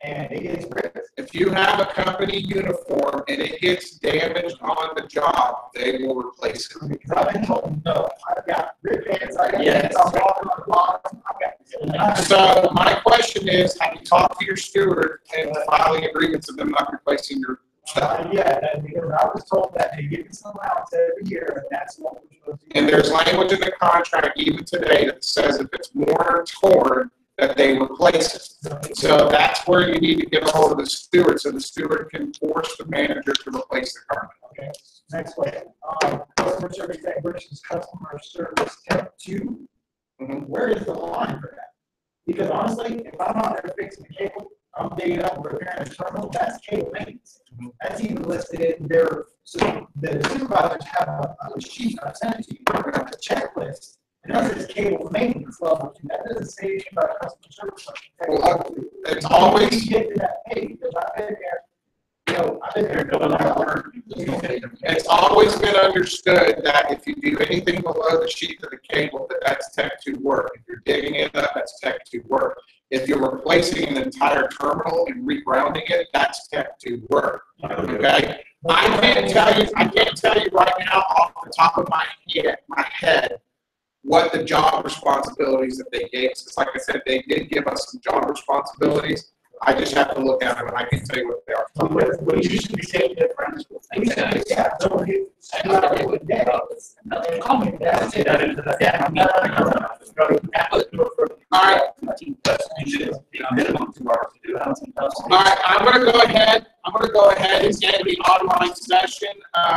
D: and it gets ripped.
A: If you have a company uniform and it gets damaged on the job, they will replace it.
D: Because I've been told, no, I've got ripped pants, I got
F: Yes.
D: I'm walking on the bottom, I've got.
A: So my question is, have you talked to your steward and filing agreements of them not replacing your stuff?
D: Yeah, because I was told that they give me some allowance every year, and that's what we're supposed to do.
A: And there's language in the contract even today that says if it's worn or torn, that they replace it. So that's where you need to get a hold of the steward, so the steward can force the manager to replace the garment.
D: Okay, next question. Customer service tech versus customer service tech 2. Where is the line for that? Because honestly, if I'm out there fixing the cable, I'm digging up, repairing the terminal, that's cable maintenance. That's even listed in their, so the supervisors have a sheet, I sent to you, a checklist. And that says cable maintenance level 2. That doesn't say anything about customer service.
A: Well, it's always,
D: You get to that page, because I've been there, I've been there going out.
A: it's always been understood that if you do anything below the sheet of the cable, that's Tech 2 work. If you're digging it up, that's Tech 2 work. If you're replacing an entire terminal and regrounding it, that's Tech 2 work, okay? I can't tell you right now off the top of my head what the job responsibilities that they gave us. Because like I said, they did give us some job responsibilities. I just have to look at them and I can tell you what they are.
H: We usually be saying different. Yeah, so he, call me that.
A: All right. All right, I'm gonna go ahead and end the online session.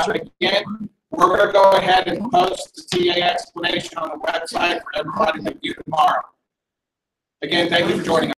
A: Again, we're gonna go ahead and post the TA explanation on the website for everybody to view tomorrow. Again, thank you for joining us.